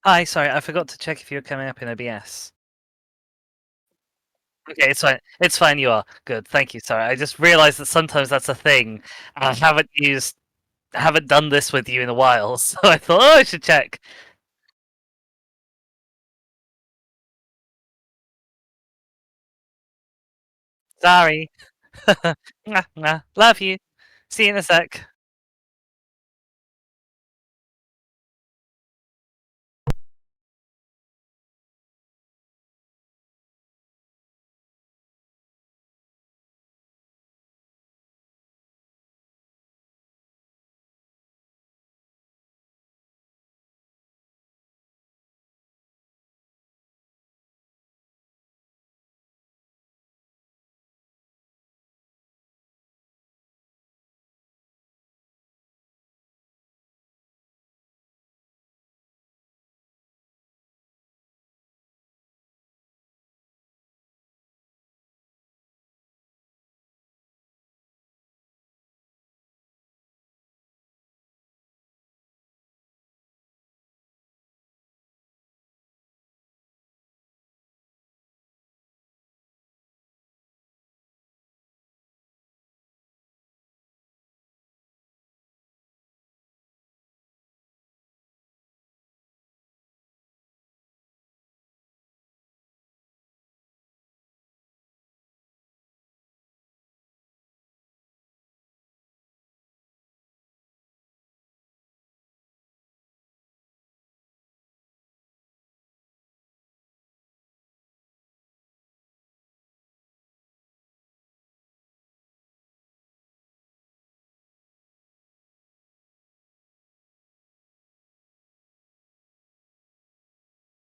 Hi, sorry, I forgot to check if you were coming up in OBS. Okay, it's fine. It's fine, you are. Good, thank you. Sorry, I just realized that sometimes that's a thing. I haven't done this with you in a while, so I thought, oh, I should check. Sorry. Mwah, mwah. Love you. See you in a sec.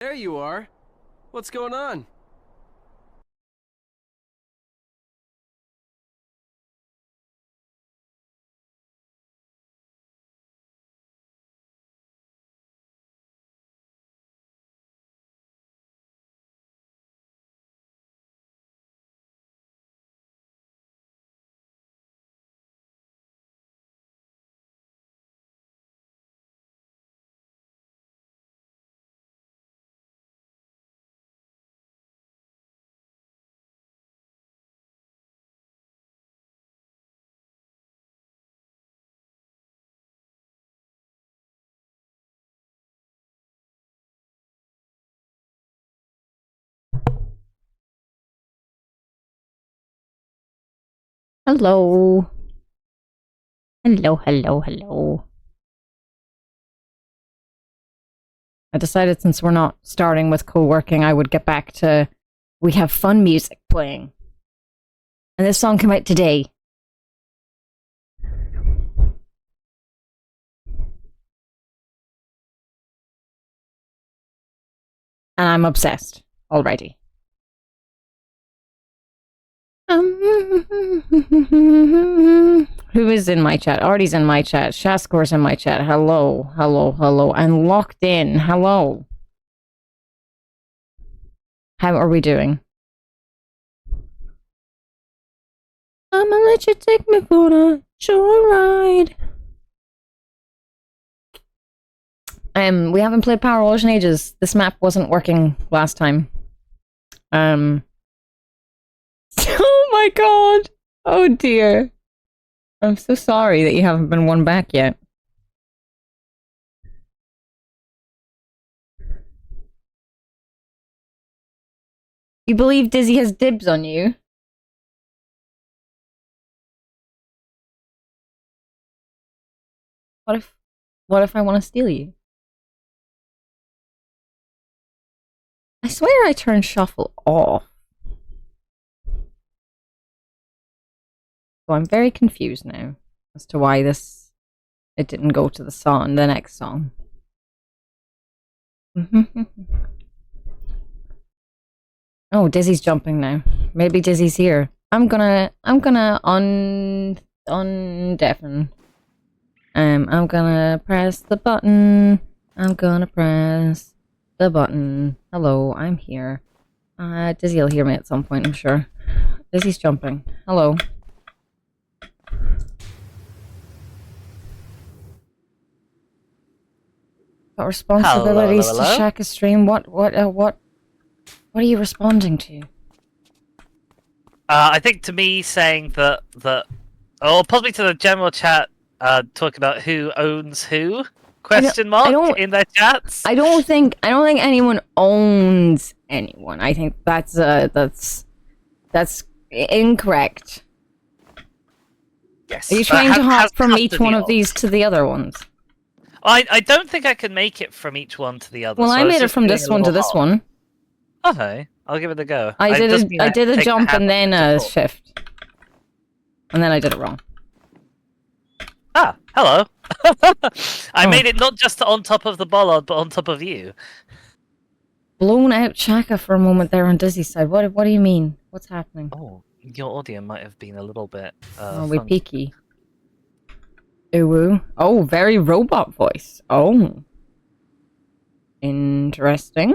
There you are. What's going on? Hello. Hello. I decided since we're not starting with co-working, I would get back to we have fun music playing. And this song came out today. And I'm obsessed already. Who is in my chat? Artie's in my chat. Shaskor's in my chat. Hello. And Locked In. Hello. How are we doing? I'ma let you take me for a joyride. We haven't played Powerwash in ages. This map wasn't working last time. Oh my god. Oh dear. I'm so sorry that you haven't been won back yet. You believe Dizzy has dibs on you? What if I want to steal you? I swear I turned shuffle off. So I'm very confused now as to why it didn't go to the next song. Oh, Dizzy's jumping now. Maybe Dizzy's here. I'm gonna undeafen. I'm gonna press the button. Hello, I'm here. Dizzy will hear me at some point, I'm sure. Dizzy's jumping. Hello. Got responsibilities Hello, to hello? Shaka stream. What are you responding to? I think to me saying that, or possibly to the general chat, talk about who owns who? Question mark in their chats. I don't think anyone owns anyone. I think that's incorrect. Yes. Are you trying to hop from each one of of. these to the other ones? I don't think I can make it from each one to the other. Well, so I was made it just from doing this a one to little this hop. one. Okay, I'll give it a go. I did a take jump the and then hand a off the shift, and then I did it wrong. Ah, hello. I Oh. made it not just on top of the bollard, but on top of you. Blown out Shaka for a moment there on Dizzy's side. What do you mean? What's happening? Oh, your audio might have been a little bit. Oh, we funky. peaky. Ooh. Oh, very robot voice. Oh. Interesting.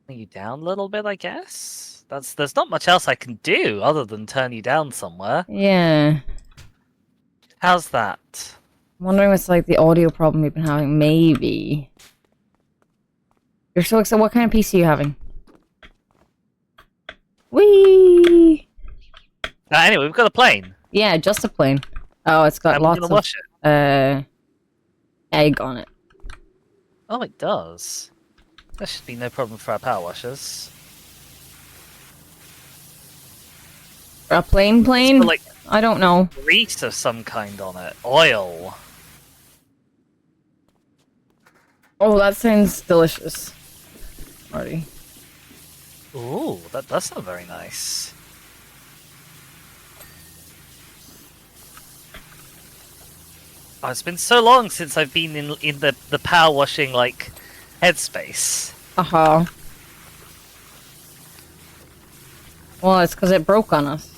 Turn you down a little bit, I guess. There's not much else I can do other than turn you down somewhere. Yeah. How's that? I'm wondering what's like the audio problem we've been having. Maybe. You're so excited. What kind of PC are you having? Whee! Anyway, we've got a plane. Yeah, just a plane. Oh, it's got I'm lots gonna of wash it. egg on it. Oh, it does. That should be no problem for our power washers. A plane? It's got, like I don't know. grease of some kind on it. Oil. Oh, that sounds delicious. Marty. Ooh, that does sound very nice. Oh, it's been so long since I've been in the power washing like headspace. Uh-huh. Well, it's because it broke on us.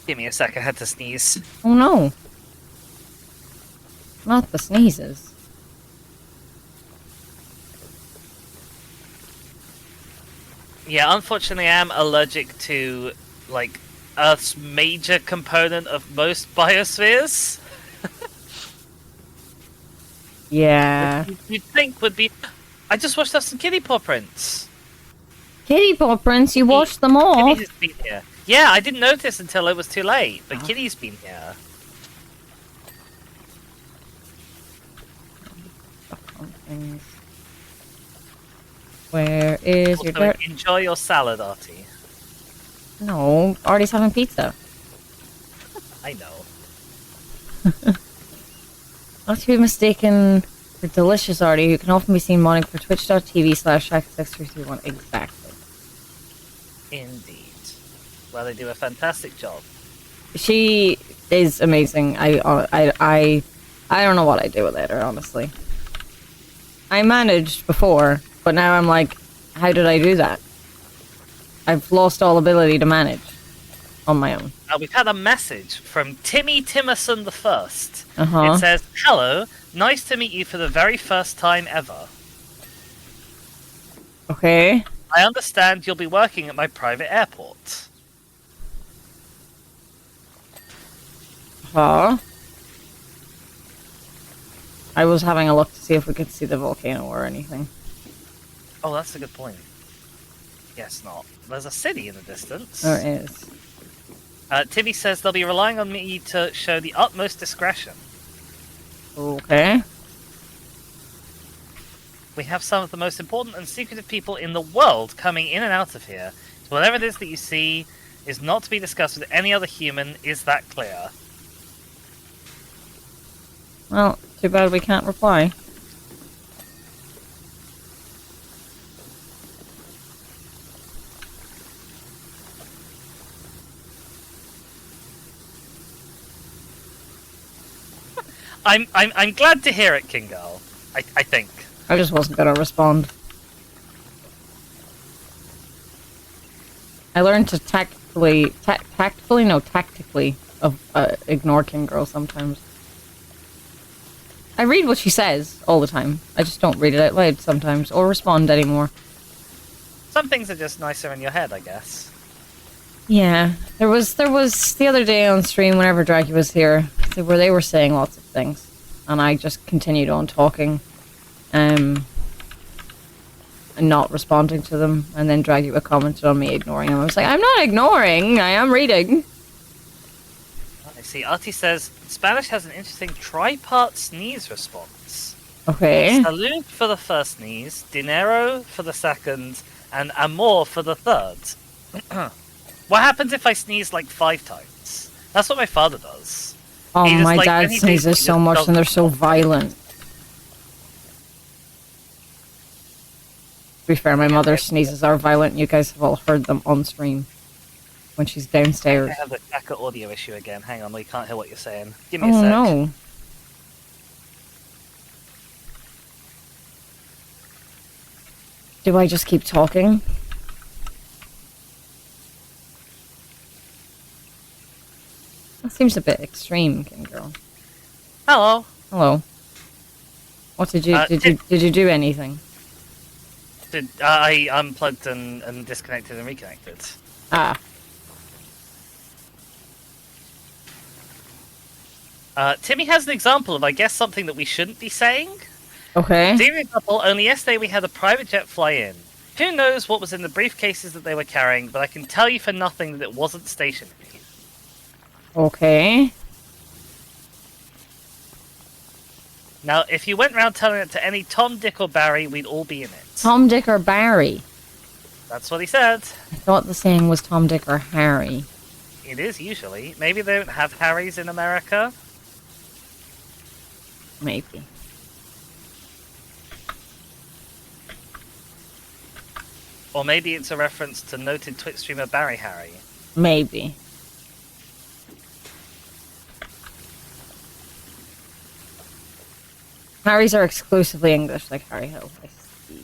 Give me a sec, I had to sneeze. Oh no. Not the sneezes. Yeah, unfortunately I am allergic to like Earth's major component of most biospheres. Yeah. You'd think would be. I just watched some kitty paw prints. Kitty paw prints, you washed them all. Kitty has been here. Yeah, I didn't notice until it was too late, but Kitty's been here. Where is your Also, dirt? enjoy your salad, Artie. No, Artie's having pizza. I know. Not to be mistaken for delicious Artie, who can often be seen modding for twitch.tv/Shack6331. Exactly. Indeed. Well, they do a fantastic job. She is amazing. I don't know what I do without her, honestly. I managed before, but now I'm like, how did I do that? I've lost all ability to manage on my own. We've had a message from Timmy Timerson the First. Uh-huh. It says, "Hello, nice to meet you for the very first time ever. Okay. I understand you'll be working at my private airport." Huh? I was having a look to see if we could see the volcano or anything. Oh, that's a good point. Yes, not. There's a city in the distance. There is. Timmy says they'll be relying on me to show the utmost discretion. Okay. We have some of the most important and secretive people in the world coming in and out of here. So whatever it is that you see is not to be discussed with any other human. Is that clear? Well, too bad we can't reply. I'm glad to hear it, King Girl. I think. I just wasn't gonna respond. I learned to tactfully ignore King Girl sometimes. I read what she says all the time. I just don't read it out loud sometimes, or respond anymore. Some things are just nicer in your head, I guess. Yeah, there was the other day on stream whenever Draggy was here, where they were saying lots of things, and I just continued on talking, and not responding to them, and then Draggy would commented on me ignoring him. I was like, I'm not ignoring, I am reading. I see. Artie says Spanish has an interesting tripart sneeze response. Okay. Salud for the first sneeze, dinero for the second, and amor for the third. What happens if I sneeze like 5 times? That's what my father does. Oh, He just, my like, dad anything sneezes he so just much doesn't and they're so stop. violent. To be fair, my mother's sneezes are violent. You guys have all heard them on stream when she's downstairs. I have the Kaka audio issue again. Hang on, we can't hear what you're saying. Give me a Oh sec. no. Do I just keep talking? That seems a bit extreme, King Girl. Hello. Hello. What did you did you do anything? I unplugged and disconnected and reconnected. Ah. Timmy has an example of, I guess, something that we shouldn't be saying. Okay. Dear example, only yesterday we had a private jet fly in. Who knows what was in the briefcases that they were carrying, but I can tell you for nothing that it wasn't stationary. Okay. Now, if you went around telling it to any Tom, Dick, or Barry, we'd all be in it. Tom, Dick, or Barry? That's what he said. I thought the saying was Tom, Dick, or Harry. It is usually. Maybe they don't have Harrys in America. Maybe. Or maybe it's a reference to noted Twitch streamer Barry Harry. Maybe. Harrys are exclusively English, like Harry Hill. I see.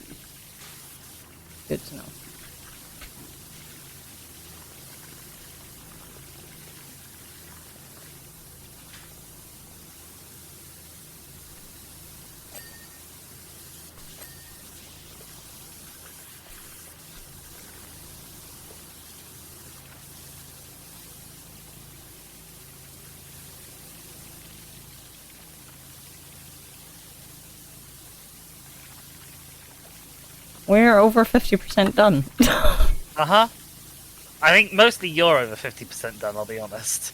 Good to know. We're over 50% done. Uh-huh. I think mostly you're over 50% done, I'll be honest.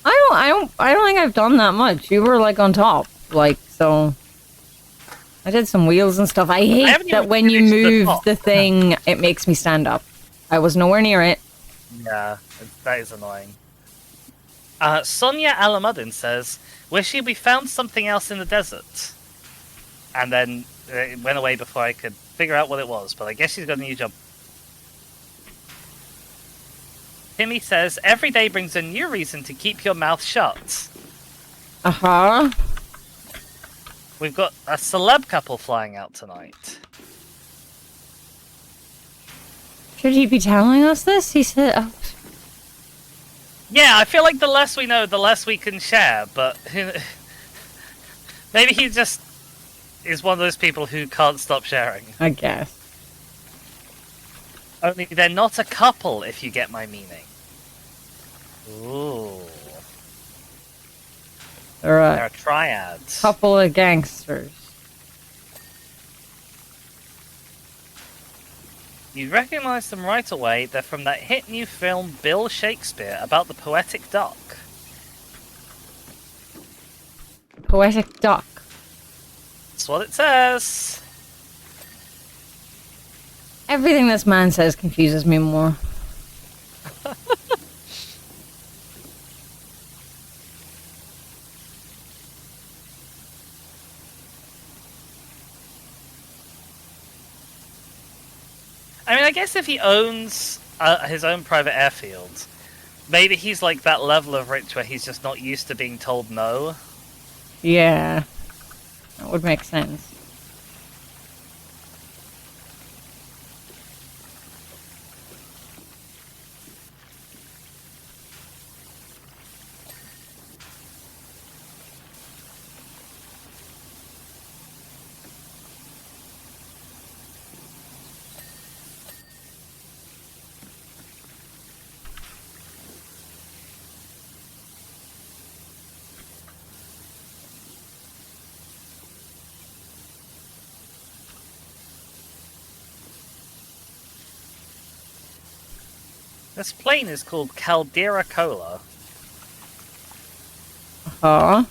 I don't think I've done that much. You were like on top, like so. I did some wheels and stuff. I hate haven't that even when you finished the move top. the thing, it makes me stand up. I was nowhere near it. Yeah, that is annoying. Sonia Alamuddin says, "Wishy we found something else in the desert." And then it went away before I could figure out what it was, but I guess she's got a new job. Timmy says, "Every day brings a new reason to keep your mouth shut." Uh-huh. We've got a celeb couple flying out tonight. Should he be telling us this? He said, oh. Yeah, I feel like the less we know, the less we can share, but maybe he just is one of those people who can't stop sharing. I guess. Only they're not a couple, if you get my meaning. Ooh. They're They're a a triad. couple of gangsters. You'd recognize them right away. They're from that hit new film Bill Shakespeare about the poetic duck. Poetic duck. That's what it says. Everything this man says confuses me more. I mean, I guess if he owns his own private airfield, maybe he's like that level of rich where he's just not used to being told no. Yeah. That would make sense. This plane is called Caldera Cola. Huh?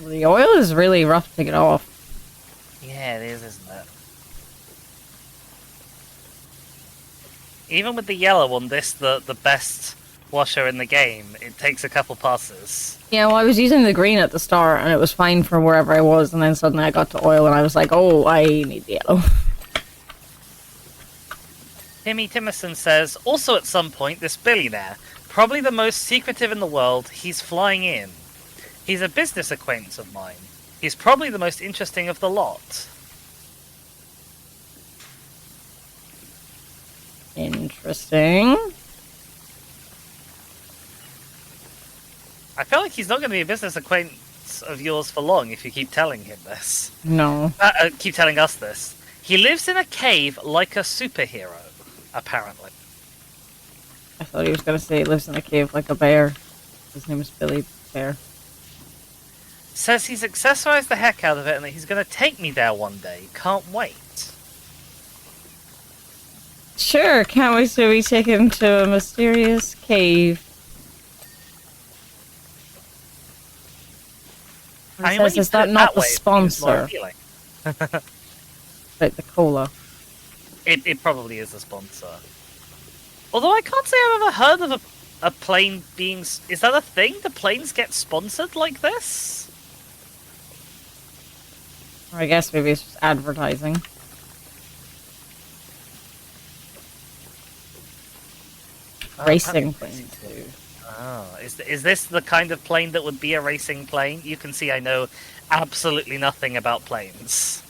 The oil is really rough to get off. Yeah, it is, isn't it? Even with the yellow one, the best washer in the game, it takes a couple passes. Yeah, well, I was using the green at the start, and it was fine for wherever I was, and then suddenly I got to oil, and I was like, oh, I need the yellow. Timmy Timmerson says, also at some point, this billionaire, probably the most secretive in the world, he's flying in. He's a business acquaintance of mine. He's probably the most interesting of the lot. Interesting. I feel like he's not going to be a business acquaintance of yours for long if you keep telling him this. No. Keep telling us this. He lives in a cave like a superhero, apparently. I thought he was going to say he lives in a cave like a bear. His name is Billy Bear. Says he's accessorized the heck out of it and that he's going to take me there one day. Can't wait. Sure, can't wait to be taken to a mysterious cave. I mean, Says, is that not the sponsor? Like the cola. It probably is a sponsor. Although I can't say I've ever heard of a plane being... Is that a thing? Do planes get sponsored like this? Or I guess maybe it's just advertising. Racing planes too. Oh, is this the kind of plane that would be a racing plane? You can see I know absolutely nothing about planes.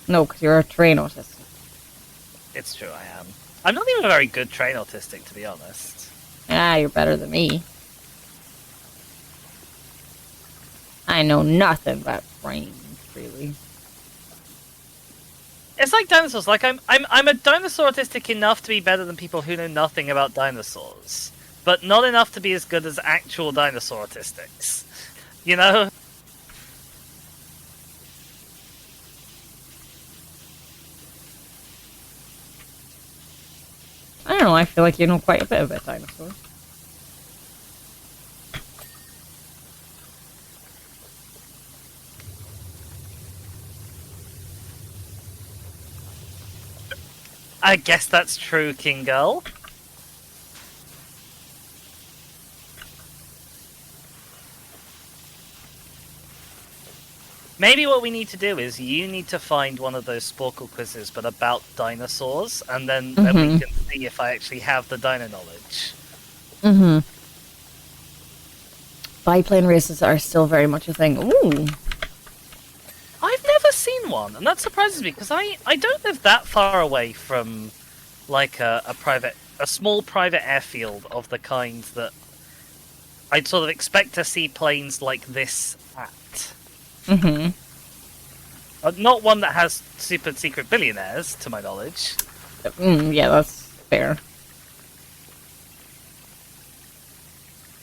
No, because you're a train autistic. It's true, I am. I'm not even a very good train autistic, to be honest. Ah, you're better than me. I know nothing about trains, really. It's like dinosaurs. Like I'm a dinosaur autistic enough to be better than people who know nothing about dinosaurs, but not enough to be as good as actual dinosaur autistics. You know? I don't know, I feel like you know quite a bit about dinosaurs. I guess that's true, King Girl. Maybe what we need to do is you need to find one of those Sporkle quizzes, but about dinosaurs, and then we can see if I actually have the dino knowledge. Mm-hmm. Biplane races are still very much a thing. Ooh. I've never seen one, and that surprises me because I don't live that far away from like a small private airfield of the kind that I'd sort of expect to see planes like this at. Mm-hmm. Not one that has super secret billionaires, to my knowledge. Yeah, that's fair.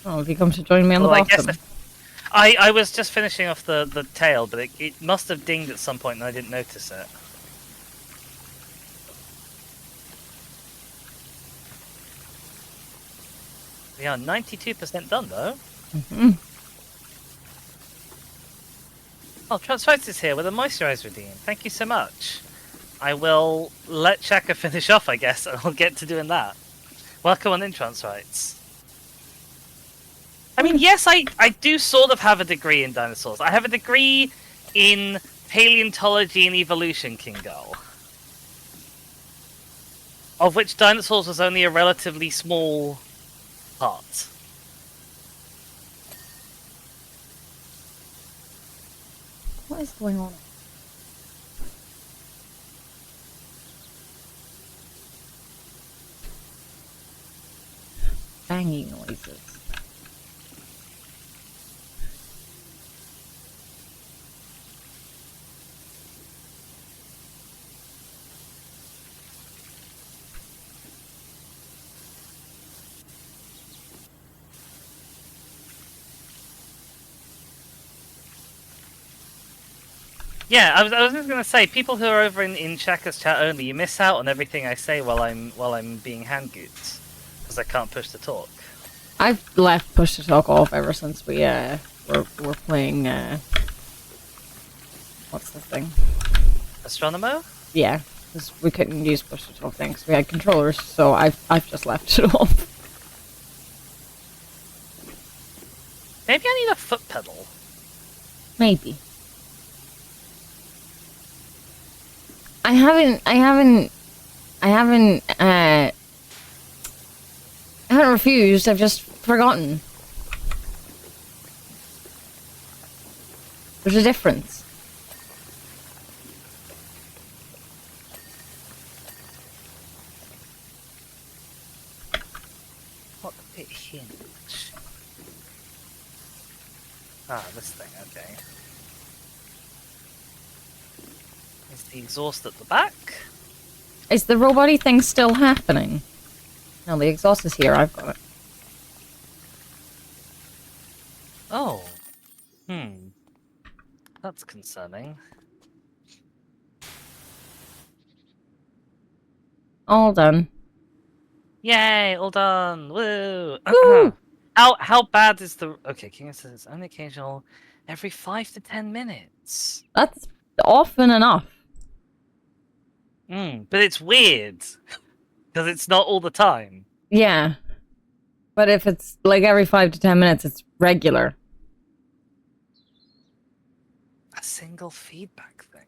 Oh, have you come to join me on the bottom? I was just finishing off the tail, but it must have dinged at some point and I didn't notice it. We are 92% done, though. Mm-hmm. Oh, Transfights is here with a moisturizer redeem. Thank you so much. I will let Chaka finish off, I guess, and I'll get to doing that. Welcome on in, Transfights. I mean, yes, I do sort of have a degree in dinosaurs. I have a degree in paleontology and evolution, King Girl. Of which dinosaurs was only a relatively small part. What is going on? Banging noises. Yeah, I was just gonna say, people who are over in Shaka's chat only, you miss out on everything I say while I'm being handgooped because I can't push to talk. I've left push to talk off ever since we're playing what's the thing? Astronomo? Yeah, because we couldn't use push to talk things. We had controllers, so I've just left it off. Maybe I need a foot pedal. Maybe. I haven't refused, I've just forgotten. There's a difference. What the hinge? Ah, this thing, okay. Is the exhaust at the back? Is the robot-y thing still happening? No, the exhaust is here, I've got it. Oh. That's concerning. All done. Yay, all done! Woo! Woo! How bad is the... Okay, King says it's only occasional every 5 to 10 minutes. That's often enough. But it's weird. Because it's not all the time. Yeah. But if it's like every 5 to 10 minutes, it's regular. A single feedback thing.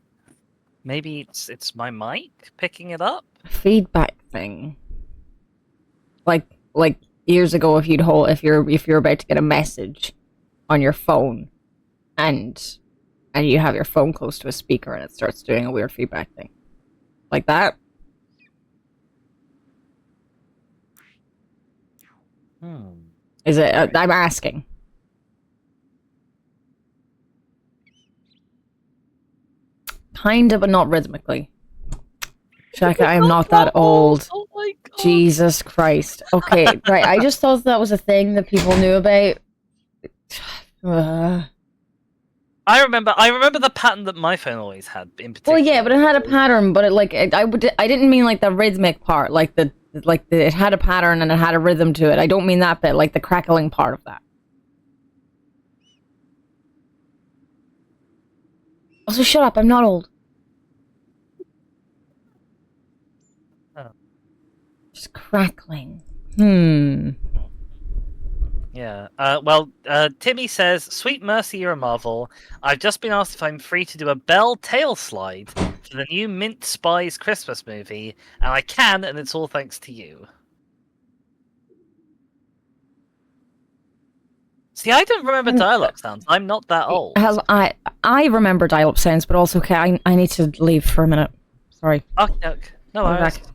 Maybe it's my mic picking it up? Feedback thing. Like years ago, if you're about to get a message on your phone and you have your phone close to a speaker and it starts doing a weird feedback thing. Like that. Is it? I'm asking. Kinda, but not rhythmically. Shaka, I am not that old. Oh my god. Jesus Christ. Okay, right. I just thought that was a thing that people knew about. I remember the pattern that my phone always had in particular. Well, yeah, but it had a pattern. But I didn't mean like the rhythmic part, it had a pattern and it had a rhythm to it. I don't mean that bit, like the crackling part of that. Also, shut up. I'm not old. Oh. Just crackling. Yeah. Timmy says, "Sweet mercy, you're a marvel. I've just been asked if I'm free to do a Bell tail slide for the new Mint Spies Christmas movie, and I can, and it's all thanks to you." See, I don't remember dial-up sounds. I'm not that old. I remember dial-up sounds, but also, okay, I need to leave for a minute. Sorry. Okay. No I'll be worries. back.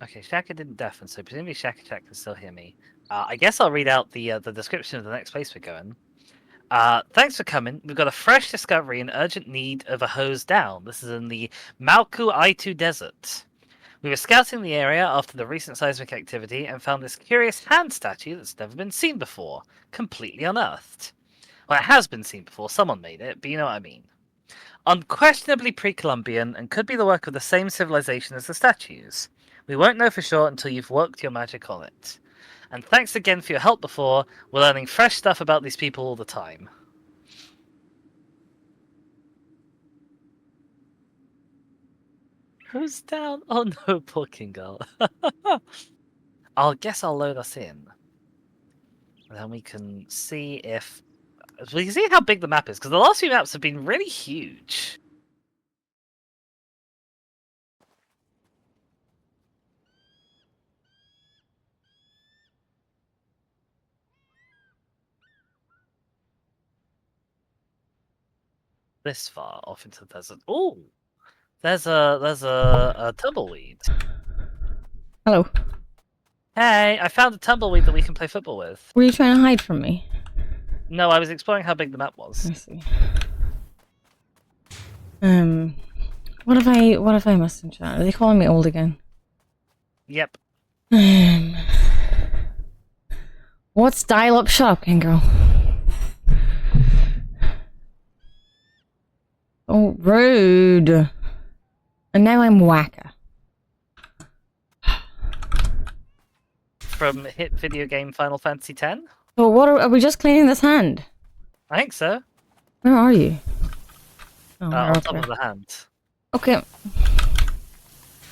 Okay, Shaka didn't deafen, so presumably Shaka Chat can still hear me. I guess I'll read out the description of the next place we're going. Thanks for coming. We've got a fresh discovery in urgent need of a hose down. This is in the Malku Aitu Desert. We were scouting the area after the recent seismic activity and found this curious hand statue that's never been seen before, completely unearthed. Well, it has been seen before, someone made it, but you know what I mean. Unquestionably pre-Columbian and could be the work of the same civilization as the statues. We won't know for sure until you've worked your magic on it. And thanks again for your help before. We're learning fresh stuff about these people all the time. Who's down? Oh no, poor King Girl. I'll load us in. And then we can see if... We can see how big the map is, because the last few maps have been really huge. This far off into the desert. Oh, there's a tumbleweed. Hello. Hey, I found a tumbleweed that we can play football with. Were you trying to hide from me? No, I was exploring how big the map was. I see. What have I missed in chat? Are they calling me old again? Yep. What's dial up? Shut up, Kangaroo. Oh, rude. And now I'm whacker. From hit video game Final Fantasy X? So what are we just cleaning this hand? I think so. Where are you? Oh, you're On up top there. of the hand. Okay.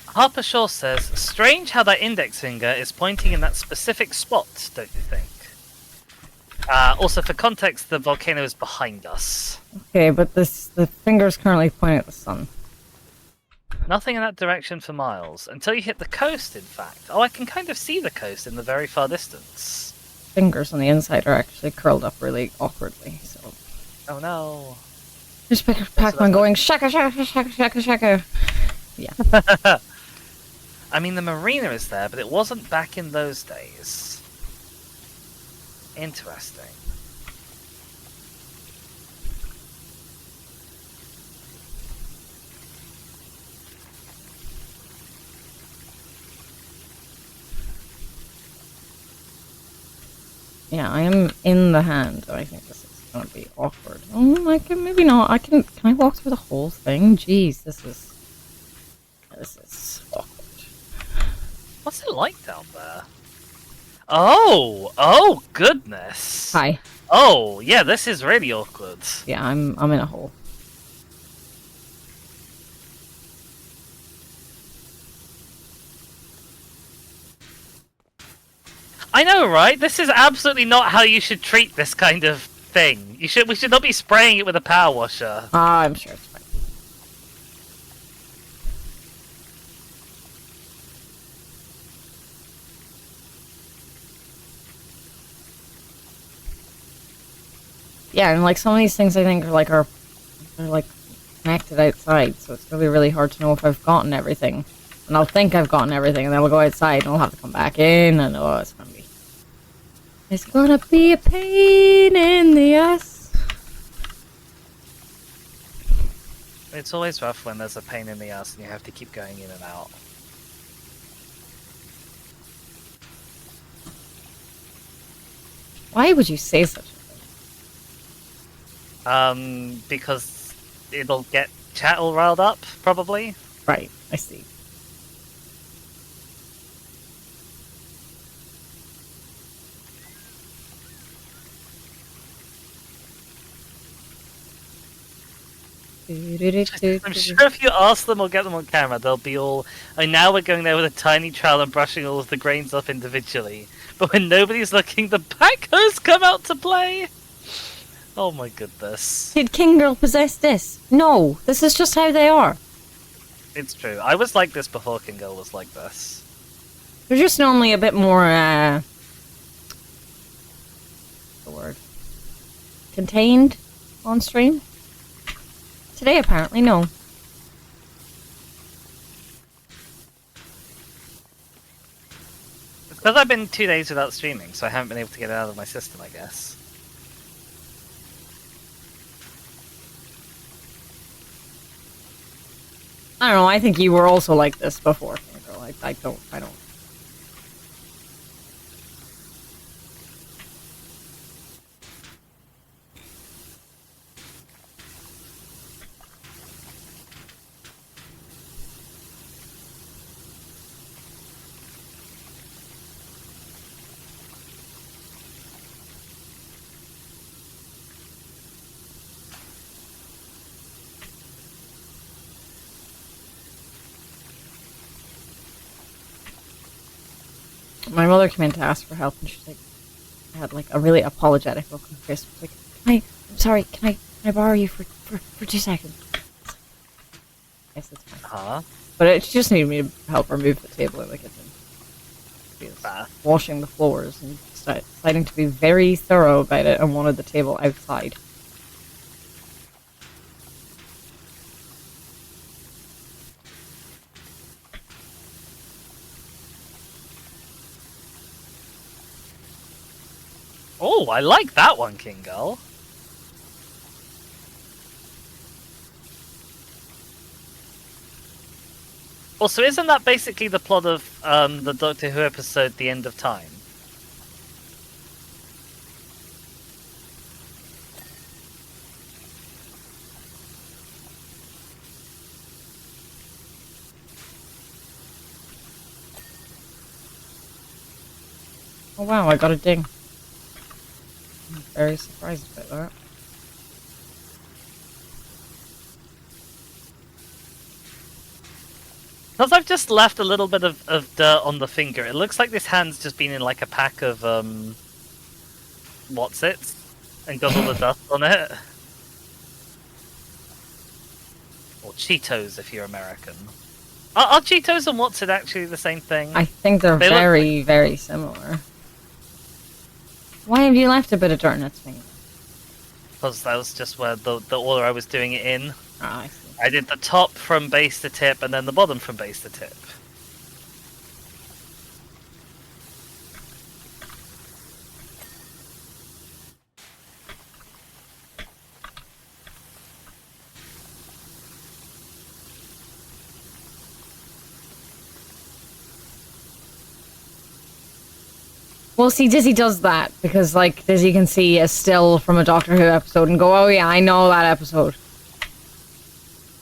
Harper Shaw says, strange how that index finger is pointing in that specific spot, don't you think? Also, for context, the volcano is behind us. Okay, but the finger's currently pointing at the sun. Nothing in that direction for miles. Until you hit the coast, in fact. Oh, I can kind of see the coast in the very far distance. Fingers on the inside are actually curled up really awkwardly, so... Oh no. Just Pac-Man going, shaka, shaka, shaka, shaka, shaka. Yeah. I mean, the marina is there, but it wasn't back in those days. Interesting. Yeah, I am in the hand, so I think this is gonna be awkward. I can, maybe not. Can I walk through the whole thing? Jeez, this is awkward. What's it like down there? Oh goodness. Hi. Oh, yeah, this is really awkward. Yeah, I'm in a hole. I know, right? This is absolutely not how you should treat this kind of thing. We should not be spraying it with a power washer. I'm sure it's fine. Yeah, and like some of these things I think are connected outside, so it's gonna be really hard to know if I've gotten everything. And I'll think I've gotten everything, and then we'll go outside, and I'll have to come back in, and it's gonna be a pain in the ass. It's always rough when there's a pain in the ass and you have to keep going in and out. Why would you say such a thing? Because it'll get chat all riled up, probably. Right, I see. I'm sure if you ask them or get them on camera, they'll be all, oh, now we're going there with a tiny trowel and brushing all of the grains off individually. But when nobody's looking, the backhoes come out to play! Oh my goodness. Did King Girl possess this? No, this is just how they are. It's true. I was like this before King Girl was like this. They're just normally a bit more, what's the word? Contained on stream? Today, apparently, no. It's because I've been 2 days without streaming, so I haven't been able to get it out of my system, I guess. I don't know, I think you were also like this before, King Girl. I don't. My mother came in to ask for help, and she's like, I had like a really apologetic look on her face. Like, I'm sorry, can I borrow you for 2 seconds? Yes, it's fine. Huh? But she just needed me to help her move the table in the kitchen. She was washing the floors and deciding to be very thorough about it and wanted the table outside. Oh, I like that one, King Girl. Also, isn't that basically the plot of the Doctor Who episode The End of Time? Oh wow, I got a ding. I'm very surprised about that. Because I've just left a little bit of dirt on the finger, it looks like this hand's just been in like a pack of, what's it? And got all the dust on it. Or Cheetos if you're American. Are Cheetos and what's it actually the same thing? I think they're very, very similar. Why have you left a bit of dirt in its finger? Because that was just where the order I was doing it in. Ah, I see. I did the top from base to tip, and then the bottom from base to tip. Well, see, Dizzy does that because, like, Dizzy can see a still from a Doctor Who episode and go, oh yeah, I know that episode.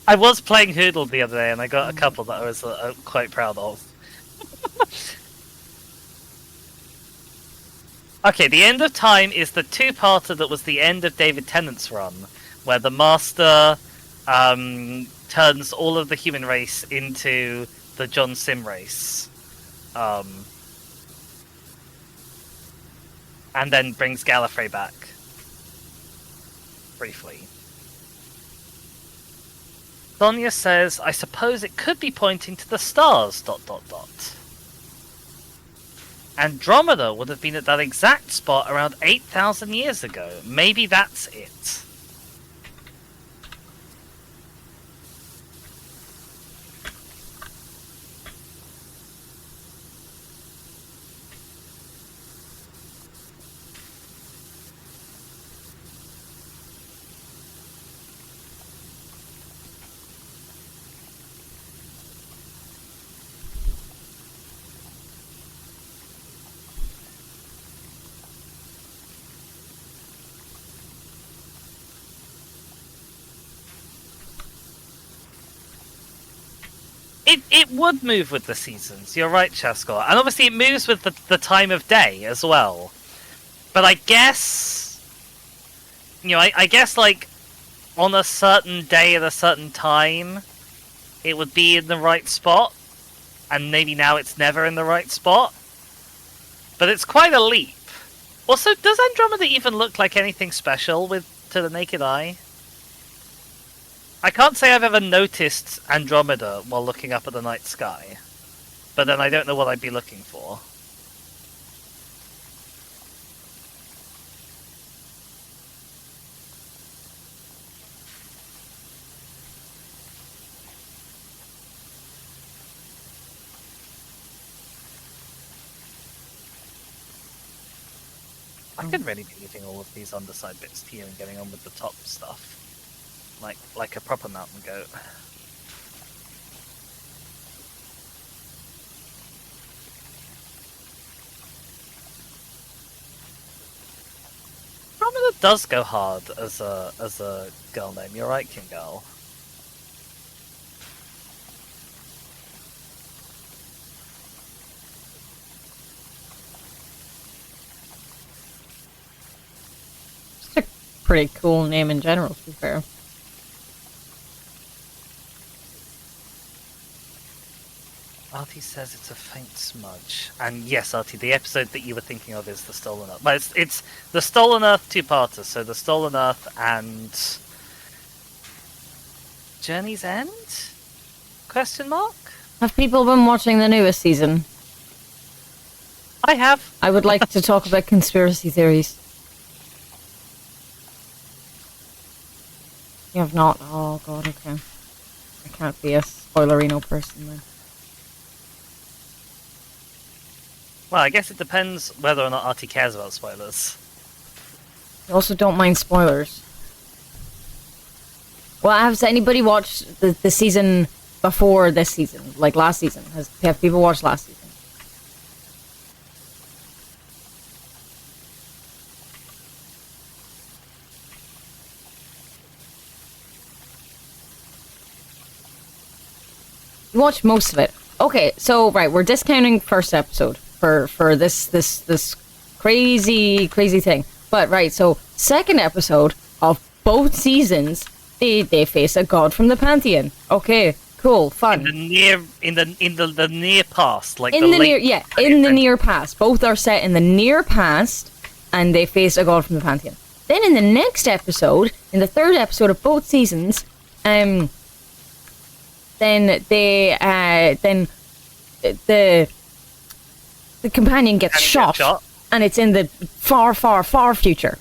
I was playing Hoodle the other day, and I got a couple that I was quite proud of. Okay, the end of time is the two-parter that was the end of David Tennant's run, where the Master turns all of the human race into the John Sim race. And then brings Gallifrey back. Briefly. Sonia says, I suppose it could be pointing to the stars, ... Andromeda would have been at that exact spot around 8,000 years ago. Maybe that's it. It would move with the seasons, you're right, Chaskor. And obviously it moves with the time of day as well. But I guess... You know, I guess, like, on a certain day at a certain time, it would be in the right spot. And maybe now it's never in the right spot. But it's quite a leap. Also, does Andromeda even look like anything special to the naked eye? I can't say I've ever noticed Andromeda while looking up at the night sky, but then I don't know what I'd be looking for. I could really be leaving all of these underside bits to you and getting on with the top stuff. Like a proper mountain goat. Andromeda does go hard as a girl name. You're right, King Girl. It's a pretty cool name in general, to be fair. Artie says it's a faint smudge. And yes, Artie, the episode that you were thinking of is the Stolen Earth. But it's the Stolen Earth two-parter, so the Stolen Earth and... Journey's End? Question mark? Have people been watching the newest season? I have. I would like to talk about conspiracy theories. You have not? Oh god, okay. I can't be a spoilerino person then. Well, I guess it depends whether or not Artie cares about spoilers. I also don't mind spoilers. Well, has anybody watched the season before this season? Like last season? Have people watched last season? You watched most of it. Okay, so right, we're discounting first episode for this Crazy thing. But right, so second episode of both seasons, they face a god from the pantheon. Okay, cool, fun. In the near past, like In the near past. Both are set in the near past, and they face a god from the pantheon. Then in the next episode, in the third episode of both seasons, then the companion gets shot, and it's in the far future.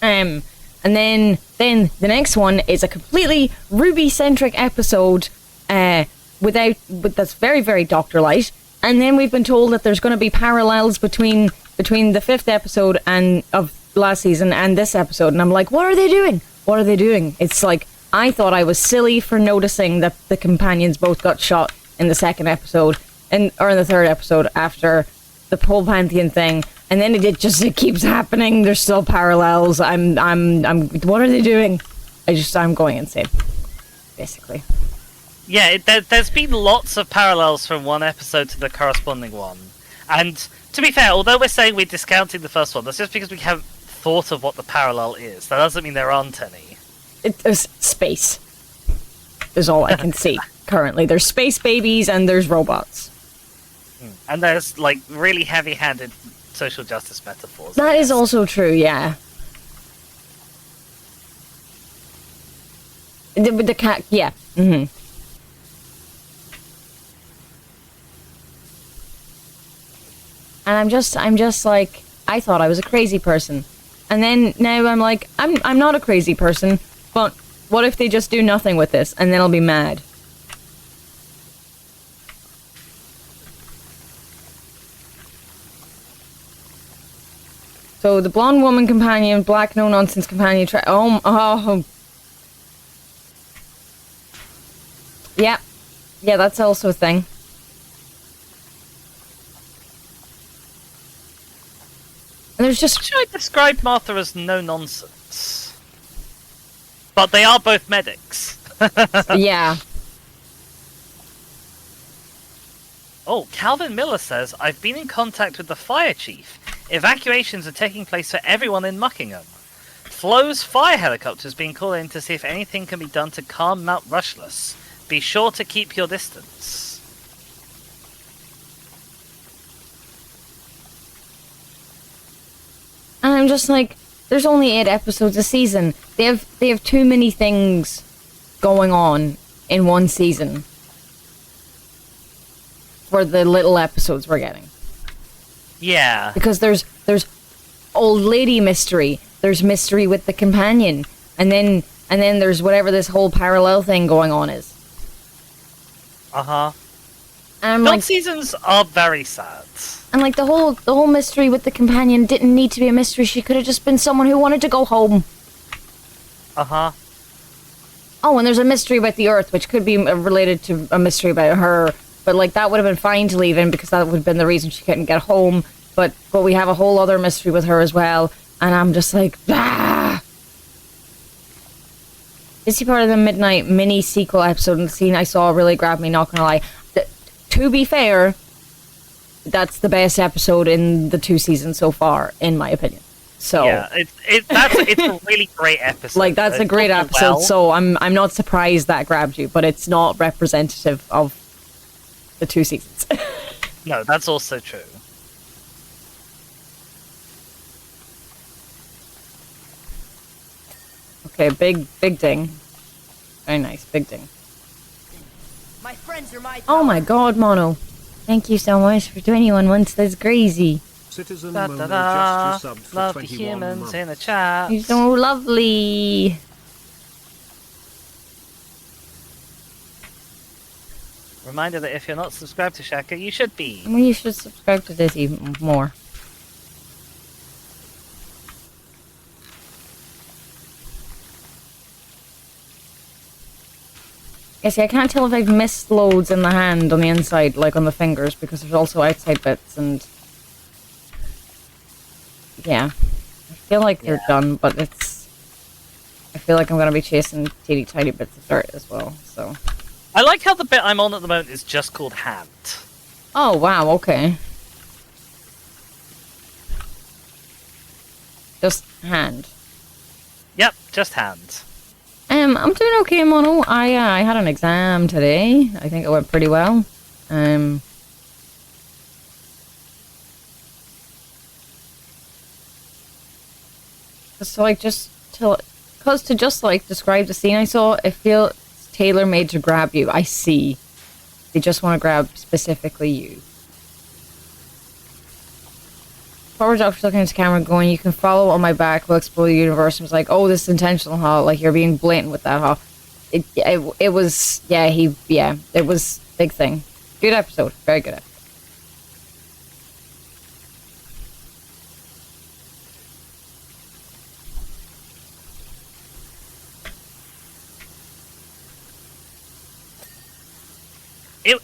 And then the next one is a completely Ruby-centric episode, that's very, very Doctor Light. And then we've been told that there's going to be parallels between the fifth episode and of last season and this episode. And I'm like, what are they doing? What are they doing? It's like, I thought I was silly for noticing that the companions both got shot in the second episode, or in the third episode after the pole pantheon thing. And then it keeps happening. There's still parallels. What are they doing? I'm going insane, basically. Yeah, there's been lots of parallels from one episode to the corresponding one. And to be fair, although we're saying we're discounting the first one, that's just because we haven't thought of what the parallel is. That doesn't mean there aren't any. There's space. Is all I can see currently. There's space babies and there's robots. And there's, like, really heavy-handed social justice metaphors. That is also true, yeah. With the cat, yeah. Mm-hmm. And I'm just like, I thought I was a crazy person. And then now I'm like, I'm not a crazy person, but what if they just do nothing with this and then I'll be mad? So the blonde woman companion, black no nonsense companion, yeah, that's also a thing. And there's just... Should I describe Martha as no nonsense? But they are both medics. Yeah. Oh, Calvin Miller says, I've been in contact with the fire chief. Evacuations are taking place for everyone in Muckingham. Flo's fire helicopter's being called in to see if anything can be done to calm Mount Rushless. Be sure to keep your distance. And I'm just like, there's only 8 episodes a season. They have too many things going on in one season for the little episodes we're getting. Yeah. Because there's old lady mystery, there's mystery with the companion, and then there's whatever this whole parallel thing going on is. Uh-huh. And Film seasons are very sad. And like the whole mystery with the companion didn't need to be a mystery. She could have just been someone who wanted to go home. Uh-huh. Oh, and there's a mystery about the Earth, which could be related to a mystery about her. But like that would have been fine to leave in because that would have been the reason she couldn't get home. But we have a whole other mystery with her as well. And I'm just like, ah! This is part of the Midnight mini sequel episode, and the scene I saw really grabbed me, not gonna lie. To be fair, that's the best episode in the 2 seasons so far, in my opinion. So yeah, it's a really great episode. Like that's a great episode. Well. So I'm not surprised that grabbed you, but it's not representative of the 2 seasons. No, that's also true. Okay, big ding. Very nice, big ding. My friends are my Oh my god, Mono. Thank you so much for 21 months. That's crazy. Citizen Da, Mono da, just resubbed for love the 21 humans months. in the chat. You're so lovely. Reminder that if you're not subscribed to Shaka, you should be. Well, you should subscribe to this even more. Yeah, see, I can't tell if I've missed loads in the hand on the inside, like on the fingers, because there's also outside bits, and... Yeah. I feel like they're done, but it's... I feel like I'm gonna be chasing teeny tiny bits of dirt as well, so... I like how the bit I'm on at the moment is just called hand. Oh, wow, okay. Just hand. Yep, just hand. I'm doing okay, Mono. I had an exam today. I think it went pretty well. So like cause to just like describe the scene I saw, I feel it's tailor made to grab you. I see. They just want to grab specifically you. Power Doctor's looking at the camera going, you can follow on my back, we'll explore the universe. And was like, oh, this is intentional, huh? Like, you're being blatant with that, huh? It was, it was big thing. Good episode. Very good episode.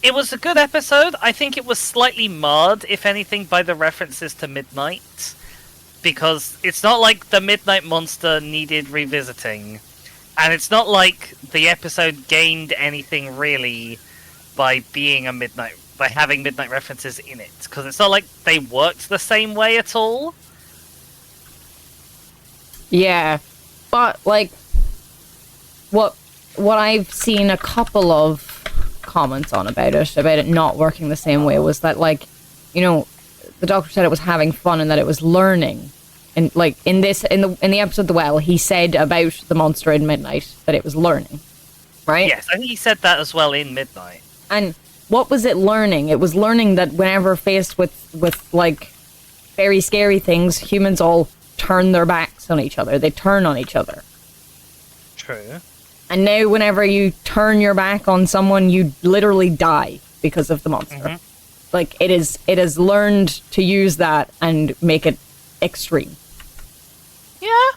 It was a good episode. I think it was slightly marred, if anything, by the references to Midnight. Because it's not like the Midnight Monster needed revisiting. And it's not like the episode gained anything, really, by having Midnight references in it. Because it's not like they worked the same way at all. Yeah. But, like, what I've seen a couple of comments on about it not working the same way, was that, like, you know, the Doctor said it was having fun and that it was learning. And like in the episode The Well, he said about the monster in Midnight that it was learning. Right? Yes, I think he said that as well in Midnight. And what was it learning? It was learning that whenever faced with like very scary things, humans all turn their backs on each other. They turn on each other. True. And now whenever you turn your back on someone, you literally die because of the monster. Mm-hmm. Like it has learned to use that and make it extreme. Yeah.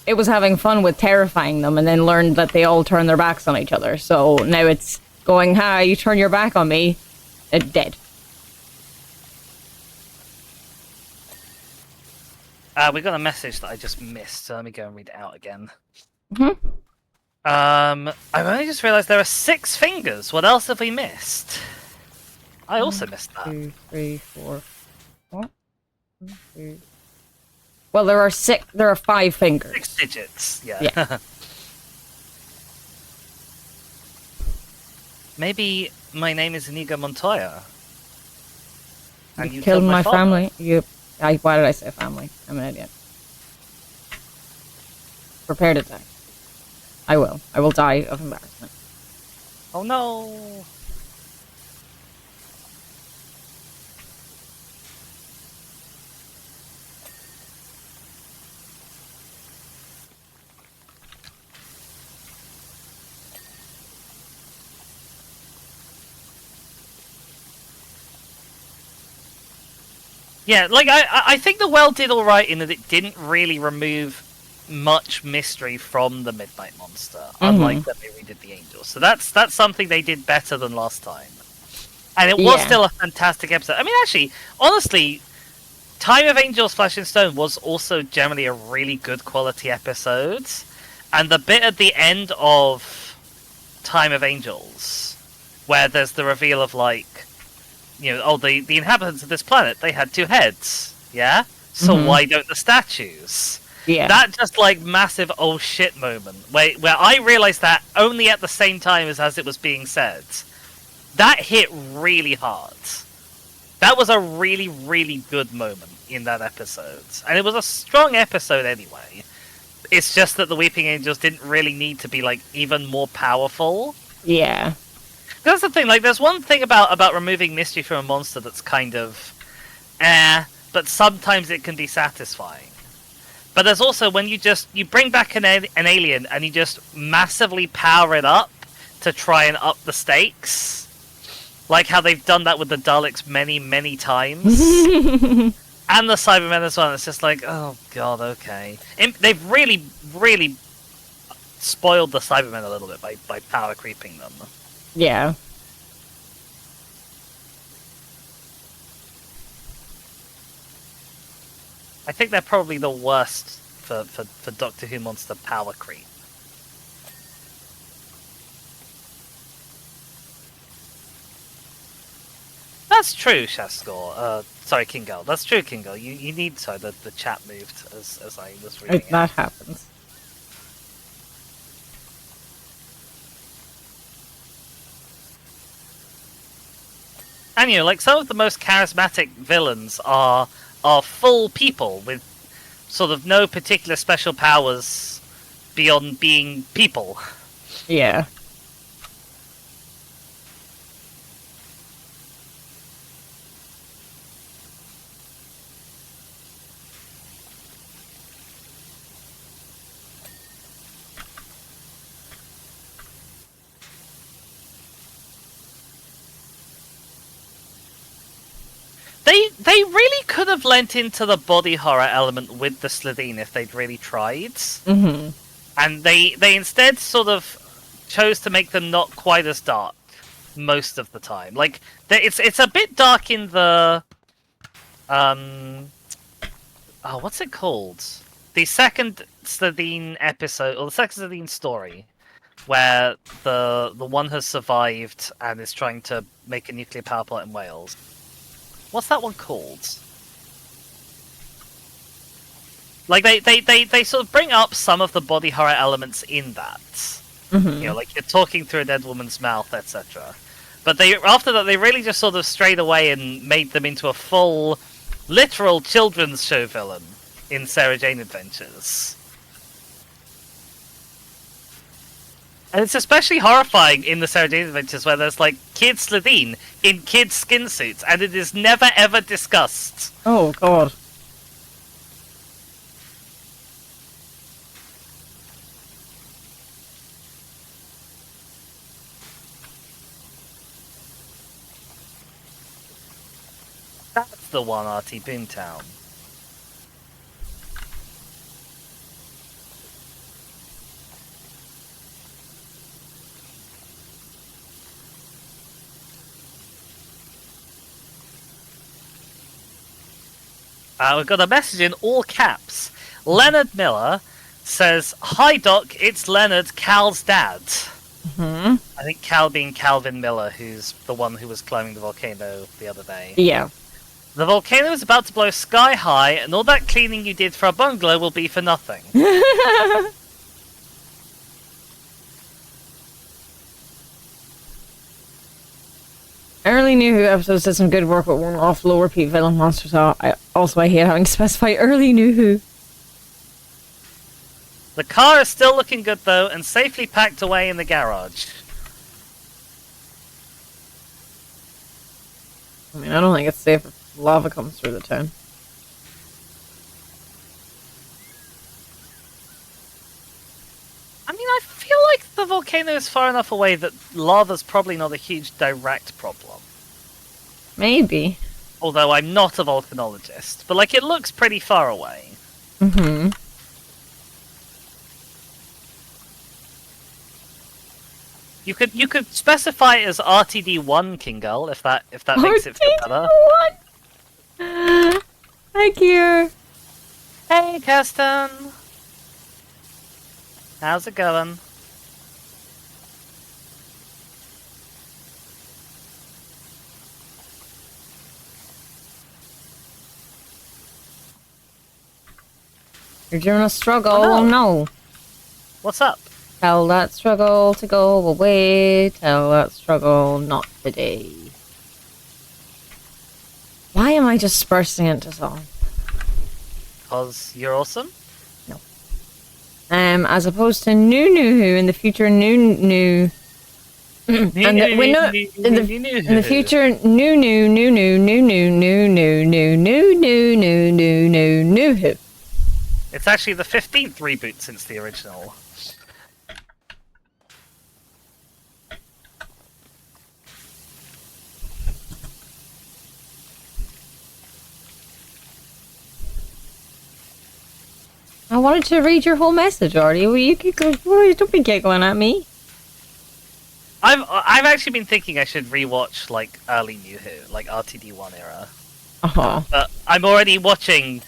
It was having fun with terrifying them and then learned that they all turn their backs on each other. So now it's going, hi, you turn your back on me, it's dead. We got a message that I just missed, so let me go and read it out again. Mm-hmm. I've only just realised there are 6 fingers. What else have we missed? I also missed that. 2, 3, 4. What? 1, 2. Well, there are 5 fingers. 6 digits, yeah. Yeah. Maybe my name is Inigo Montoya. And You killed my father. family. Why did I say family? I'm an idiot. Prepare to die. I will. I will die of embarrassment. Oh no! Yeah, like, I think The Well did alright in that it didn't really remove much mystery from the Midnight Monster, unlike that they redid the Angels. So that's something they did better than last time. And it was still a fantastic episode. I mean, actually, honestly, Time of Angels Flesh and Stone was also generally a really good quality episode. And the bit at the end of Time of Angels, where there's the reveal of, like, you know, the inhabitants of this planet, they had 2 heads, yeah? So why don't the statues? Yeah. That just, like, massive oh shit moment, where I realised that only at the same time as it was being said. That hit really hard. That was a really, really good moment in that episode. And it was a strong episode anyway. It's just that the Weeping Angels didn't really need to be, like, even more powerful. Yeah. That's the thing, like, there's one thing about removing mystery from a monster that's kind of but sometimes it can be satisfying. But there's also when you bring back an alien and you just massively power it up to try and up the stakes. Like how they've done that with the Daleks many, many times. And the Cybermen as well. It's just like, oh god, okay. They've really, really spoiled the Cybermen a little bit by power creeping them. Yeah. I think they're probably the worst for Doctor Who monster power creep. That's true, Shaskor. Sorry, Kingo. That's true, Kingo. You need... Sorry, the chat moved as I was reading it. That happens. And like some of the most charismatic villains are full people with sort of no particular special powers beyond being people. Yeah. They really could have lent into the body horror element with the Slitheen if they'd really tried. Mm-hmm. And they instead sort of chose to make them not quite as dark most of the time. Like it's a bit dark in the what's it called? The second Slitheen episode, or the second Slitheen story, where the one has survived and is trying to make a nuclear power plant in Wales. What's that one called? Like they sort of bring up some of the body horror elements in that. Mm-hmm. You know, like you're talking through a dead woman's mouth, etc. But after that they really just sort of strayed away and made them into a full, literal children's show villain in Sarah Jane Adventures. And it's especially horrifying in the Sarah Jane Adventures where there's like Kid Slitheen in kid skin suits, and it is never ever discussed. Oh god. That's the one, RT Boomtown. We've got a message in all caps. Leonard Miller says, "Hi Doc, it's Leonard, Cal's dad." Mm-hmm. I think Cal being Calvin Miller, who's the one who was climbing the volcano the other day. Yeah. The volcano is about to blow sky high, and all that cleaning you did for our bungalow will be for nothing. Early New Who episodes did some good work with one-off low repeat villain monsters. So I hate having to specify early New Who. The car is still looking good though, and safely packed away in the garage. I mean, I don't think it's safe if lava comes through the town. I mean, I feel like the volcano is far enough away that lava's probably not a huge direct problem. Maybe. Although I'm not a volcanologist, but like it looks pretty far away. Mm-hmm. You could specify it as RTD1, Kingull, if that makes it feel better. What? Thank you. Hey, Kirsten. How's it going? You're doing a struggle. Oh, no. No. What's up? Tell that struggle to go away. Tell that struggle not today. Why am I just bursting into song? Cause you're awesome? As opposed to New Who in the future, New. In the future, New Who. It's actually the 15th reboot since the original. I wanted to read your whole message, Artie. Well, you could go. Don't be giggling at me. I've actually been thinking I should rewatch like early New Who, like RTD1 era. But I'm already watching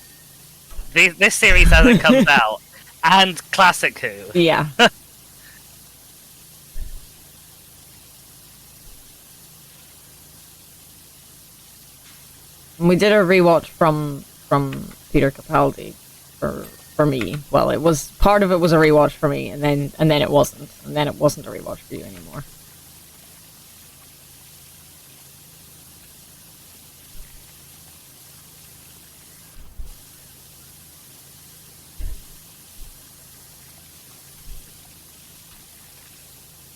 this series as it comes out, and Classic Who. Yeah. And we did a rewatch from Peter Capaldi for me. Well, it was part of it was a rewatch for me, and then it wasn't, and then it wasn't a rewatch for you anymore.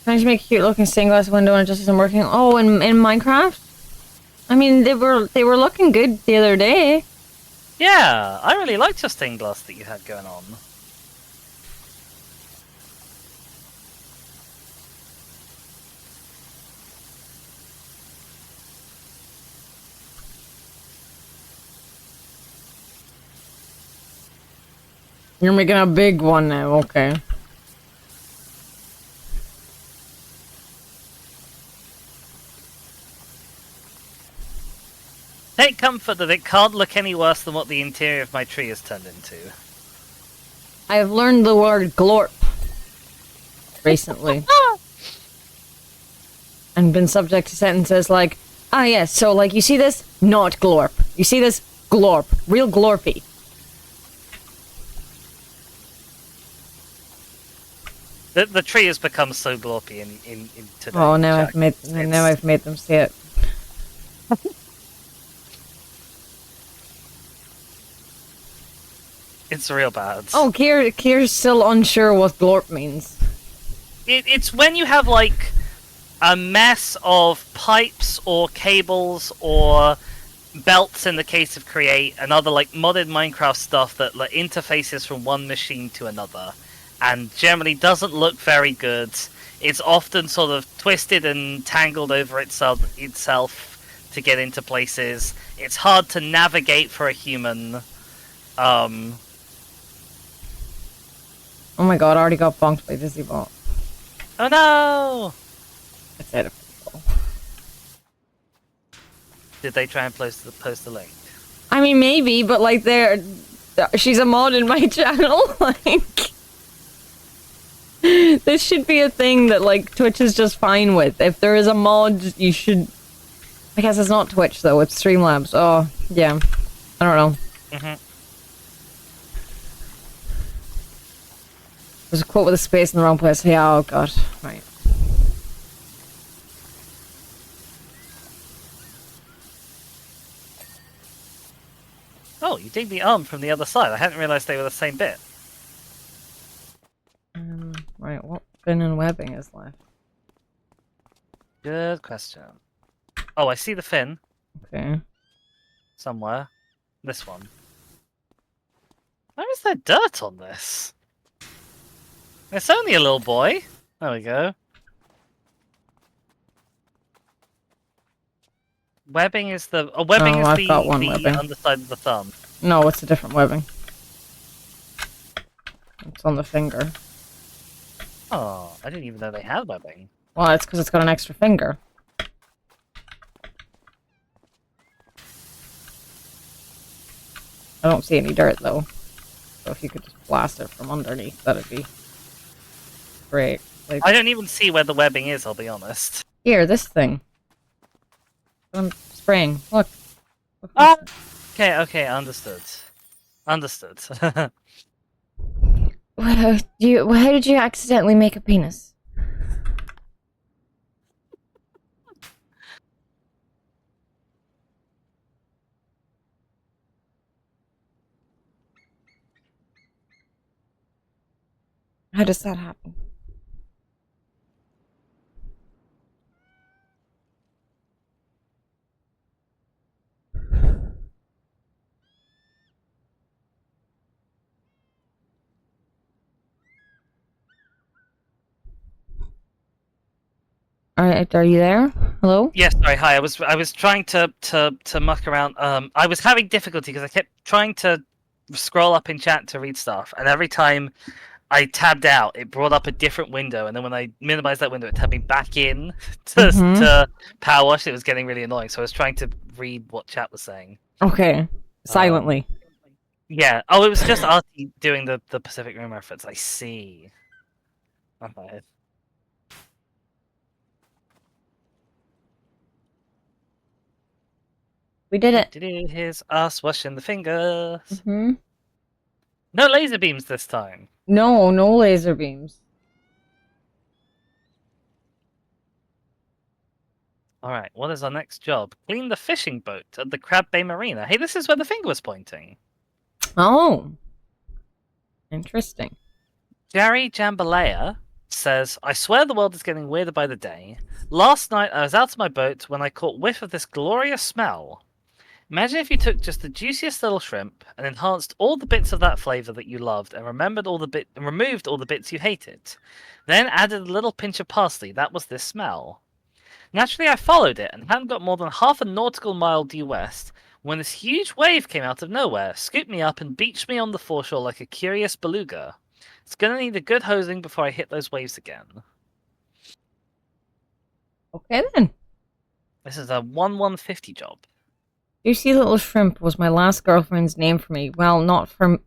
Can I just make a cute looking stained glass window and it just isn't working? Oh, in Minecraft? I mean, they were looking good the other day. Yeah, I really liked your stained glass that you had going on. You're making a big one now, okay. Take comfort that it can't look any worse than what the interior of my tree has turned into. I have learned the word glorp recently. And been subject to sentences like, ah yes, so like you see this? Not glorp. You see this? Glorp. Real glorpy. The tree has become so glorpy in today. Oh, now Jack. I've made them see it. It's real bad. Oh, Kier's still unsure what glorp means. It's when you have like a mess of pipes or cables or belts in the case of Create and other like modded Minecraft stuff that like interfaces from one machine to another and generally doesn't look very good. It's often sort of twisted and tangled over itself to get into places. It's hard to navigate for a human. Oh my god, I already got bonked by Dizzy-Bot. Oh no! It's out of control. Did they try and post the link? I mean, maybe, but like, she's a mod in my channel. Like, this should be a thing that like Twitch is just fine with. If there is a mod, you should. I guess it's not Twitch though; it's Streamlabs. Oh, yeah. I don't know. There's a quote with a space in the wrong place. Yeah. Oh god. Right. Oh, you dig the arm from the other side. I hadn't realised they were the same bit. Right, what fin and webbing is left? Good question. Oh, I see the fin. Okay. Somewhere. This one. Why is there dirt on this? It's only a little boy. There we go. Webbing is the... Oh, webbing is I've got one the webbing. underside of the thumb. No, it's a different webbing. It's on the finger. Oh, I didn't even know they had webbing. Well, it's because it's got an extra finger. I don't see any dirt, though. So if you could just blast it from underneath, that'd be great. Like, I don't even see where the webbing is, I'll be honest. here, this thing. I'm spraying. Look. Look Ah! Okay, understood. Understood. How did you accidentally make a penis? How does that happen? Alright, are you there? Hello? Yes, sorry, hi. I was trying to muck around. I was having difficulty because I kept trying to scroll up in chat to read stuff, and every time I tabbed out, it brought up a different window, and then when I minimized that window, it tabbed me back in to Powerwash. It was getting really annoying, so I was trying to read what chat was saying. Okay. Silently. Yeah. Oh, it was just Artie doing the Pacific Rim reference. I see. Okay. We did it. Here's us washing the fingers. Hmm. No laser beams this time. No, no laser beams. Alright, what is our next job? Clean the fishing boat at the Crab Bay Marina. Hey, this is where the finger was pointing. Oh. Interesting. Jerry Jambalaya says, I swear the world is getting weirder by the day. Last night I was out of my boat when I caught whiff of this glorious smell. Imagine if you took just the juiciest little shrimp and enhanced all the bits of that flavor that you loved and removed all the bits you hated. Then added a little pinch of parsley. That was this smell. Naturally, I followed it and hadn't got more than half a nautical mile due west when this huge wave came out of nowhere, scooped me up, and beached me on the foreshore like a curious beluga. It's gonna need a good hosing before I hit those waves again. Okay then. This is a 1/150 job. Juicy Little Shrimp was my last girlfriend's name for me. Well, not for...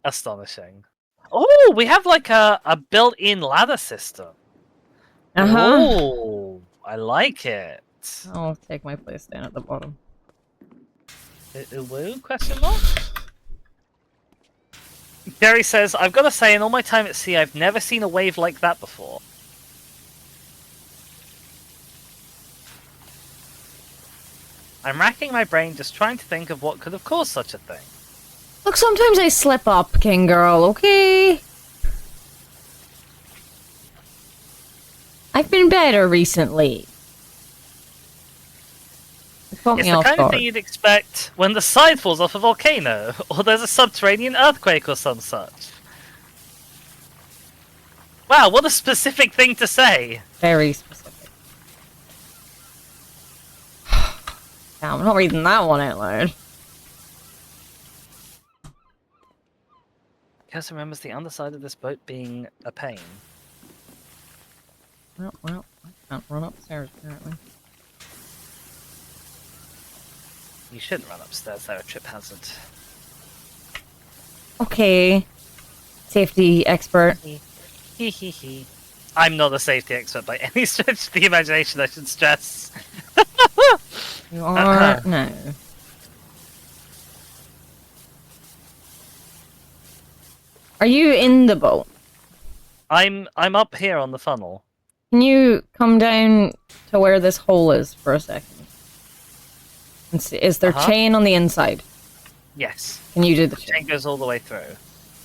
Astonishing. Oh, we have like a built-in ladder system. Uh-huh. Oh, I like it. I'll take my place down at the bottom. Woo? Question mark? Jerry says, I've got to say, in all my time at sea, I've never seen a wave like that before. I'm racking my brain just trying to think of what could have caused such a thing. Look, sometimes I slip up, King Girl, okay? I've been better recently. It caught It's me the off kind of guard. thing you'd expect when the side falls off a volcano, or there's a subterranean earthquake or some such. Wow, what a specific thing to say! Very specific. Damn, I'm not reading that one out loud. Cass remembers the underside of this boat being a pain. Well, I can't run upstairs, apparently. You shouldn't run upstairs, they're a trip hazard. Okay. Safety expert. Hee hee hee. I'm not a safety expert by any stretch of the imagination, I should stress. You are... No. Are you in the boat? I'm up here on the funnel. Can you come down to where this hole is for a second? And see, is there chain on the inside? Yes. Can you do the The chain? chain goes all the way through.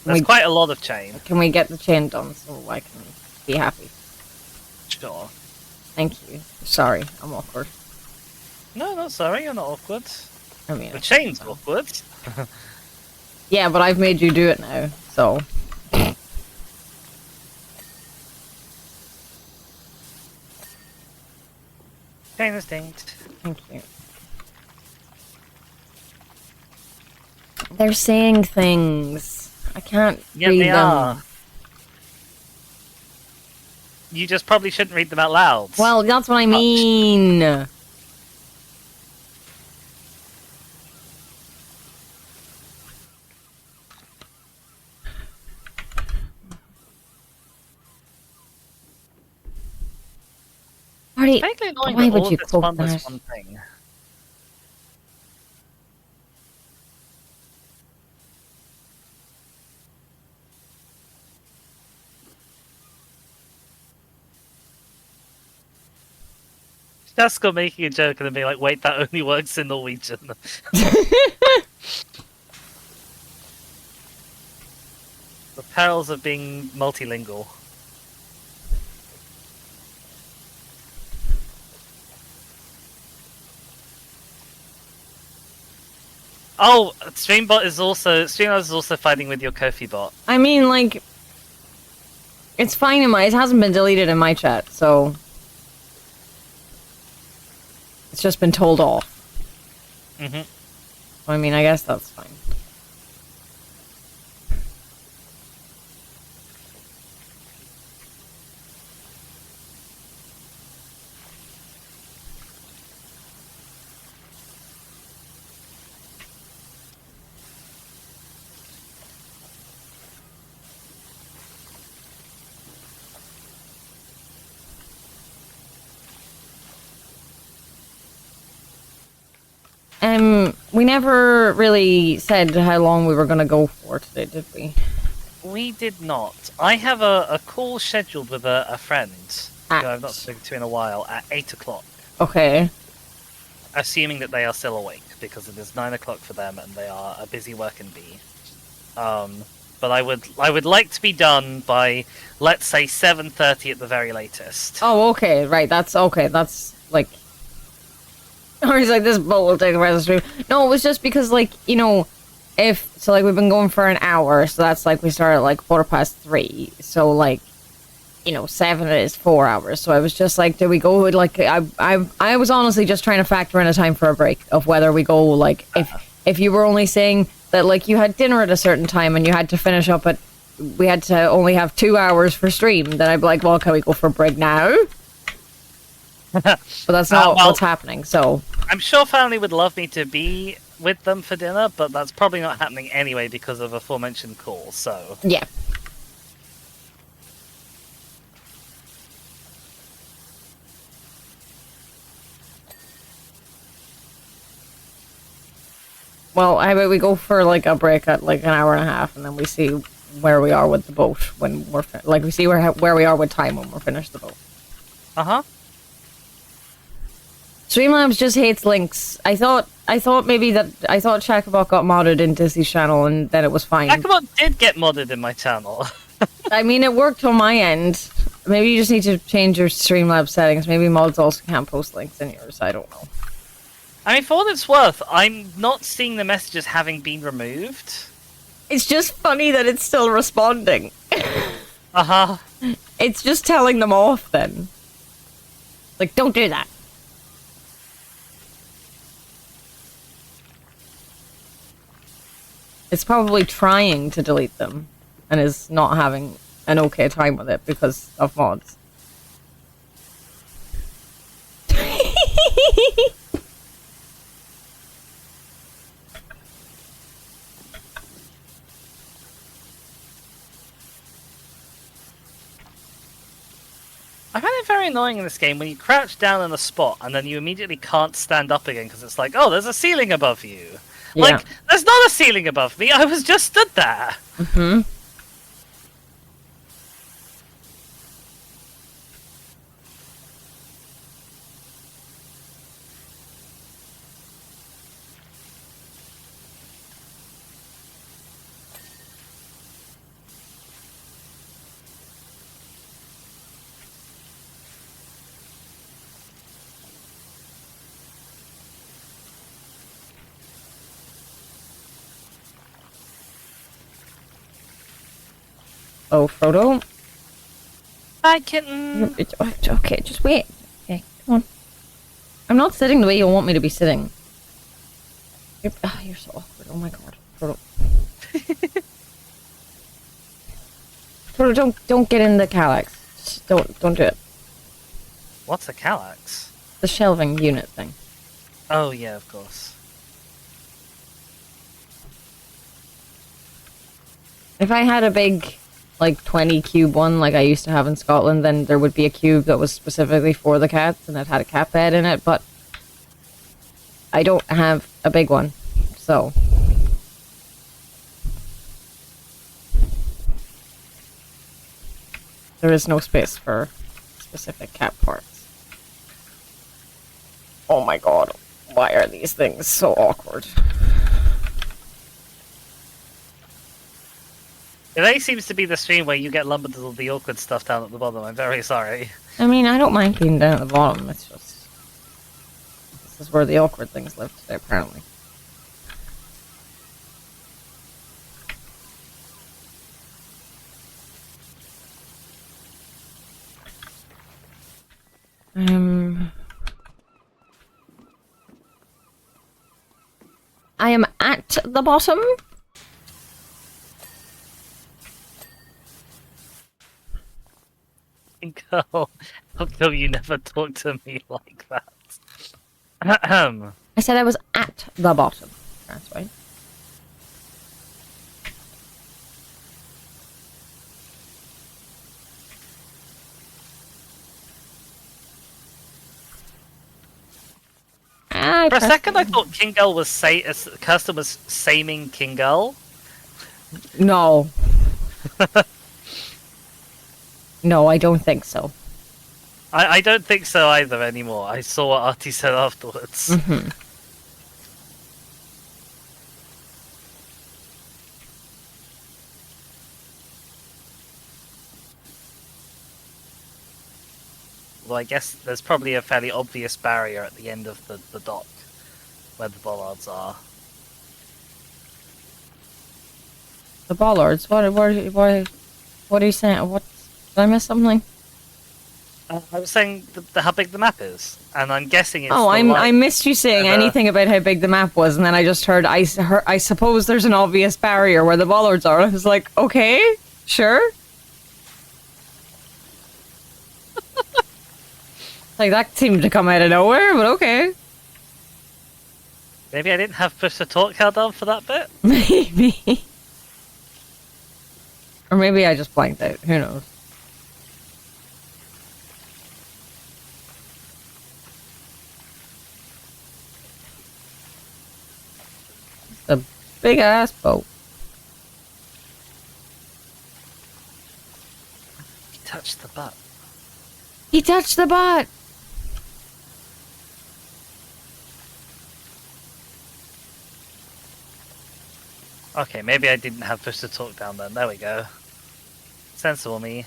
There's quite a lot of chain. Can we get the chain done so I can be happy? Sure. Thank you. Sorry, I'm awkward. No, not sorry, you're not awkward. I mean, The chain's awkward. yeah, but I've made you do it now, so. Chain is dinged. Thank you. They're saying things. I can't read They them. are. You just probably shouldn't read them out loud. Well, that's what I mean. Marty, Vaguely annoying why that would all you of this quote fun was that? one thing. Jasko making a joke and then being like, wait, that only works in Norwegian. The perils of being multilingual. Oh, Streamlabs is also fighting with your Kofi bot. I mean, like, it's fine in my. It hasn't been deleted in my chat, so it's just been told off. Mm-hmm. I mean, I guess that's fine. We never really said how long we were gonna go for today, did we? We did not. I have a call scheduled with a friend who I've not spoken to in a while at 8 o'clock. Okay. Assuming that they are still awake, because it is 9 o'clock for them and they are a busy working bee. But I would like to be done by, let's say, 7:30 at the very latest. Oh, okay, right, that's okay, that's, like... Or he's like, this boat will take the rest of the stream. No, it was just because, like, you know, so, like, we've been going for an hour, so that's, like, we started at, like, 3:15, so, like, you know, 7 is 4 hours, so I was just like, do we go, like, I was honestly just trying to factor in a time for a break, of whether we go, like, if you were only saying that, like, you had dinner at a certain time and you had to finish up we had to only have 2 hours for stream, then I'd be like, well, can we go for a break now? But that's not what's happening, so... I'm sure family would love me to be with them for dinner, but that's probably not happening anyway because of aforementioned call, so... Yeah. Well, how about we go for, like, a break at, like, an hour and a half, and then we see where we are with the boat when we're... like, we see where we are with time when we're finished the boat. Uh-huh. Streamlabs just hates links. I thought Shakabot got modded into his channel and then it was fine. Shakabot did get modded in my channel. I mean, it worked on my end. Maybe you just need to change your Streamlabs settings. Maybe mods also can't post links in yours. I don't know. I mean, for what it's worth, I'm not seeing the messages having been removed. It's just funny that it's still responding. Uh-huh. It's just telling them off then. Like, don't do that. It's probably trying to delete them and is not having an okay time with it because of mods. I find it very annoying in this game when you crouch down in a spot and then you immediately can't stand up again because it's like, oh, there's a ceiling above you. Yeah. Like, there's not a ceiling above me, I was just stood there. Mm-hmm. Oh, Frodo? Hi, kitten. Okay, just wait. Okay, come on. I'm not sitting the way you want me to be sitting. You're so awkward. Oh my god. Frodo. Frodo, don't get in the Calyx. Just don't do it. What's a Calyx? The shelving unit thing. Oh, yeah, of course. If I had a big, like, 20 cube one like I used to have in Scotland, then there would be a cube that was specifically for the cats and it had a cat bed in it, but I don't have a big one, so... There is no space for specific cat parts. Oh my god, why are these things so awkward? Today seems to be the stream where you get lumbered with all the awkward stuff down at the bottom. I'm very sorry. I mean, I don't mind being down at the bottom, it's just... This is where the awkward things live today, apparently. I am at the bottom. How come you never talk to me like that? I said I was at the bottom. That's right. For a second, I thought King Girl was Kirsten was saming King Girl. No. No, I don't think so. I don't think so either anymore. I saw what Artie said afterwards. Mm-hmm. Well, I guess there's probably a fairly obvious barrier at the end of the dock where the bollards are. The bollards? What are you saying? What? Did I miss something? I was saying how big the map is, and I'm guessing it's. Oh, I missed you saying anything about how big the map was, and then I just heard. I suppose there's an obvious barrier where the bollards are. I was like, okay, sure. Like that seemed to come out of nowhere, but okay. Maybe I didn't have push to talk held on for that bit. Maybe. Or maybe I just blanked out. Who knows? It's a big ass boat. He touched the butt. He touched the butt. Okay, maybe I didn't have push to talk down then. There we go. Sensible me.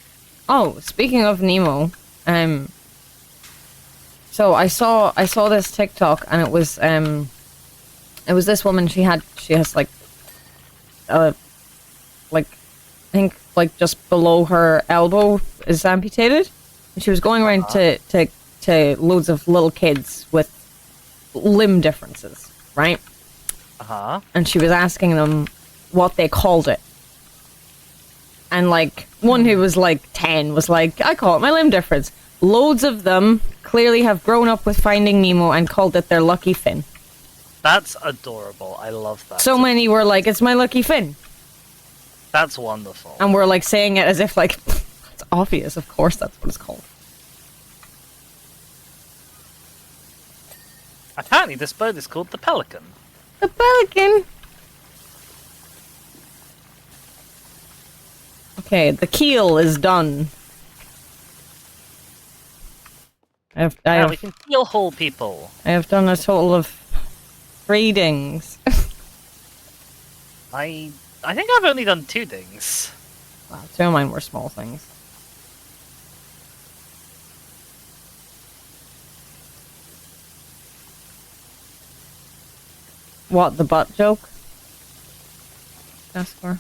Oh, speaking of Nemo, so I saw this TikTok and it was this woman. She has like I think like just below her elbow is amputated, and she was going around to loads of little kids with limb differences, right? And she was asking them what they called it. And like one who was like 10 was like, I call it my limb difference. Loads of them clearly have grown up with Finding Nemo and called it their lucky fin. That's adorable. I love that. So many were like, it's my lucky fin. That's wonderful. And we're like saying it as if like, it's obvious, of course that's what it's called. Apparently this boat is called the Pelican. The Pelican! Okay, the keel is done. Now we can keel haul people. I have done a total of 3 dings. I think I've only done 2 dings. Wow, 2 of mine were small things. What, the butt joke? Ask for.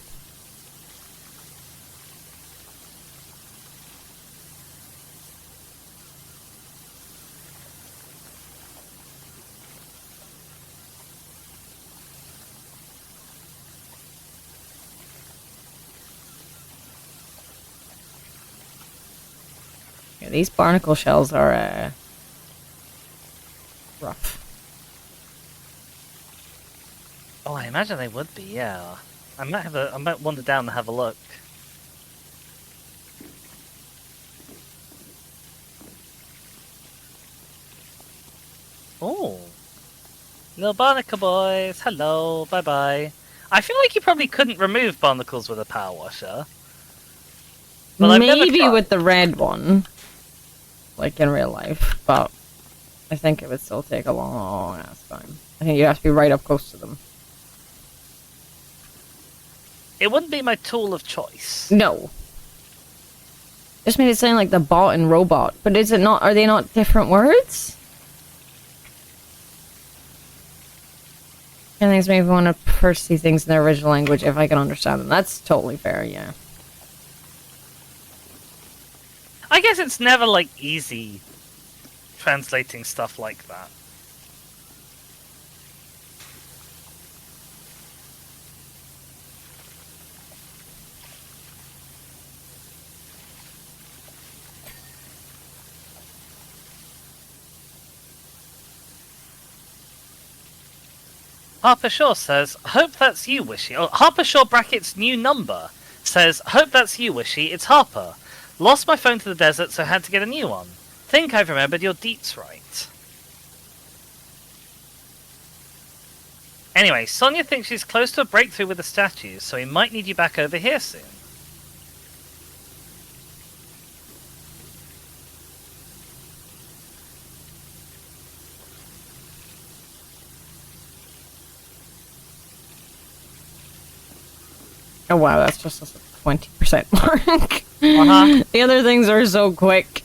Yeah, these barnacle shells are rough. Oh, I imagine they would be, yeah. I might wander down and have a look. Oh. Little barnacle boys, hello, bye-bye. I feel like you probably couldn't remove barnacles with a power washer. But I've never Maybe tried. with the red one. Like in real life, but I think it would still take a long ass time. I think you have to be right up close to them. It wouldn't be my tool of choice. No. Just made it sound like the bot and robot, but is it not? Are they not different words? And things make me want to first see things in their original language if I can understand them. That's totally fair, yeah. I guess it's never, like, easy translating stuff like that. Harper Shaw says, hope that's you, Wishy. Oh, Harper Shaw brackets new number says, hope that's you, Wishy. It's Harper. Lost my phone to the desert, so had to get a new one. Think I've remembered your deets right. Anyway, Sonia thinks she's close to a breakthrough with the statues, so we might need you back over here soon. Oh wow, that's just a 20% mark. Uh-huh. The other things are so quick.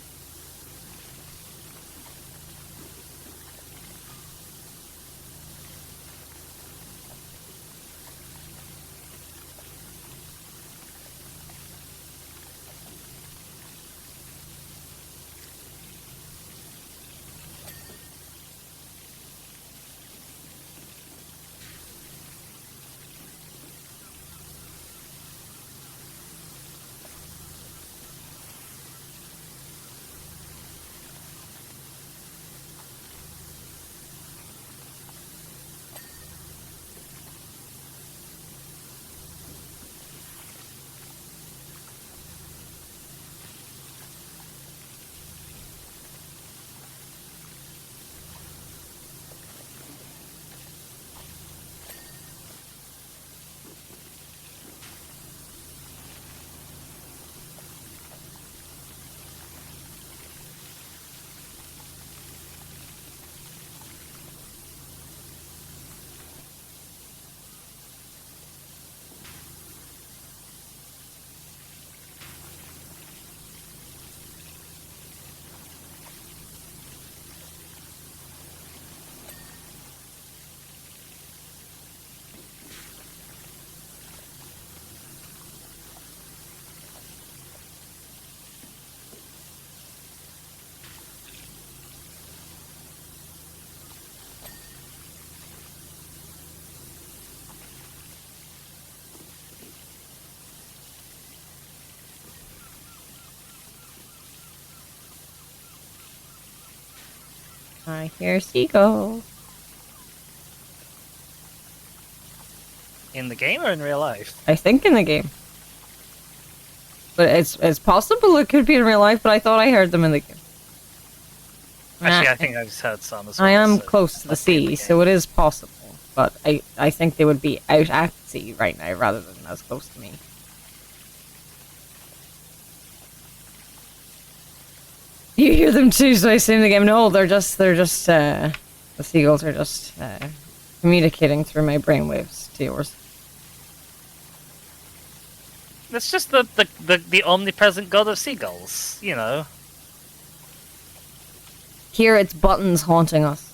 I hear seagull. In the game or in real life? I think in the game. But it's possible it could be in real life, but I thought I heard them in the game. Actually, Nah, I think I just heard some as well. I am so close to the must be in sea, game. so it is possible. But I think they would be out at sea right now rather than as close to me. You hear them too, so I assume the game. No, they're just the seagulls are just communicating through my brainwaves to yours. It's just the omnipresent god of seagulls, you know. Here it's buttons haunting us.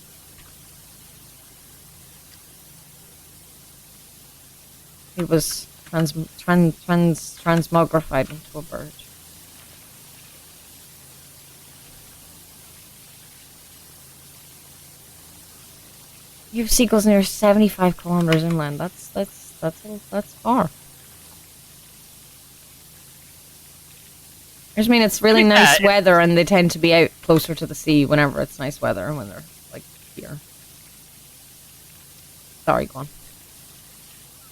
He was transmogrified into a bird. You have seagulls near 75 kilometers inland. That's far. I just mean it's really nice weather, and they tend to be out closer to the sea whenever it's nice weather, and when they're like here. Sorry, go on.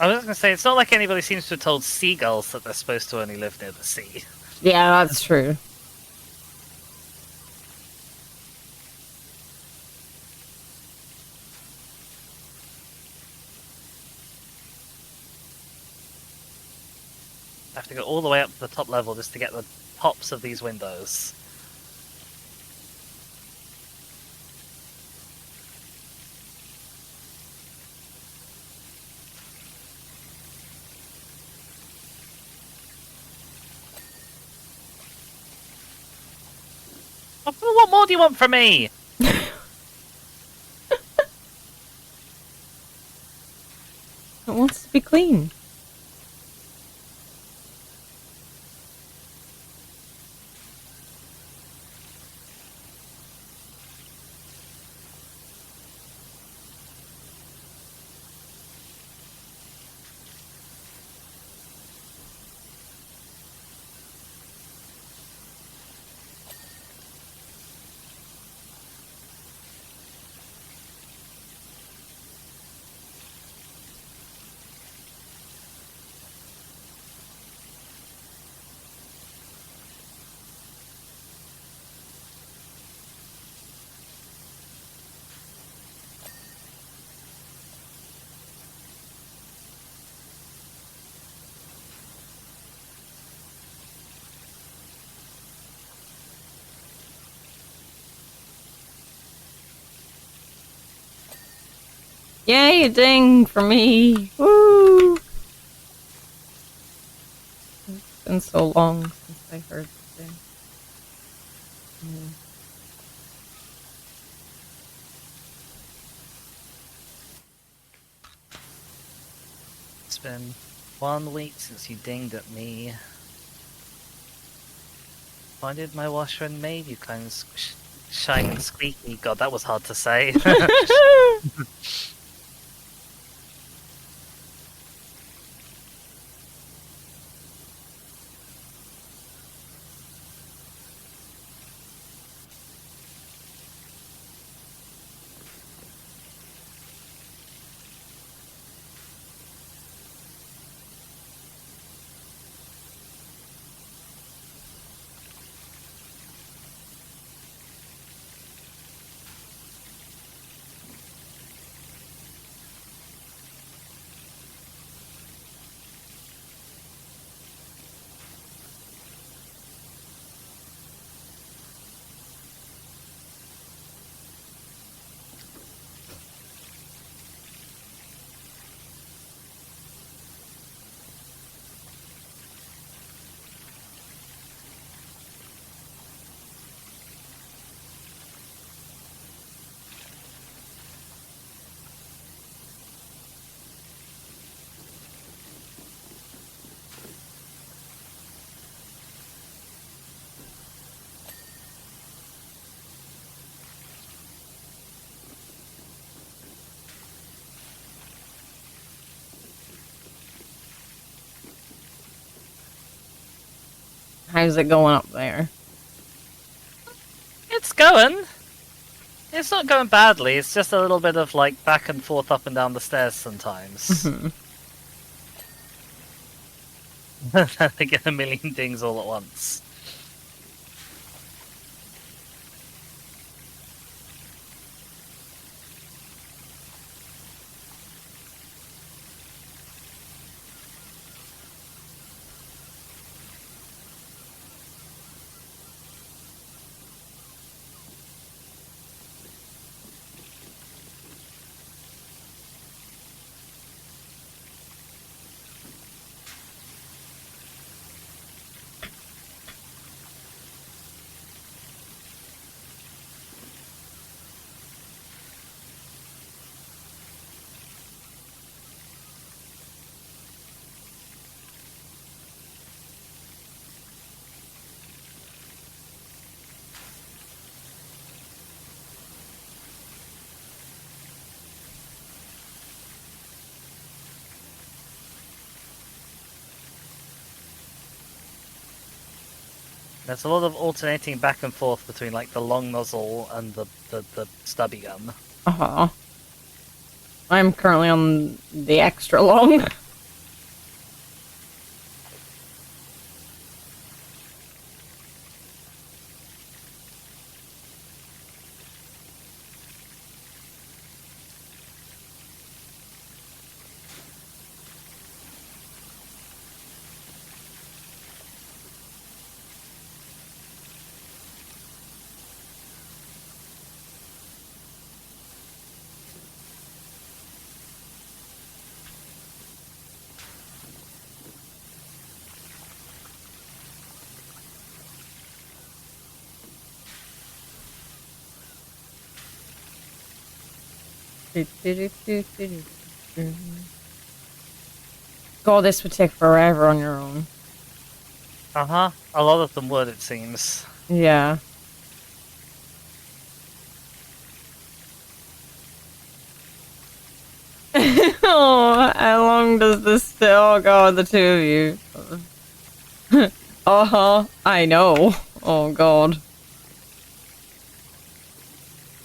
I was going to say, it's not like anybody seems to have told seagulls that they're supposed to only live near the sea. Yeah, that's true. I have to go all the way up to the top level just to get the tops of these windows. What more do you want from me? It wants to be clean. Yay, a ding for me. Woo! It's been so long since I heard the ding. It's been 1 week since you dinged at me. Why did my washer and maid, you kind of shine and squeaky? God, that was hard to say. How's it going up there? It's going. It's not going badly. It's just a little bit of like back and forth up and down the stairs sometimes. They get a million dings all at once. There's a lot of alternating back and forth between like the long nozzle and the stubby gun. Uh-huh. I'm currently on the extra long. God, this would take forever on your own. Uh-huh. A lot of them would, it seems. Yeah. Oh, how long does this still? Oh God, the two of you. Uh-huh, I know. Oh God.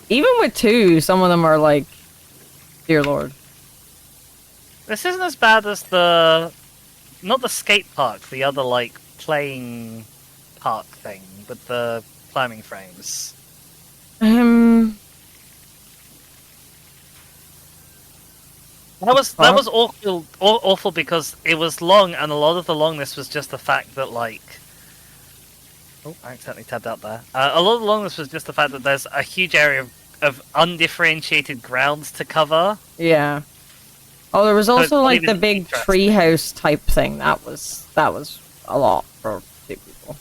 Even with two, some of them are like, dear Lord. This isn't as bad as the... Not the skate park, the other, like, playing park thing with the climbing frames. That was awful because it was long, and a lot of the longness was just the fact that, like... Oh, I accidentally tabbed out there. A lot of the longness was just the fact that there's a huge area of undifferentiated grounds to cover. Yeah. Oh, there was So it's also not like the even big interesting. treehouse type thing. That was a lot for 2 people.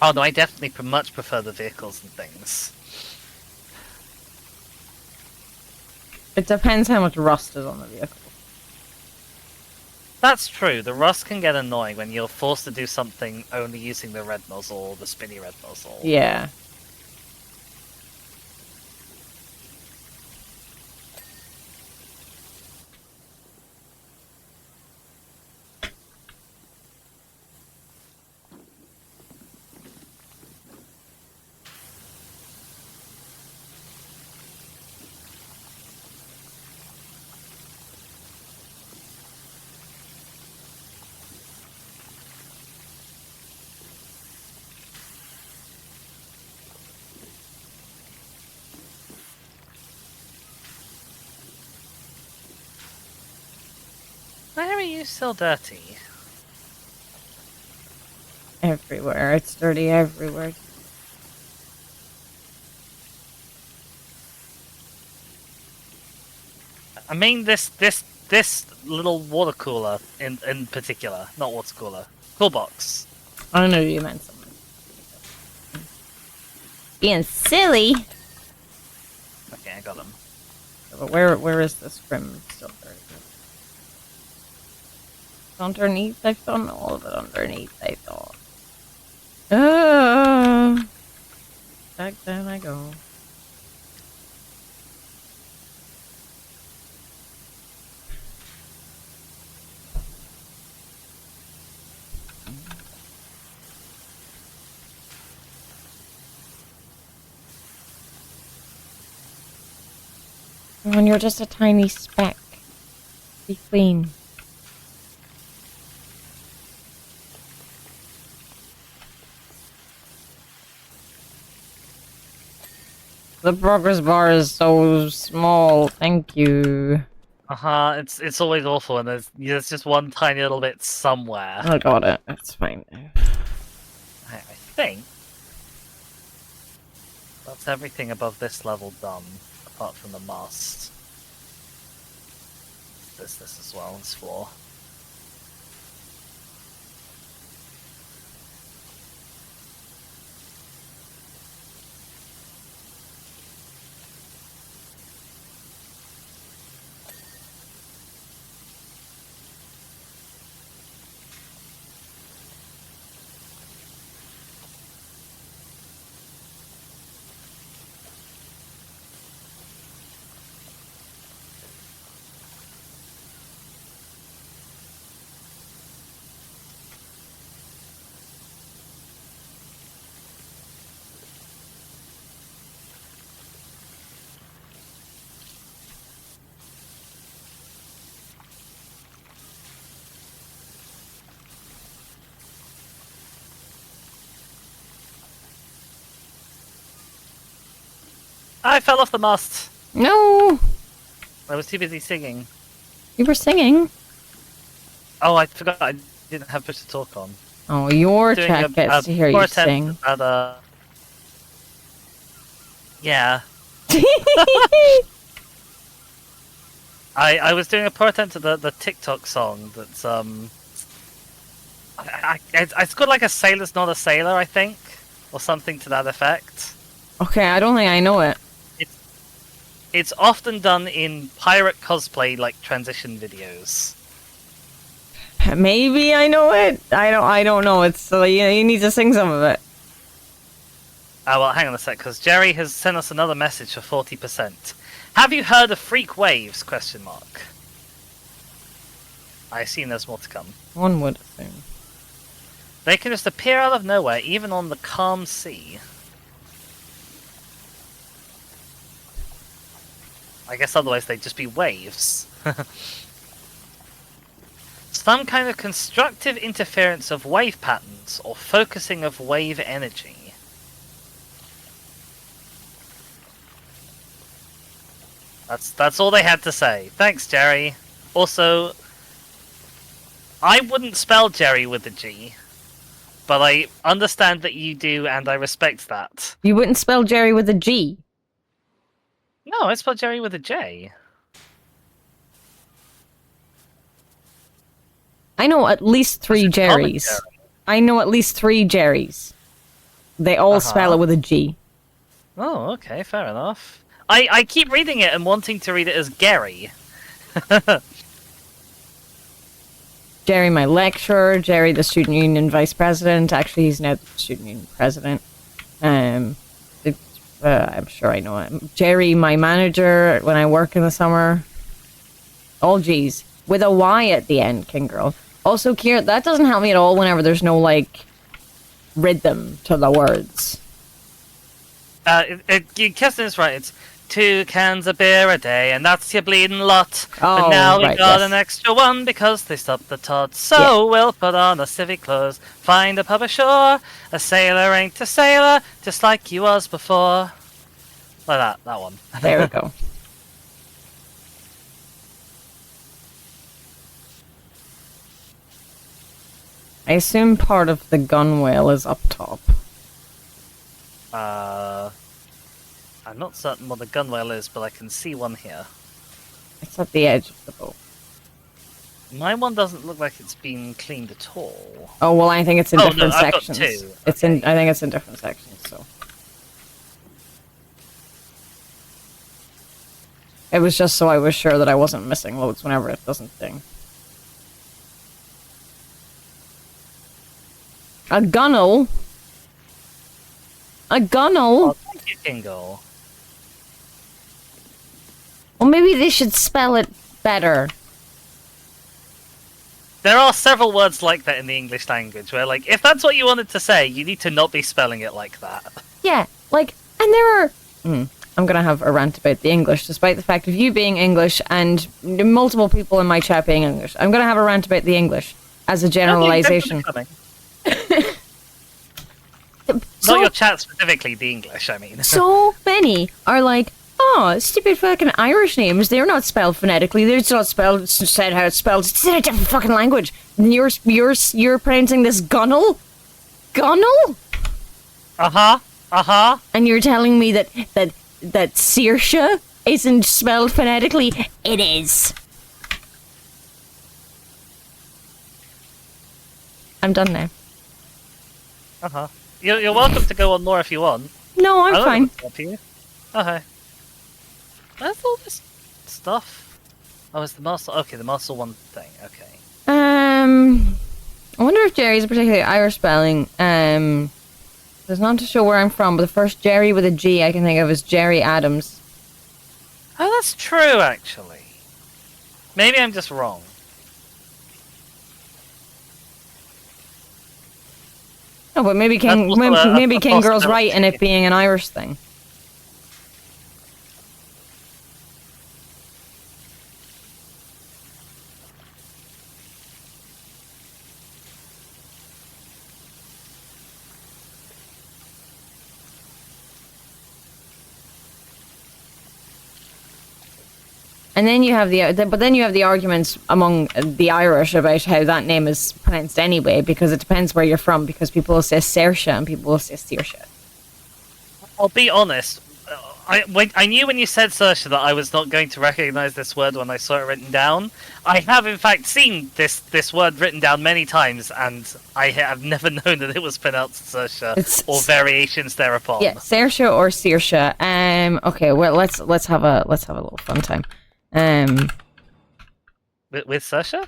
Oh no, I definitely much prefer the vehicles and things. It depends how much rust is on the vehicle. That's true. The rust can get annoying when you're forced to do something only using the red nozzle or the spinny red nozzle. Yeah. Why are you still dirty? Everywhere. It's dirty everywhere. I mean this little water cooler in particular, not water cooler, cool box. I know you meant something. Being silly. Okay, I got them. But where is this grim still dirty? Underneath? I've done all of it underneath, I thought. Back down I go. When you're just a tiny speck, be clean. The progress bar is so small. Thank you. It's always awful, and there's just one tiny little bit somewhere. I got it. That's fine. I think that's everything above this level done, apart from the mast. There's this as well, this floor. I fell off the mast! No! I was too busy singing. You were singing. Oh, I forgot I didn't have push to talk on. Oh, your Doing chat gets to hear poor you attempt sing. At, yeah. I was doing a poor attempt at the TikTok song that's it's called like a sailor's not a sailor, I think, or something to that effect. Okay, I don't think I know it. It's often done in pirate cosplay like transition videos. Maybe I know it. I don't know. It's you need to sing some of it. Oh well, hang on a sec, because Jerry has sent us another message for 40%. Have you heard of freak waves? Question mark. I assume there's more to come. One would assume. They can just appear out of nowhere, even on the calm sea. I guess otherwise they'd just be waves. Some kind of constructive interference of wave patterns, or focusing of wave energy. That's all they had to say. Thanks, Jerry. Also, I wouldn't spell Jerry with a G, but I understand that you do, and I respect that. You wouldn't spell Jerry with a G. No, I spell Jerry with a J. I know at least 3 It's a common Jerrys. Jerry. I know at least 3 Jerrys. They all spell it with a G. Oh, okay, fair enough. I keep reading it and wanting to read it as Gary. Jerry, my lecturer. Jerry, the student union vice president. Actually, he's now the student union president. I'm sure I know him. Jerry, my manager when I work in the summer. All G's. With a Y at the end, King Girl. Also, Kier, that doesn't help me at all whenever there's no, like, rhythm to the words. Kirsten is right. It's 2 cans of beer a day, and that's your bleeding lot. But Oh, now we right, got yes. an extra one because they stopped the Todd. So we'll put on our civic clothes, find a pub ashore. A sailor ain't a sailor, just like he was before. Like that one. There we go. I assume part of the gunwale is up top. I'm not certain what the gunwale is, but I can see one here. It's at the edge of the boat. My one doesn't look like it's been cleaned at all. Oh well, I think it's in Oh, no, different I've got sections. 2. It's in. I think it's in different sections. So it was just so I was sure that I wasn't missing loads whenever it doesn't ding. A gunnel. A gunnel. Oh, thank you, Kingle. Well, maybe they should spell it better. There are several words like that in the English language, where, like, if that's what you wanted to say, you need to not be spelling it like that. Yeah, like, and there are... I'm gonna have a rant about the English, despite the fact of you being English and multiple people in my chat being English. I'm gonna have a rant about the English as a generalization. Not your chat specifically, the English, I mean. So many are like, oh, stupid fucking Irish names, they're not spelled phonetically, they're just not spelled, said how it's spelled, it's in a different fucking language. And you're pronouncing this gunnel? Gunnel? Uh-huh. And you're telling me that Saoirse isn't spelled phonetically? It is. I'm done now. Uh-huh. You're welcome to go on more if you want. No, I'm I don't fine. know what's up here. Okay. Where's all this stuff? Oh, it's the Muscle. Okay, the Muscle one thing. Okay. I wonder if Jerry's a particularly Irish spelling. There's none to show where I'm from, but the first Jerry with a G I can think of is Jerry Adams. Oh, that's true, actually. Maybe I'm just wrong. No, but maybe King, That's also a maybe King Girl's possibility. right in it being an Irish thing. And then you have the arguments among the Irish about how that name is pronounced anyway, because it depends where you're from. Because people will say Saoirse and people will say Saoirse. I'll be honest. I knew when you said Saoirse that I was not going to recognize this word when I saw it written down. I have in fact seen this word written down many times, and I have never known that it was pronounced Saoirse or variations thereupon. Yeah, Saoirse or Saoirse. Okay, well let's have a little fun time. With Saoirse?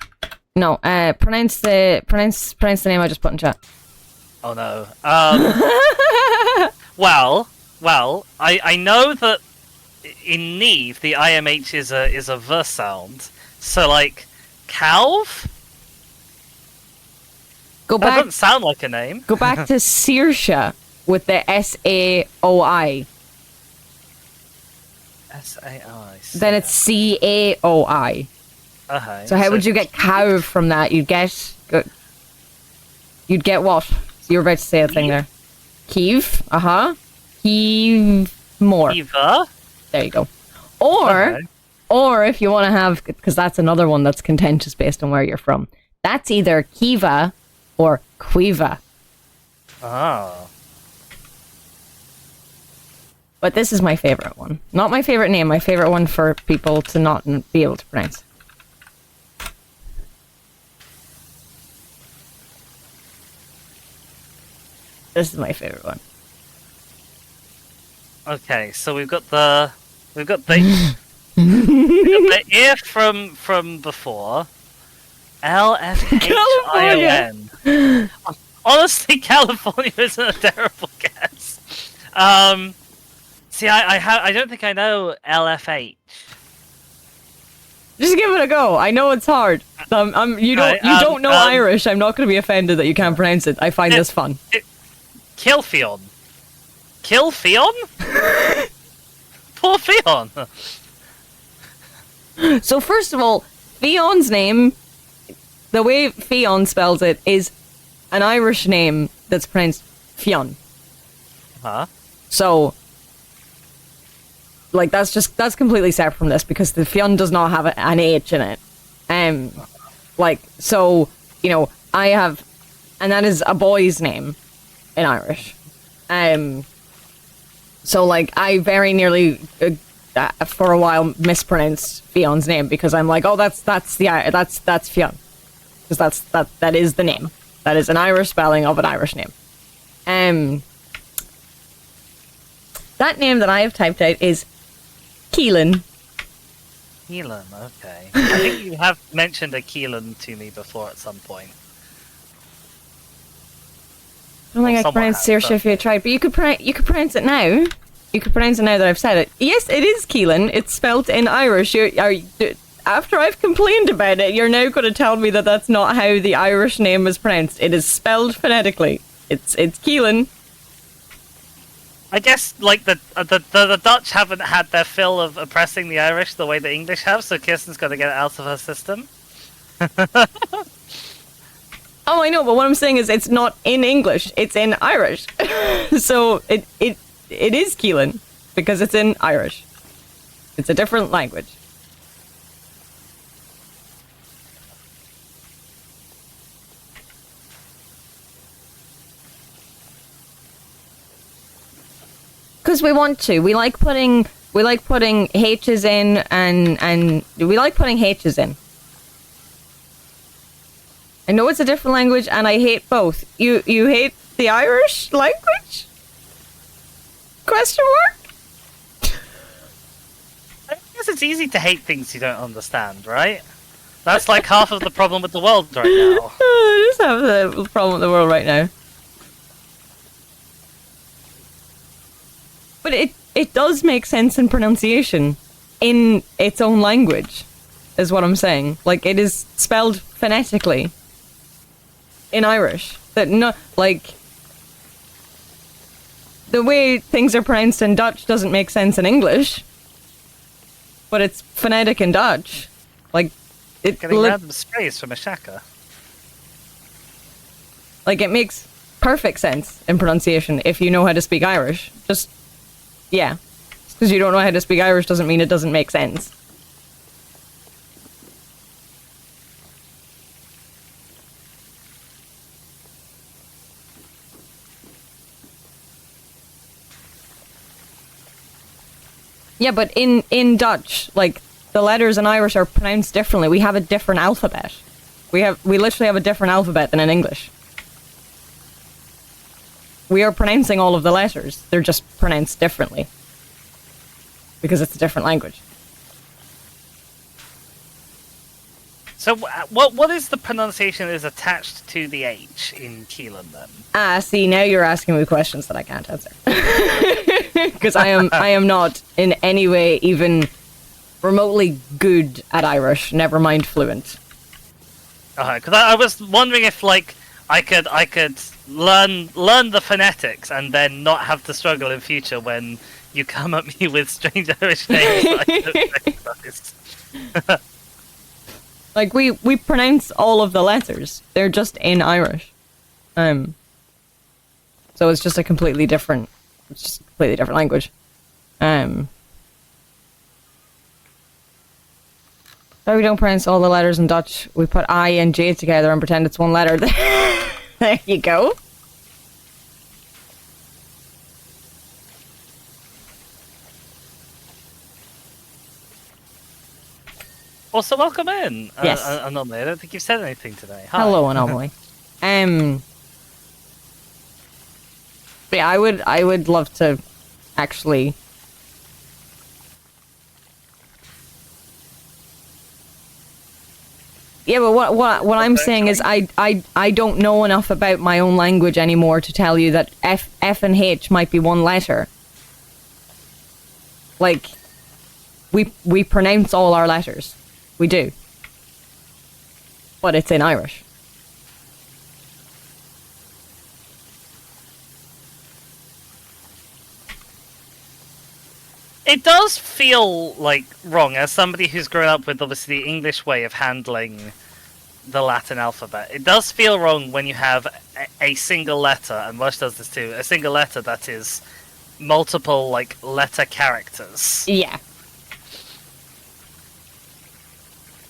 No, pronounce the name I just put in chat. Oh no. Well, I know that in Neve the IMH is a verse sound. So like Calv? Go That back. doesn't sound like a name. Go back to Saoirse with the SAOI. SAI. Then it's CAOI. Okay. So how would you get cow from that? You'd get what? So you were about to say a thing there. Kiev. Kiev more. Eva? There you go. Or Okay. Or if you want to have, because that's another one that's contentious based on where you're from. That's either Kiva or Quiva. Oh. But this is my favorite one. Not my favorite name, my favorite one for people to not be able to pronounce. This is my favorite one. Okay, so we've got the we've got the ear from before. LFHION. Honestly, California isn't a terrible guess. See, I don't think I know LFH. Just give it a go. I know it's hard. You don't know Irish. I'm not going to be offended that you can't pronounce it. I find this fun. Kilfion. Kilfion? Poor Fion. So first of all, Fion's name, the way Fion spells it, is an Irish name that's pronounced Fionn. Huh? So, like, that's completely separate from this because the Fionn does not have an H in it. So, you know, I have, and that is a boy's name in Irish. So, like, I very nearly, for a while, mispronounced Fion's name because I'm like, oh, that's Fionn. Because that is the name. That is an Irish spelling of an Irish name. That name that I have typed out is Keelan. Keelan, okay. I think you have mentioned a Keelan to me before at some point. I don't think I can pronounce Saoirse if you tried, but you could pronounce it now. You could pronounce it now that I've said it. Yes, it is Keelan. It's spelled in Irish. After I've complained about it, you're now going to tell me that that's not how the Irish name is pronounced. It is spelled phonetically. It's Keelan. I guess, like, the Dutch haven't had their fill of oppressing the Irish the way the English have, so Kirsten's got to get it out of her system. Oh, I know, but what I'm saying is it's not in English. It's in Irish. So it is Keelan because it's in Irish. It's a different language. Because we want to. We like putting H's in and we like putting H's in. I know it's a different language and I hate both. You hate the Irish language? Question mark? I guess it's easy to hate things you don't understand, right? That's like half of the problem with the world right now. I just have the problem with the world right now. But it does make sense in pronunciation in its own language, is what I'm saying. Like, it is spelled phonetically in Irish. That not like the way things are pronounced in Dutch doesn't make sense in English, but it's phonetic in Dutch. Like it getting random sprays from a shaka. Like it makes perfect sense in pronunciation if you know how to speak Irish. Just yeah, because you don't know how to speak Irish doesn't mean it doesn't make sense. Yeah, but in Dutch, like, the letters in Irish are pronounced differently. We have a different alphabet. We literally have a different alphabet than in English. We are pronouncing all of the letters. They're just pronounced differently. Because it's a different language. So what is the pronunciation that is attached to the H in Keelan then? Ah, see, now you're asking me questions that I can't answer. Because I am not in any way even remotely good at Irish, never mind fluent. Because I was wondering if, like, I could learn the phonetics and then not have to struggle in future when you come at me with strange Irish names that I don't recognize. Like, we pronounce all of the letters. They're just in Irish. So it's just a completely different language. So we don't pronounce all the letters in Dutch. We put I and J together and pretend it's one letter. There you go. Also, welcome in. Yes. Anomaly, I don't think you've said anything today. Hi. Hello, Anomaly. But yeah, I would love to actually. Yeah, but what I'm saying is I don't know enough about my own language anymore to tell you that F and H might be one letter. Like, we pronounce all our letters. We do. But it's in Irish. It does feel like wrong, as somebody who's grown up with obviously the English way of handling the Latin alphabet. It does feel wrong when you have a single letter, and Welsh does this too, a single letter that is multiple, like, letter characters. Yeah.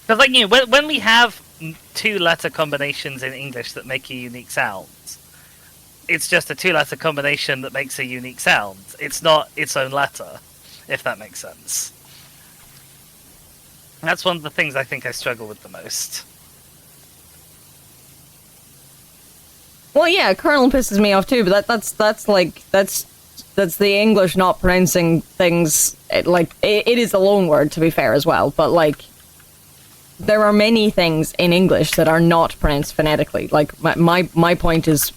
Because, like, you know, when we have two letter combinations in English that make a unique sound, it's just a two-letter combination that makes a unique sound. It's not its own letter, if that makes sense. That's one of the things I think I struggle with the most. Well, yeah, kernel pisses me off too, but that's the English not pronouncing things. It is a loan word, to be fair, as well. But like, there are many things in English that are not pronounced phonetically. Like my point is,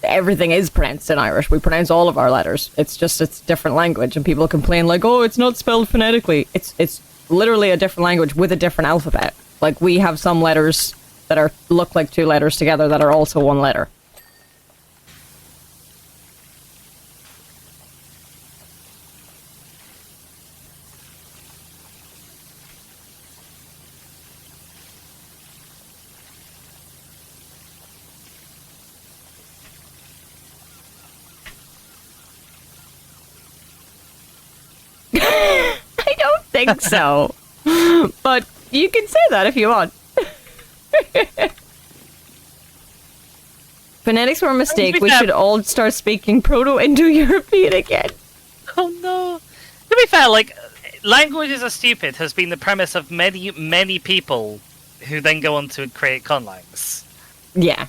everything is pronounced in Irish. We pronounce all of our letters. It's just it's a different language, and people complain like, "Oh, it's not spelled phonetically." It's literally a different language with a different alphabet. Like, we have some letters that look like two letters together that are also one letter. I don't think so. But you can say that if you want. Phonetics were a mistake. We should all start speaking Proto-Indo-European again. Oh no. To be fair, like, languages are stupid has been the premise of many, many people who then go on to create conlangs. Yeah.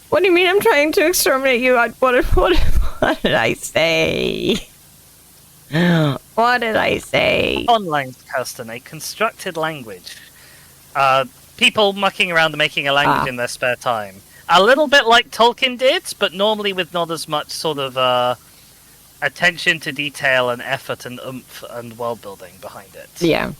What do you mean I'm trying to exterminate you? What did I say? What did I say? Conlangs, Kirsten, a constructed language. People mucking around and making a language in their spare time. A little bit like Tolkien did, but normally with not as much sort of attention to detail and effort and oomph and world building behind it. Yeah.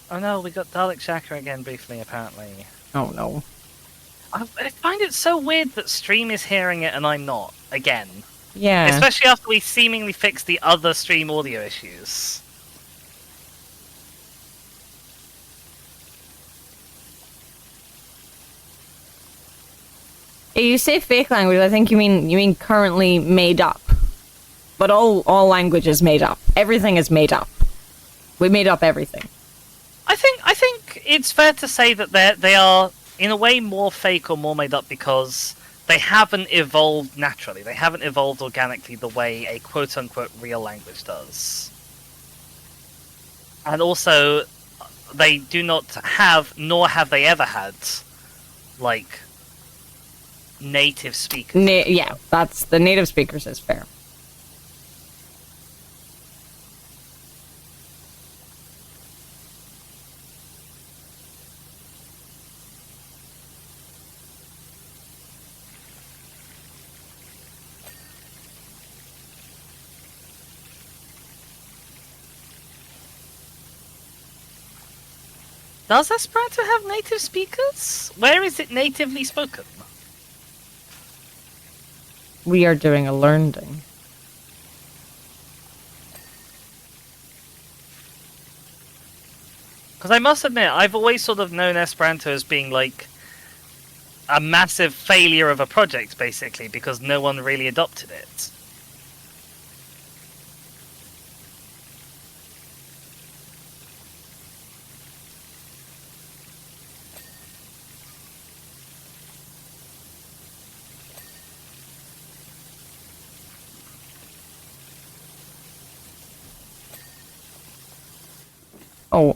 Oh no, we got Dalek Shaka again briefly, apparently. Oh no. I find it so weird that Stream is hearing it and I'm not, again. Yeah. Especially after we seemingly fixed the other Stream audio issues. You say fake language, I think you mean currently made up. But all language is made up. Everything is made up. We made up everything. I think it's fair to say that they are, in a way, more fake or more made up because they haven't evolved naturally. They haven't evolved organically the way a quote-unquote real language does. And also, they do not have, nor have they ever had, like, native speakers. Yeah, that's the native speakers is fair. Does Esperanto have native speakers? Where is it natively spoken? We are doing a learning. Because I must admit, I've always sort of known Esperanto as being like a massive failure of a project, basically, because no one really adopted it. Oh,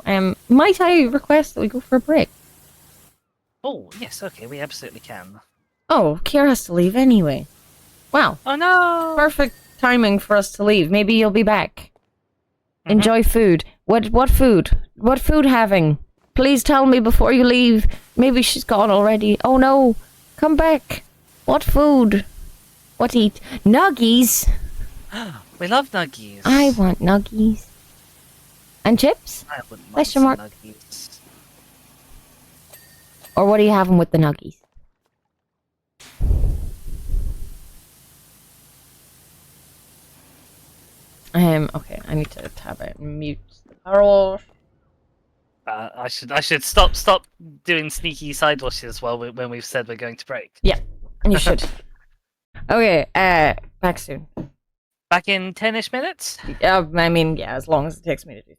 might I request that we go for a break? Oh, yes, okay, we absolutely can. Oh, Kier has to leave anyway. Wow, Oh no! perfect timing for us to leave. Maybe you'll be back. Mhm. Enjoy food. What food? What food having? Please tell me before you leave. Maybe she's gone already. Oh no! Come back. What food? What to eat? Nuggies. We love nuggies. I want nuggies. And chips? I wouldn't mind Question some mark. nuggies. Or what are you having with the nuggies? Okay, I need to tab out and mute the Powerwash. I should stop doing sneaky side washes when we've said we're going to break. Yeah, you should. Okay, back soon. Back in 10-ish minutes? I mean, yeah, as long as it takes me to do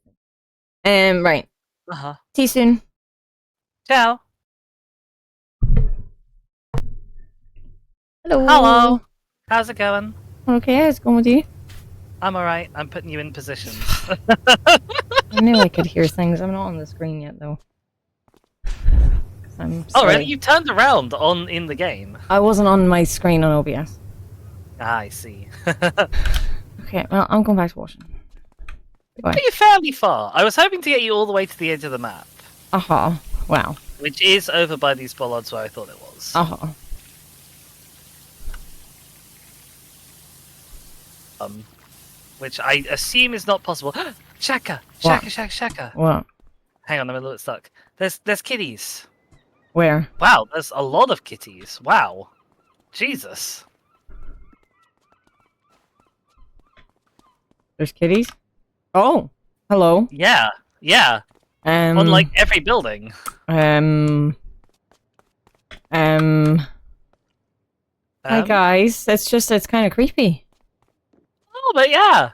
things. Right. Uh-huh. See you soon. Ciao. Hello. Hello. How's it going? Okay, how's it going with you? I'm alright. I'm putting you in positions. I knew I could hear things. I'm not on the screen yet, though. 'Cause I'm Oh, sorry. really? You turned around in the game? I wasn't on my screen on OBS. Ah, I see. Okay, well, I'm going back to washing. Bye. But you're fairly far. I was hoping to get you all the way to the edge of the map, Aha. Wow. which is over by these bollards where I thought it was. Aha. Which I assume is not possible. Shaka! What? Shaka, shaka, shaka! What? Hang on, I'm a little bit stuck. There's kitties. Where? Wow, there's a lot of kitties. Wow. Jesus. There's kitties? Oh. Hello. Yeah, yeah. On like every building. Hi guys. It's kind of creepy. Oh, but yeah.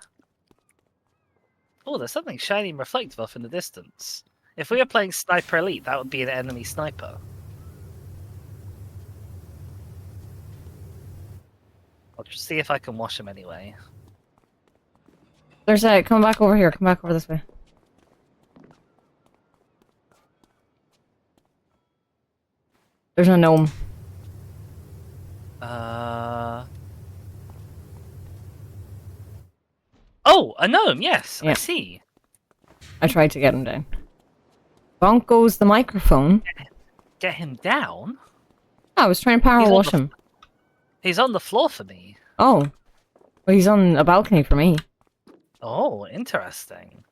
Oh, there's something shiny and reflective off in the distance. If we were playing Sniper Elite, that would be an enemy sniper. I'll just see if I can wash him anyway. There's a. Come back over here. Come back over this way. There's a gnome. Oh, a gnome, yes, Yeah. I see. I tried to get him down. Bonk goes the microphone. Get him down? I was trying to power He's on wash the- him. He's on the floor for me. Oh. Well, he's on a balcony for me. Oh, interesting.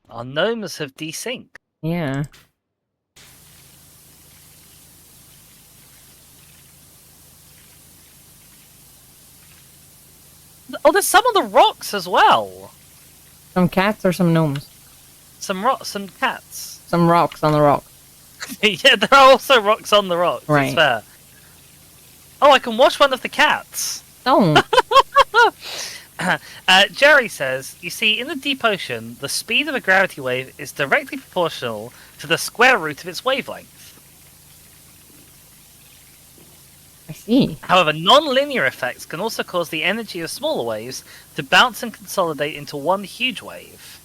Our gnomes have desynced. Yeah. Oh, there's some on the rocks as well. Some cats or some gnomes? Some cats. Some rocks on the rock. Yeah, there are also rocks on the rocks. Right. It's fair. Oh, I can wash one of the cats. Don't. Jerry says, you see, in the deep ocean, the speed of a gravity wave is directly proportional to the square root of its wavelength. I see. However, non-linear effects can also cause the energy of smaller waves to bounce and consolidate into one huge wave.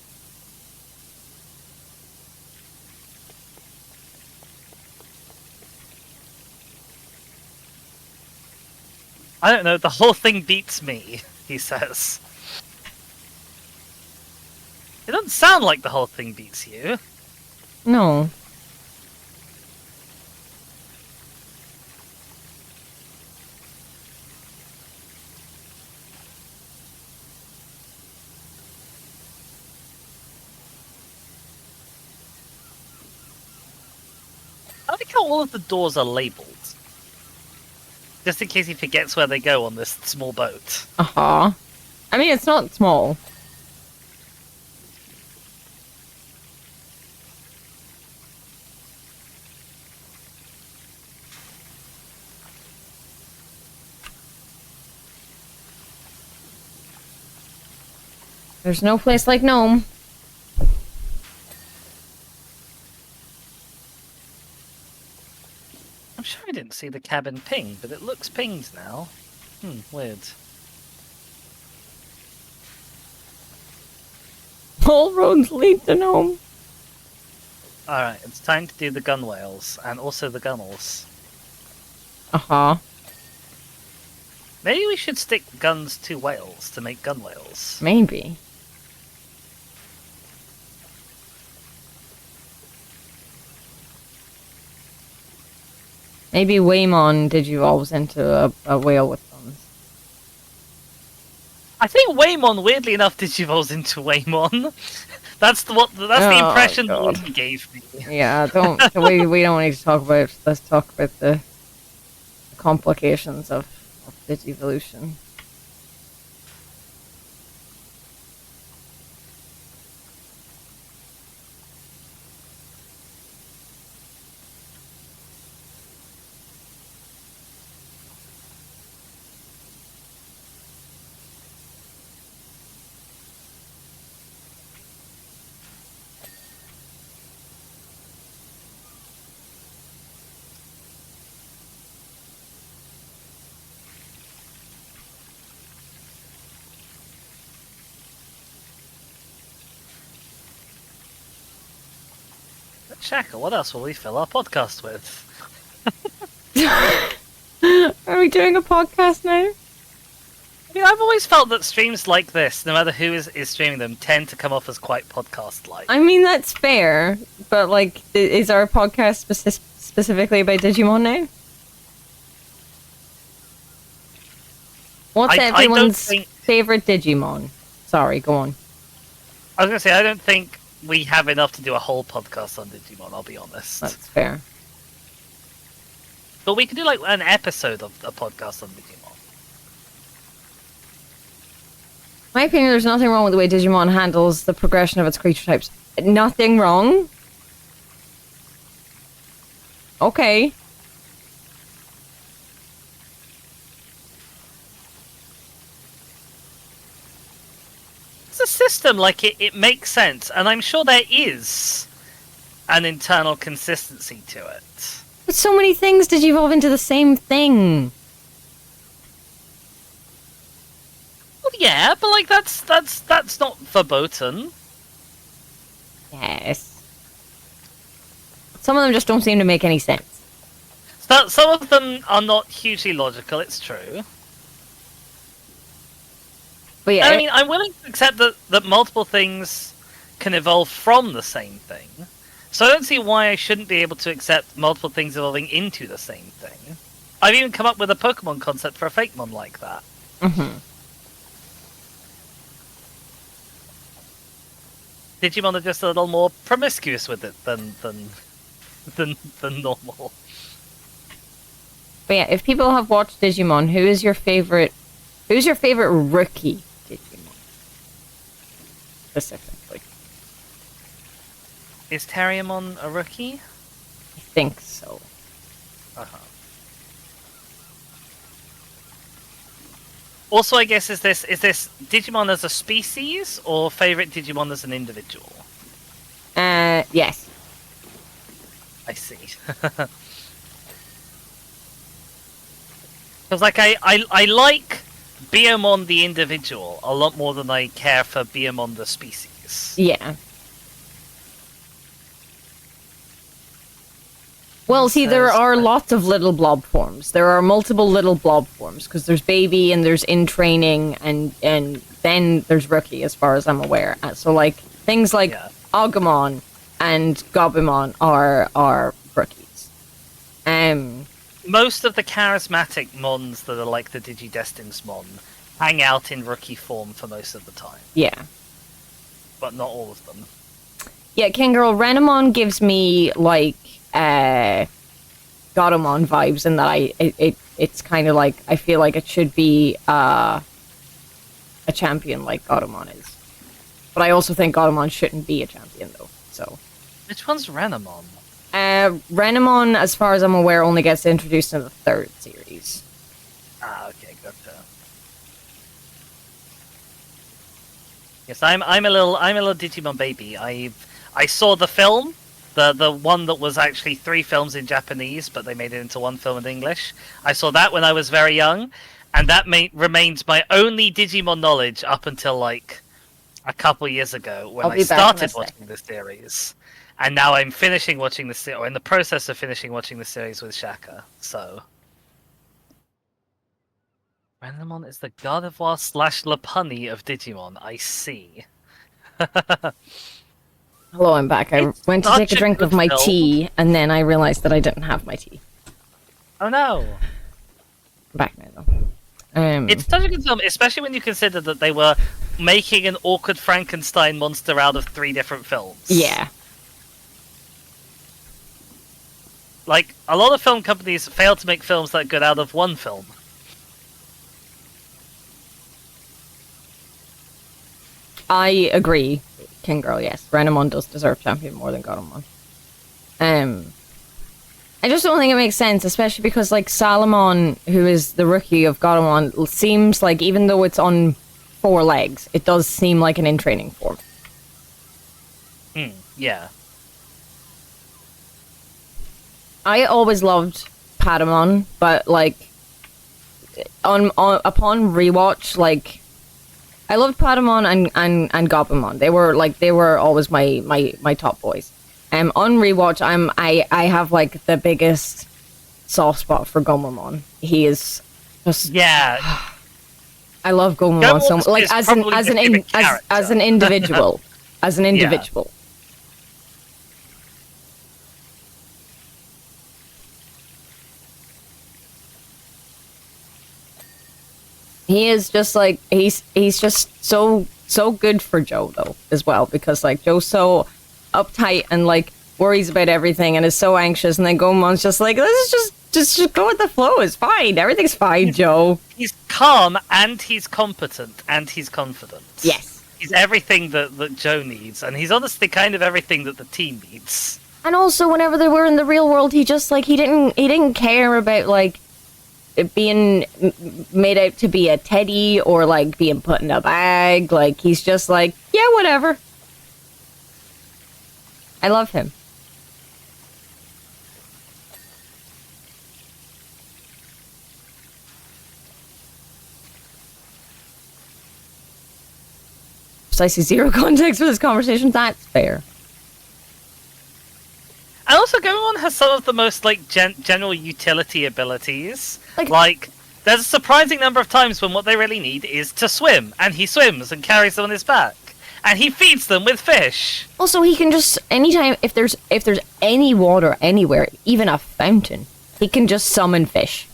I don't know, the whole thing beats me, he says. It doesn't sound like the whole thing beats you. No. I like how all of the doors are labelled. Just in case he forgets where they go on this small boat. Uh-huh. I mean, it's not small. There's no place like Nome. I'm sure I didn't see the cabin ping, but it looks pinged now. Weird. All roads lead to Nome. Alright, it's time to do the gun whales, and also the gunnels. Uh-huh. Maybe we should stick guns to whales to make gun whales. Maybe. Maybe Waymon digivolves into a whale with guns. I think Waymon, weirdly enough, digivolves into Waymon. That's the impression God. that he gave me. Yeah, we don't need to talk about it. Let's talk about the complications of digivolution. Shaka, what else will we fill our podcast with? Are we doing a podcast now? I mean, I've always felt that streams like this, no matter who is streaming them, tend to come off as quite podcast-like. I mean, that's fair, but like, is our podcast specifically about Digimon now? What's I don't everyone's think- favorite Digimon? Sorry, go on. I was going to say, I don't think we have enough to do a whole podcast on Digimon, I'll be honest. That's fair. But we could do like an episode of a podcast on Digimon. In my opinion, there's nothing wrong with the way Digimon handles the progression of its creature types. Nothing wrong? Okay. It's a system, like it makes sense, and I'm sure there is an internal consistency to it. But so many things digivolve into the same thing. Well, yeah, but like that's not verboten. Yes. Some of them just don't seem to make any sense. Some of them are not hugely logical, it's true. But yeah, I mean, I'm willing to accept that multiple things can evolve from the same thing. So I don't see why I shouldn't be able to accept multiple things evolving into the same thing. I've even come up with a Pokemon concept for a Fakemon like that. mm-hmm. Digimon are just a little more promiscuous with it than normal. But yeah, if people have watched Digimon, who's your favorite rookie Digimon? Specifically. Is Terriermon a rookie? I think so. Uh-huh. Also, I guess, is this Digimon as a species, or favorite Digimon as an individual? Yes. I see. Because, like, I like Biyomon the individual a lot more than I care for Biyomon the species. Yeah. Well, see, there Says- are lots of little blob forms. There are multiple little blob forms, because there's baby, and there's in training, and then there's rookie, as far as I'm aware. So, like, things like Yeah. Agumon and Gabumon are rookies. Most of the charismatic Mons that are like the Digidestin's Mon hang out in rookie form for most of the time, Yeah. but not all of them. Yeah, King Girl, Renamon gives me, like, Godamon vibes, in that it's kind of like, I feel like it should be a champion like Godamon is. But I also think Godamon shouldn't be a champion, though, so. Which one's Renamon? Renamon, as far as I'm aware, only gets introduced in the 3rd series. Ah, okay, gotcha. Yes, I'm a little Digimon baby. I saw the film, the one that was actually 3 films in Japanese, but they made it into 1 film in English. I saw that when I was very young, and that remains my only Digimon knowledge up until like a couple years ago when I'll I be back in a started sec. watching the series, and now I'm finishing watching the series, or in the process of finishing watching the series with Shaka. So, Renamon is the Gardevoir / Lopunny of Digimon. I see. Hello, I'm back. I It's went to such take a a drink good of my film. tea, and then I realized that I didn't have my tea. Oh no! I'm back now, though. It's such a good film, especially when you consider that they were making an awkward Frankenstein monster out of 3 different films. Yeah. Like, a lot of film companies fail to make films that good out of 1 film. I agree, King Girl, yes. Renamon does deserve champion more than Godamon. I just don't think it makes sense, especially because, like, Salamon, who is the rookie of Godamon, seems like, even though it's on 4 legs, it does seem like an in-training form. Yeah. I always loved Patamon, but, like, upon rewatch, like, I loved Patamon and Gobamon. They were always my top boys. On rewatch, I have like the biggest soft spot for Gomamon. He is just Yeah. I love Gomamon so much. Like is as an probably as my an in, favorite as an character. individual, as an individual. He is just like he's just so good for Joe though as well, because like Joe's so uptight and like worries about everything and is so anxious, and then Gomon's just like, let's just go with the flow. It's fine. Everything's fine, Joe. He's calm, and he's competent, and he's confident. Yes. He's everything that Joe needs, and he's honestly kind of everything that the team needs. And also, whenever they were in the real world, he just like he didn't care about like it being made out to be a teddy or like being put in a bag. Like he's just like, yeah, whatever. I love him. Precisely 0 context for this conversation. That's fair. And also, Gomamon has some of the most like general utility abilities. Like, there's a surprising number of times when what they really need is to swim, and he swims and carries them on his back, and he feeds them with fish. Also, he can just anytime if there's any water anywhere, even a fountain, he can just summon fish.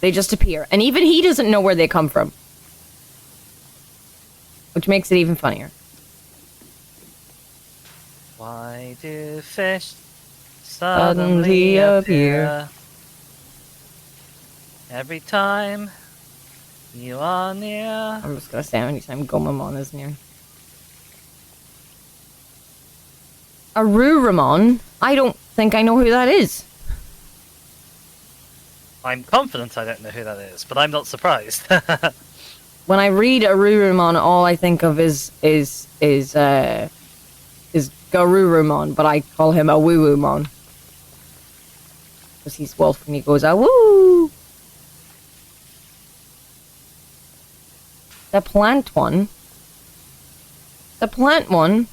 They just appear, and even he doesn't know where they come from, which makes it even funnier. Why do fish Suddenly appear every time you are near? I'm just gonna say anytime Gomamon is near. Aruramon? I don't think I know who that is. I'm confident I don't know who that is, but I'm not surprised. When I read Aruramon, all I think of is Garurumon, but I call him Awuwumon. Because he's wolf and he goes, Awoo! The plant one. The plant one.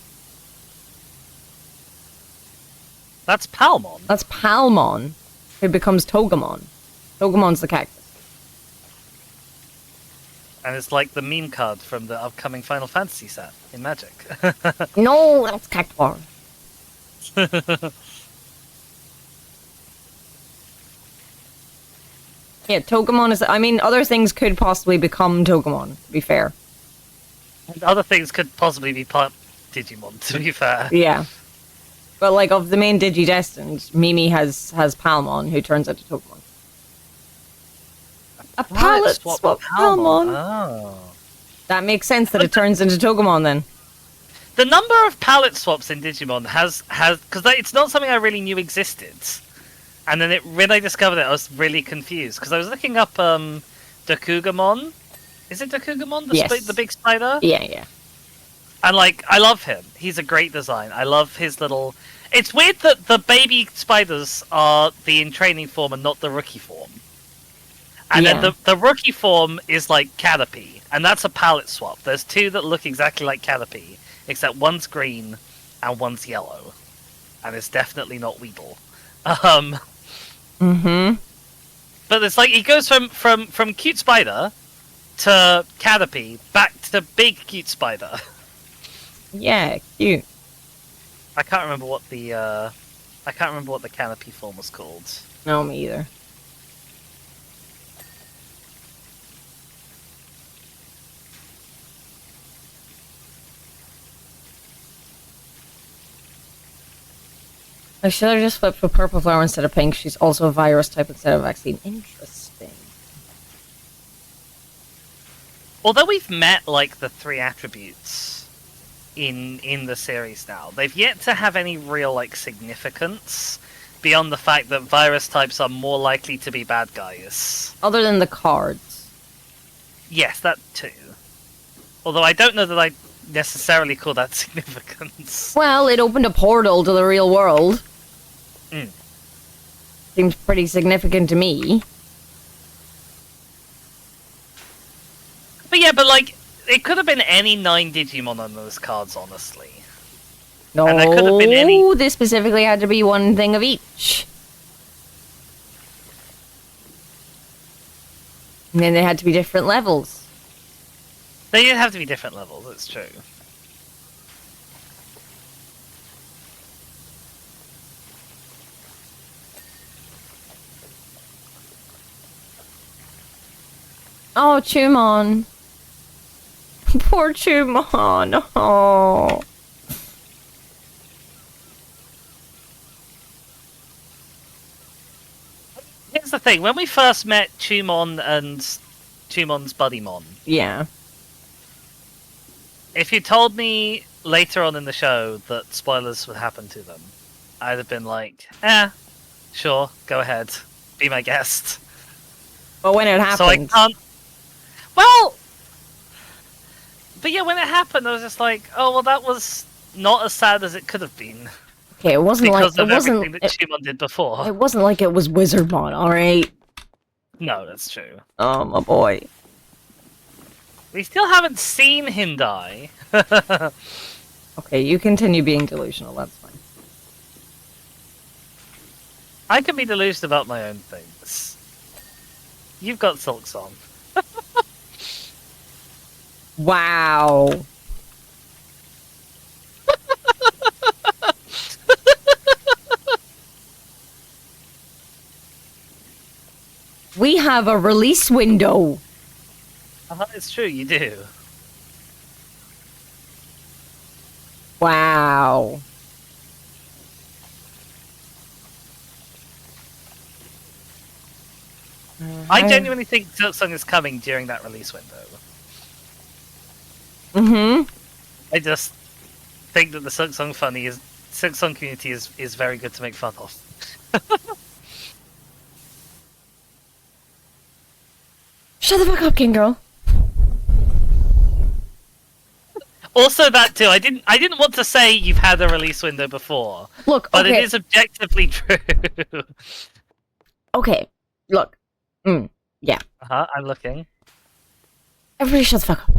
That's Palmon. That's Palmon, who becomes Togemon. Togemon's the cactus. And it's like the meme card from the upcoming Final Fantasy set in Magic. No, that's Cactuar. Yeah, Togemon is... I mean, other things could possibly become Togemon, to be fair. And other things could possibly be part Digimon, to be fair. Yeah. But, like, of the main Digidestined, Mimi has Palmon, who turns into Togemon. A palette swap Palmon. Oh. That makes sense that it turns into Togemon, then. The number of palette swaps in Digimon has because it's not something I really knew existed, and then when I discovered it, I was really confused because I was looking up Dokugamon, Is it Dakugamon, Yes. the big spider? Yeah. And like, I love him. He's a great design. I love his little. It's weird that the baby spiders are the in training form and not the rookie form. And then the rookie form is like Caterpie, and that's a palette swap. There's two that look exactly like Caterpie, except one's green and one's yellow, and it's definitely not Weedle. But it's like he goes from cute spider to Caterpie back to big cute spider. Yeah, cute. I can't remember what the Caterpie form was called. No, me either. I should have just flipped for purple flower instead of pink. She's also a virus type instead of vaccine. Interesting. Although we've met like the 3 attributes in the series now, they've yet to have any real like significance beyond the fact that virus types are more likely to be bad guys. Other than the cards. Yes, that too. Although I don't know that I necessarily call that significance. Well, it opened a portal to the real world. Seems pretty significant to me. But yeah, but like, it could have been any 9 Digimon on those cards, honestly. No, And there could have been any... this specifically had to be one thing of each. And then they had to be different levels. They did have to be different levels, it's true. Oh, Chumon. Poor Chumon. Oh. Here's the thing, when we first met Chumon and Chumon's Buddymon, Yeah. if you told me later on in the show that spoilers would happen to them, I'd have been like, sure, go ahead, be my guest. But when it happened... So I can't... Well... But yeah, when it happened, I was just like, oh, well, that was not as sad as it could have been. Okay, it wasn't Because like... of It wasn't... everything that Chumon did before. It wasn't like it was Wizardmon, alright? No, that's true. Oh, my boy. We still haven't seen him die. Okay, you continue being delusional, that's fine. I can be delusional about my own things. You've got Silk Song. Wow. We have a release window. It's true, you do. Wow. I genuinely think Silk Song is coming during that release window. Mm-hmm. I just think that the Silk Song community is very good to make fun of. Shut the fuck up, King Girl. Also, that too. I didn't want to say you've had a release window before. Look, but okay. it is objectively true. Okay, look. Yeah. I'm looking. Everybody shut the fuck up.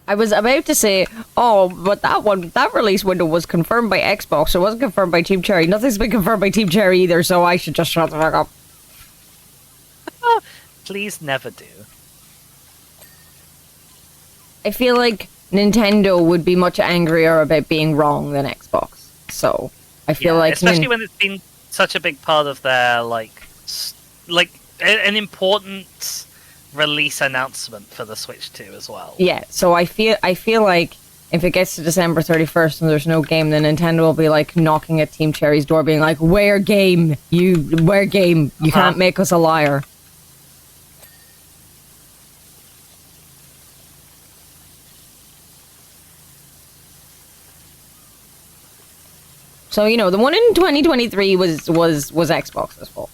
I was about to say, oh, but that release window was confirmed by Xbox. It wasn't confirmed by Team Cherry. Nothing's been confirmed by Team Cherry either, so I should just shut the fuck up. Please never do. I feel like Nintendo would be much angrier about being wrong than Xbox. So, I feel like... Especially when it's been such a big part of their, an important release announcement for the Switch 2 as well. Yeah, so I feel like if it gets to December 31st and there's no game, then Nintendo will be, like, knocking at Team Cherry's door being like, where game? You can't make us a liar. So, you know, the one in 2023 was Xbox's fault.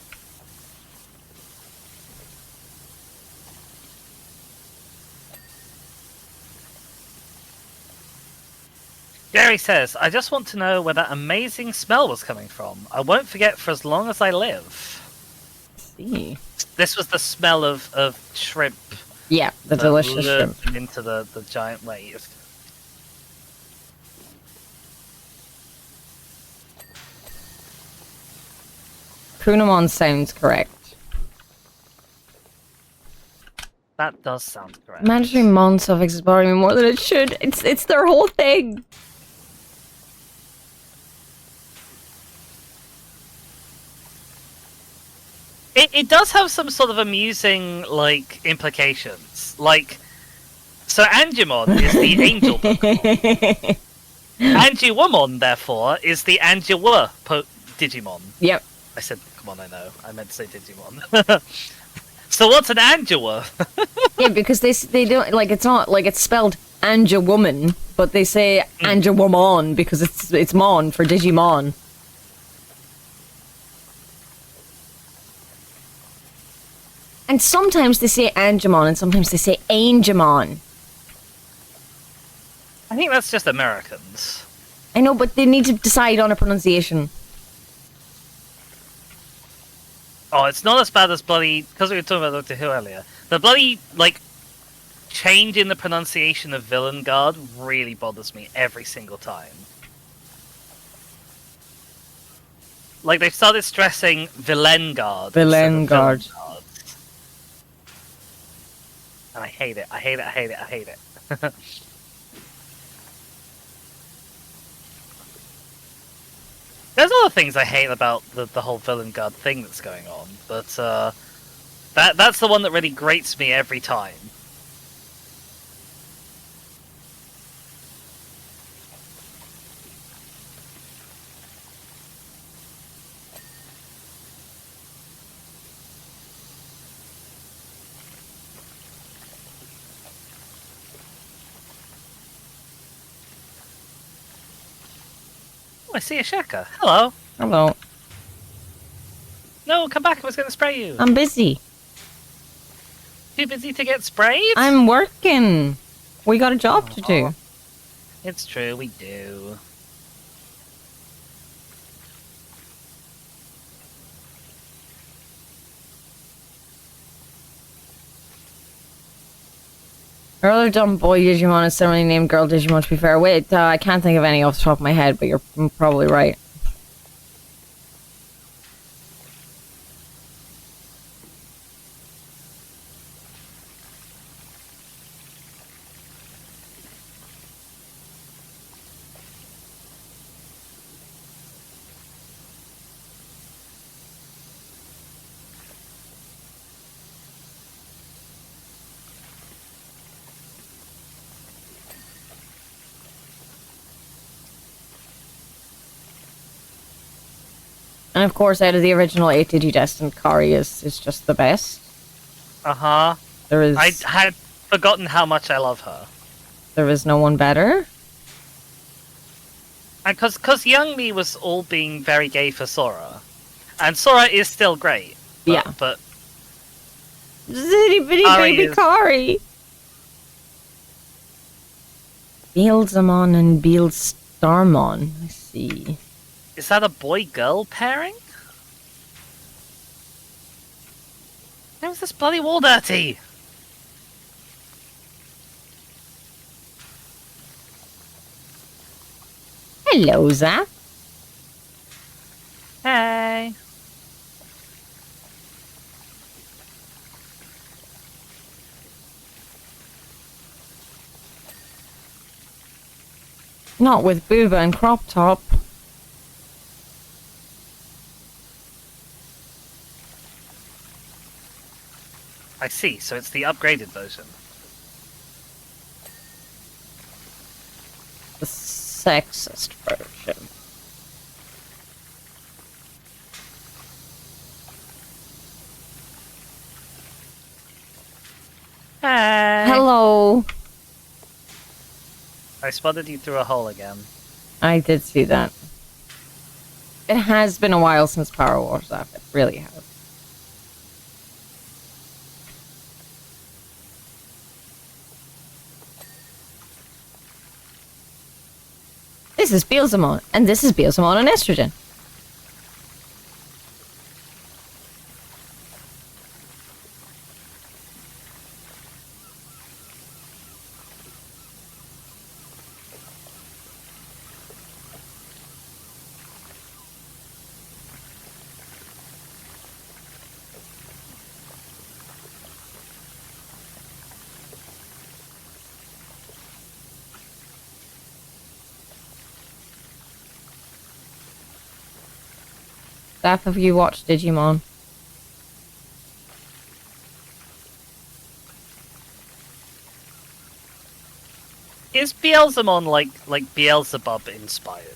Jerry says, I just want to know where that amazing smell was coming from. I won't forget for as long as I live. See. This was the smell of shrimp Yeah, the that delicious lured shrimp. them into the giant wave. Kunamon sounds correct. That does sound correct. Mandatory mon suffix is bothering me more than it should. It's their whole thing. It does have some sort of amusing, like, implications. Like, so Angemon is the angel Pokemon. Angiwomon, therefore, is the Angiwa Digimon. Yep. I said, come on, I know. I meant to say Digimon. So what's an Angiwa? Yeah, because they don't like it's not like it's spelled Anja woman, but they say Anja Womon because it's Mon for Digimon. And sometimes they say Angemon and sometimes they say Angemon. I think that's just Americans. I know, but they need to decide on a pronunciation. Oh, it's not as bad as bloody... Because we were talking about Doctor Who earlier. The bloody, like, change in the pronunciation of Villain Guard really bothers me every single time. Like, they've started stressing Villain Guard. Villain Guard. And I hate it. I hate it. I hate it. I hate it. There's other things I hate about the whole Villain Guard thing that's going on, but that's the one that really grates me every time. Oh, I see a Shaka. Hello. Hello. No, come back. I was going to spray you. I'm busy. Too busy to get sprayed? I'm working. We got a job to do. It's true, we do. Your other dumb boy Digimon is similarly named girl Digimon, to be fair. Wait, I can't think of any off the top of my head, but you're probably right. And of course, out of the original 8 Digidestined, Kari is just the best. Uh-huh. There is I had forgotten how much I love her. there is no one better. And because young me was all being very gay for Sora. And Sora is still great. But, Yeah. But Zitty bitty Kari baby is- Kari. Beelzemon and Beelstarmon. I see. is that a boy-girl pairing? How is this bloody wall dirty? Hello, Zap. Hey. Not with Booba and Crop Top. I see, so it's the upgraded version. The sexist version. Hey. Hello. I spotted you through a hole again. I did see that. It has been a while since Powerwash, Zap. It really has. This is Beelzemon, and this is Beelzemon on estrogen. Staff, have you watched Digimon? Is Beelzemon like Beelzebub inspired?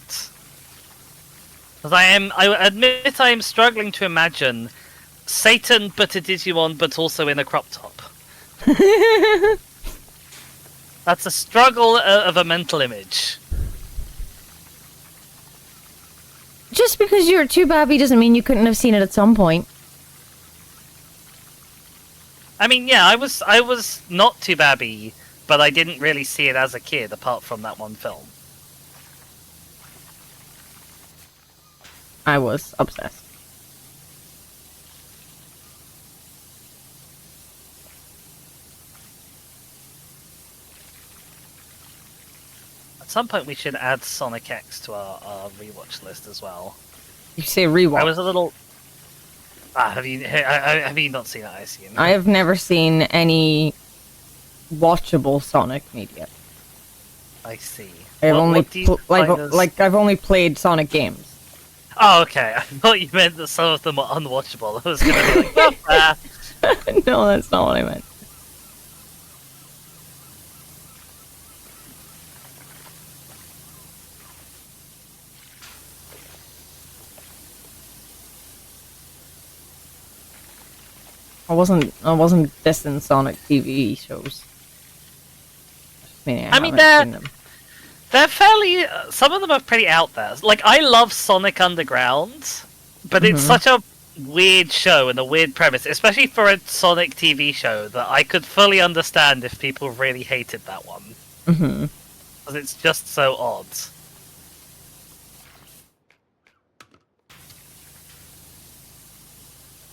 Because I admit I am struggling to imagine Satan but a Digimon but also in a crop top. That's a struggle of a mental image. Just because you're too babby doesn't mean you couldn't have seen it at some point. I mean, yeah, I was not too babby, but I didn't really see it as a kid, apart from that one film. I was obsessed. At some point, we should add Sonic X to our rewatch list as well. You say rewatch. I was a little. Have you not seen it? I assume. I have never seen any watchable Sonic media. I see. I've I've only played Sonic games. Oh, okay. I thought you meant that some of them were unwatchable. I was gonna be like, well, No, that's not what I meant. I wasn't dissing Sonic TV shows. I mean, they're fairly. Some of them are pretty out there. Like, I love Sonic Underground, but it's such a weird show and a weird premise, especially for a Sonic TV show, that I could fully understand if people really hated that one. Because it's just so odd.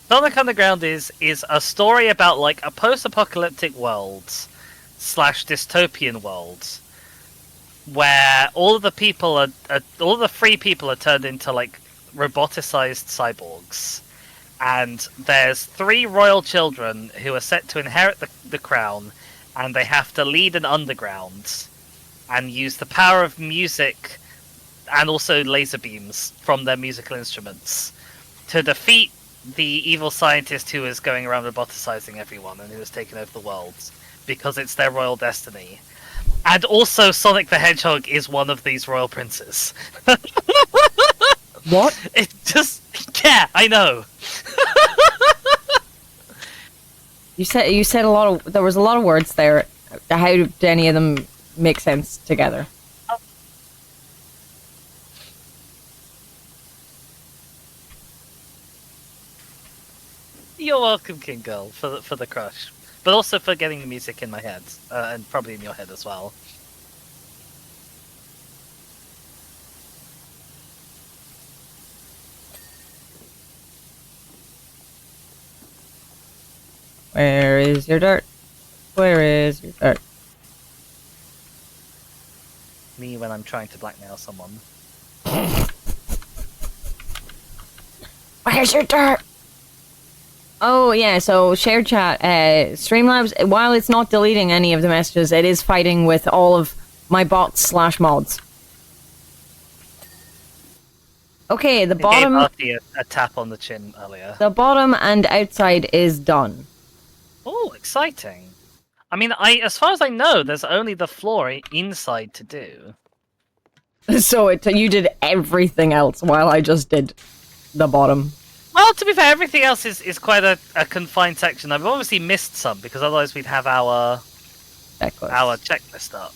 Sonic Underground is a story about like a post-apocalyptic world / dystopian world where all of the people all of the free people are turned into like roboticized cyborgs, and there's 3 royal children who are set to inherit the crown, and they have to lead an underground and use the power of music and also laser beams from their musical instruments to defeat the evil scientist who is going around roboticizing everyone and who has taken over the world, because it's their royal destiny. And also Sonic the Hedgehog is one of these royal princes. What? It just... yeah, I know. You said a lot of... There was a lot of words there. How did any of them make sense together? You're welcome, King Girl, for the crush. But also for getting the music in my head. And probably in your head as well. Where is your dirt? Where is your dirt? Me when I'm trying to blackmail someone. Where's your dirt? Oh yeah, so shared chat, Streamlabs, while it's not deleting any of the messages, it is fighting with all of my bots / mods. Okay, the bottom... I gave Artie a tap on the chin earlier. The bottom and outside is done. Oh, exciting. I mean, as far as I know, there's only the floor inside to do. So you did everything else while I just did the bottom. Well, to be fair, everything else is quite a confined section. I've obviously missed some, because otherwise we'd have our checklist up.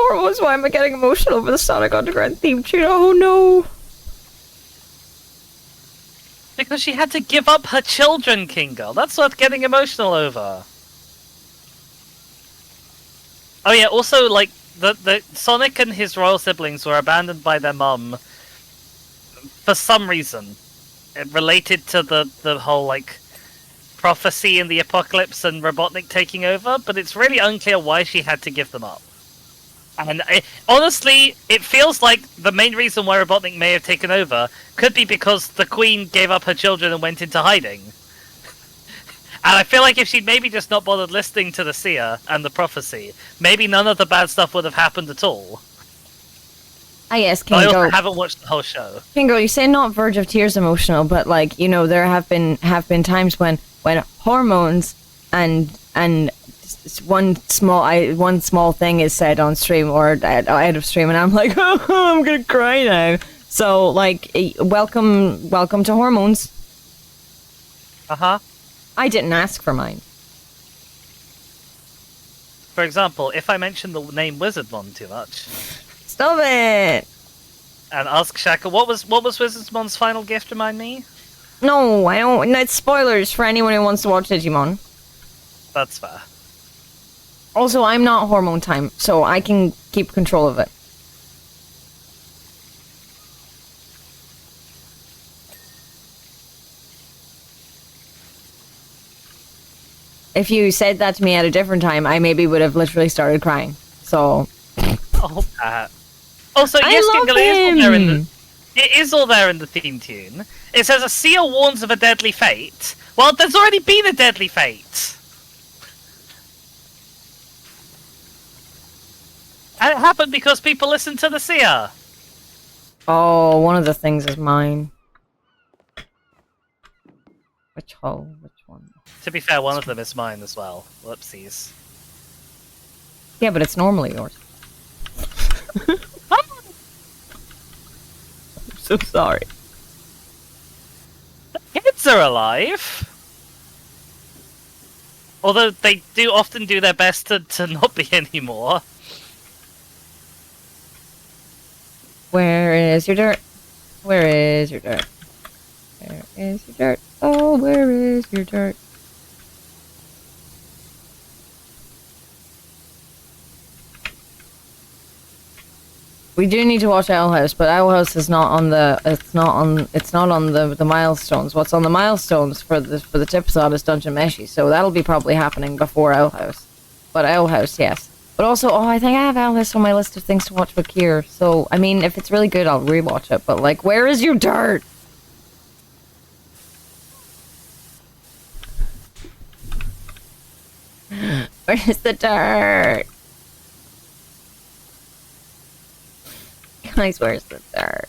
hormones. Why am I getting emotional over the Sonic Underground theme tune? Oh no. Because she had to give up her children, Kingo. That's what getting emotional over. Oh yeah, also, like, the Sonic and his royal siblings were abandoned by their mum for some reason. Related to the whole, like, prophecy in the apocalypse and Robotnik taking over, but it's really unclear why she had to give them up. And honestly, it feels like the main reason why Robotnik may have taken over could be because the Queen gave up her children and went into hiding. And I feel like if she'd maybe just not bothered listening to the seer and the prophecy, maybe none of the bad stuff would have happened at all. I guess, But I also Kingo. haven't watched the whole show. Kingo, you say not verge of tears emotional, but like, you know, there have been times when hormones and one small thing is said on stream or out of stream, and I'm like, oh, I'm gonna cry now. So like, welcome to hormones. Uh-huh. I didn't ask for mine. For example, if I mention the name Wizardmon too much, Stop it! and ask Shaka, what was Wizardmon's final gift, remind me? No, I don't. No, it's spoilers for anyone who wants to watch Digimon. That's fair. Also, I'm not hormone time, so I can keep control of it. If you said that to me at a different time, I maybe would have literally started crying. So... Oh, Pat. Also, I yes, love Kingle, him! it is all there in the theme tune. It says a seer warns of a deadly fate. Well, there's already been a deadly fate. And it happened because people listened to the seer. Oh, one of the things is mine. Which hole? Which one? To be fair, one of them is mine as well. Whoopsies. Yeah, but it's normally yours. I'm so sorry. Kids are alive. Although they do often do their best to not be anymore. Where is your dirt? Where is your dirt? Where is your dirt? Oh, where is your dirt? We do need to watch Owl House, but Owl House is not on the. It's not on the milestones. What's on the milestones for the tip episode is Dungeon Meshi, so that'll be probably happening before Owl House. But Owl House, yes. But also, oh, I think I have Owl House on my list of things to watch with Kier. So I mean, if it's really good, I'll rewatch it. But like, where is your dirt? Where's the dirt? Guys, where's the dirt?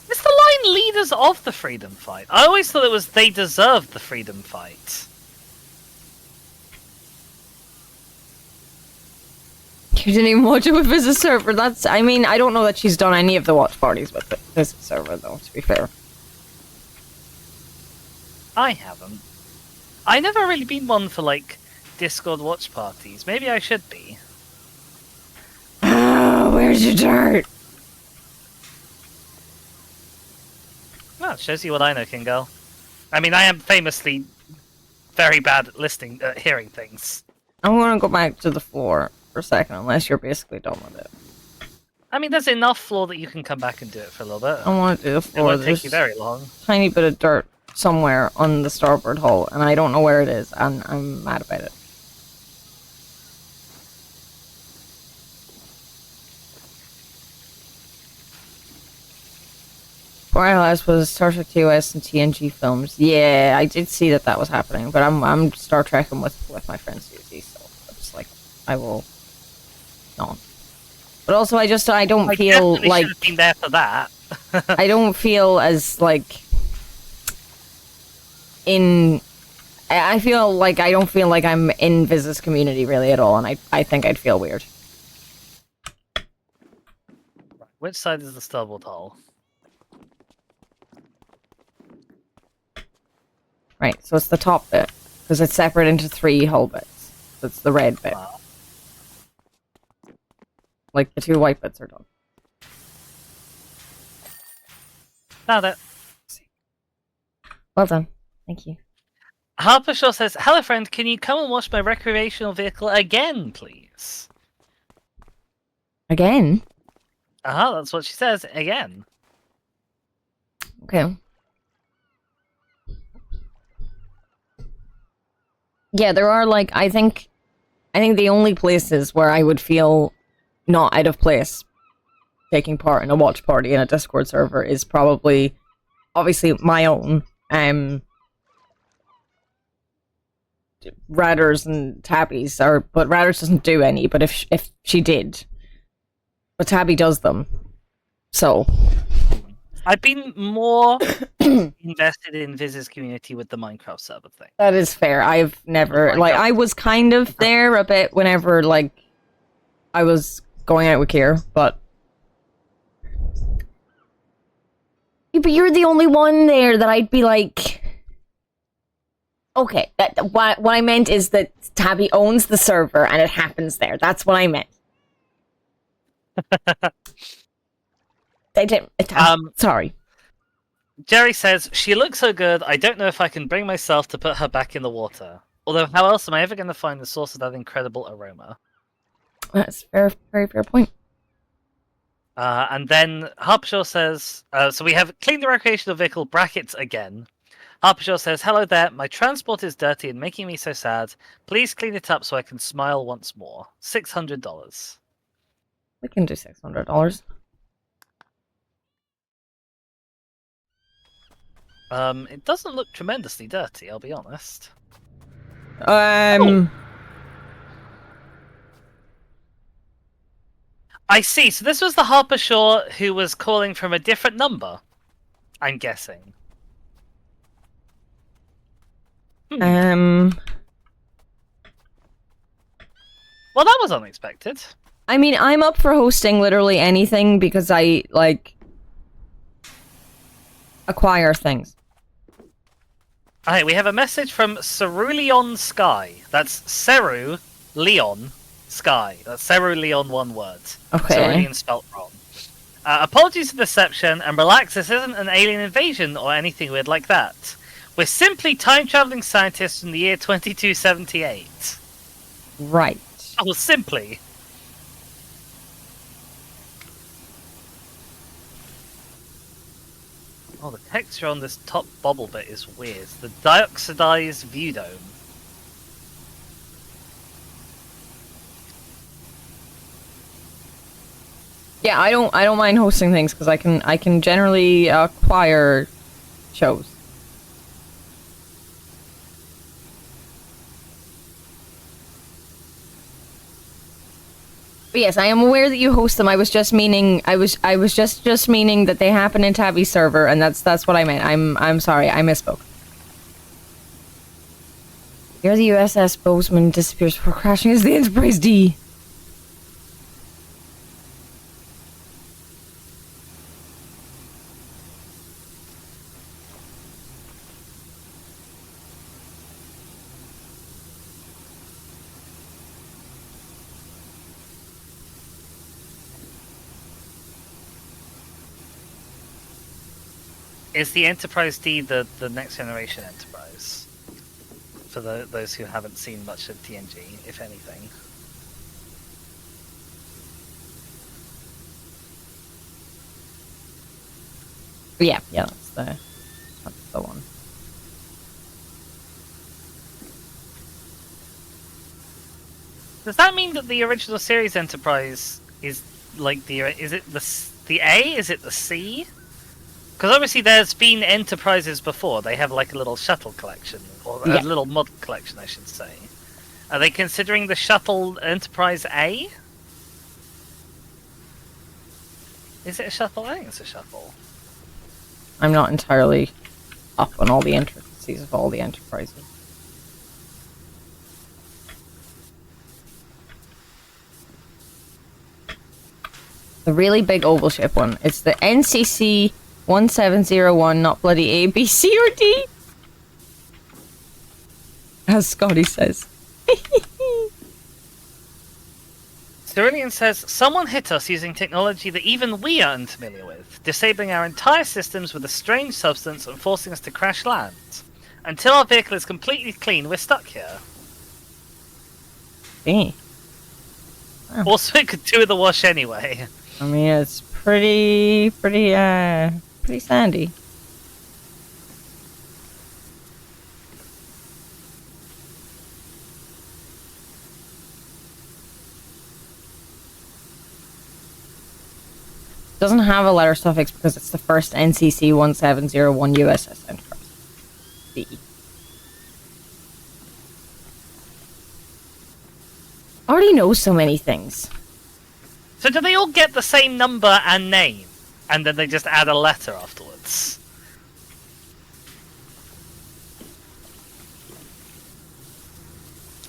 It's the line leaders of the freedom fight. I always thought it was they deserved the freedom fight. You didn't even watch it with Visit Server. That's, I mean, I don't know that she's done any of the watch parties with it. Visit Server, though, to be fair. I haven't. I never really been one for, like, Discord watch parties. Maybe I should be. Oh, where's your dirt? Well, it shows you what I know, Kingo. I mean, I am famously very bad at listening, hearing things. I'm gonna go back to the floor for a second, unless you're basically done with it. I mean, there's enough floor that you can come back and do it for a little bit. I want to do the It floor. won't take There's you very long. a tiny bit of dirt somewhere on the starboard hull, and I don't know where it is, and I'm mad about it. Firehouse was Star Trek TOS and TNG films. Yeah, I did see that was happening, but I'm Star Trekking with my friend Susie, so it's like I will not. But also, I don't feel definitely like should have been there for that. I don't feel as like in. I feel like I don't feel like I'm in Viz's community really at all, and I think I'd feel weird. Which side is the starboard hull? Right, so it's the top bit, because it's separate into 3 hull bits. That's the red bit. Wow. Like, the 2 white bits are done. Found it. Well done. Thank you. Harper Shaw says, "Hello, friend. Can you come and wash my recreational vehicle again, please?" Again? That's what she says. Again. Okay. Yeah, there are, like, I think the only places where I would feel not out of place taking part in a watch party in a Discord server is probably, obviously, my own, Radders and Tabby's, but Radders doesn't do any, but if she did, but Tabby does them, so... I've been more invested in Viz's community with the Minecraft server thing. That is fair. I've never, like, I was kind of there a bit whenever, like, I was going out with Kier, but... Yeah, but you're the only one there that I'd be like... Okay, what I meant is that Tabby owns the server and it happens there. That's what I meant. They didn't... sorry. Jerry says, "She looks so good, I don't know if I can bring myself to put her back in the water. Although, how else am I ever going to find the source of that incredible aroma?" That's a very fair point. And then Harpershaw says, so we have cleaned the recreational vehicle brackets again. Harpershaw says, "Hello there, my transport is dirty and making me so sad. Please clean it up so I can smile once more. $600. We can do $600. It doesn't look tremendously dirty, I'll be honest. Oh. I see, so this was the Harpershaw who was calling from a different number, I'm guessing. Well, that was unexpected. I mean, I'm up for hosting literally anything because I, like, acquire things. Alright, we have a message from Ceruleon Sky. That's Ceru Leon Sky. That's Ceru Leon, one word. Okay. Cerulean spelt wrong. Apologies for deception, and relax, this isn't an alien invasion or anything weird like that. We're simply time-traveling scientists from the year 2278. Right. Oh, simply. Oh, the texture on this top bubble bit is weird. The dioxidized view dome. Yeah, I don't mind hosting things because I can generally acquire shows. But yes, I am aware that you host them. I was just meaning I was just meaning that they happen in Tabby's server, and that's what I meant. I'm sorry, I misspoke. Here the USS Bozeman disappears before crashing as the Enterprise D. Is the Enterprise D the next generation Enterprise? For those who haven't seen much of TNG, if anything. Yeah, that's the one. Does that mean that the original series Enterprise is like is it the A? Is it the C? Because obviously there's been Enterprises before. They have like a little shuttle collection, or a little mod collection, I should say. Are they considering the shuttle Enterprise A? Is it a shuttle? I think it's a shuttle. I'm not entirely up on all the intricacies of all the Enterprises. The really big oval ship one. It's the NCC 1701, not bloody A, B, C, or D. As Scotty says. Cerulean says, someone hit us using technology that even we are unfamiliar with, disabling our entire systems with a strange substance and forcing us to crash land. Until our vehicle is completely clean, we're stuck here. Me. Also, it could do with the wash anyway. I mean, it's pretty sandy. Doesn't have a letter suffix because it's the first NCC 1701 USS Enterprise. B. Already knows so many things. So do they all get the same number and name? And then they just add a letter afterwards?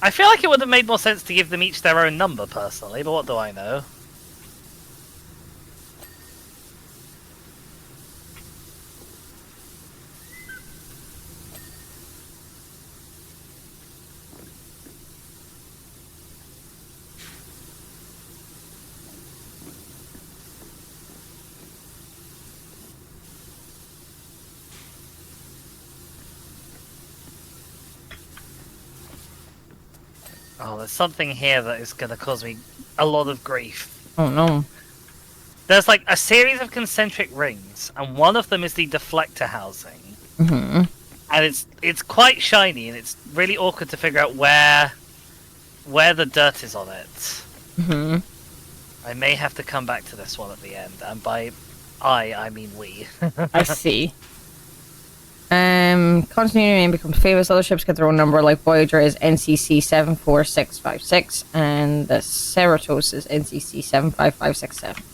I feel like it would have made more sense to give them each their own number, personally, but what do I know? Oh, there's something here that is going to cause me a lot of grief. Oh no. There's like a series of concentric rings, and one of them is the deflector housing. Mm-hmm. And it's quite shiny, and it's really awkward to figure out where the dirt is on it. Mm-hmm. I may have to come back to this one at the end, and by I mean we. I see. Continuity name becomes famous. Other ships get their own number, like Voyager is NCC 74656, and the Cerritos is NCC 75567.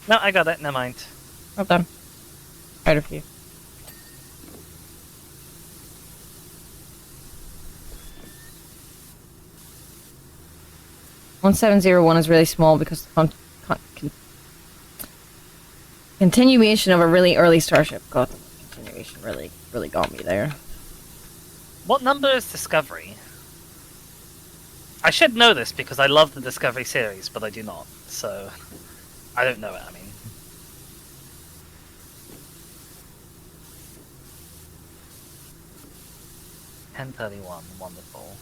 No, I got it. Never mind. Well done. Proud of you. "1701 is really small because the continuation of a really early starship." God, the continuation really got me there. What number is Discovery? I should know this because I love the Discovery series, but I do not, so I don't know it, I mean. "1031, wonderful.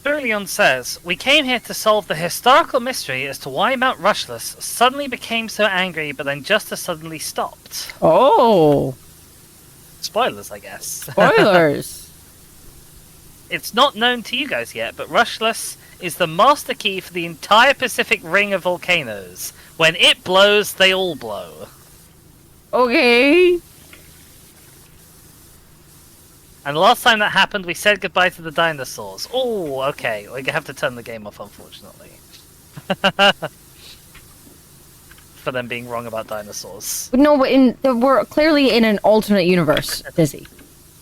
Cerulean says, we came here to solve the historical mystery as to why Mount Rushless suddenly became so angry but then just as suddenly stopped. Oh! Spoilers, I guess. Spoilers! It's not known to you guys yet, but Rushless is the master key for the entire Pacific Ring of volcanoes. When it blows, they all blow. Okay. And the last time that happened, we said goodbye to the dinosaurs. Oh, okay. We have to turn the game off, unfortunately. For them being wrong about dinosaurs. But no, we're clearly in an alternate universe, Dizzy.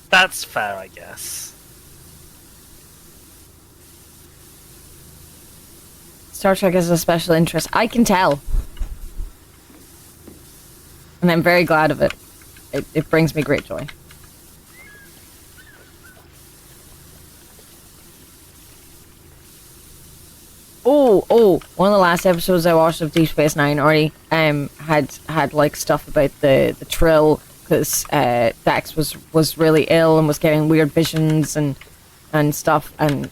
That's fair, I guess. Star Trek is a special interest. I can tell. And I'm very glad of it. It brings me great joy. One of the last episodes I watched of Deep Space Nine already had like stuff about the Trill, because Dax was really ill and was getting weird visions and stuff, and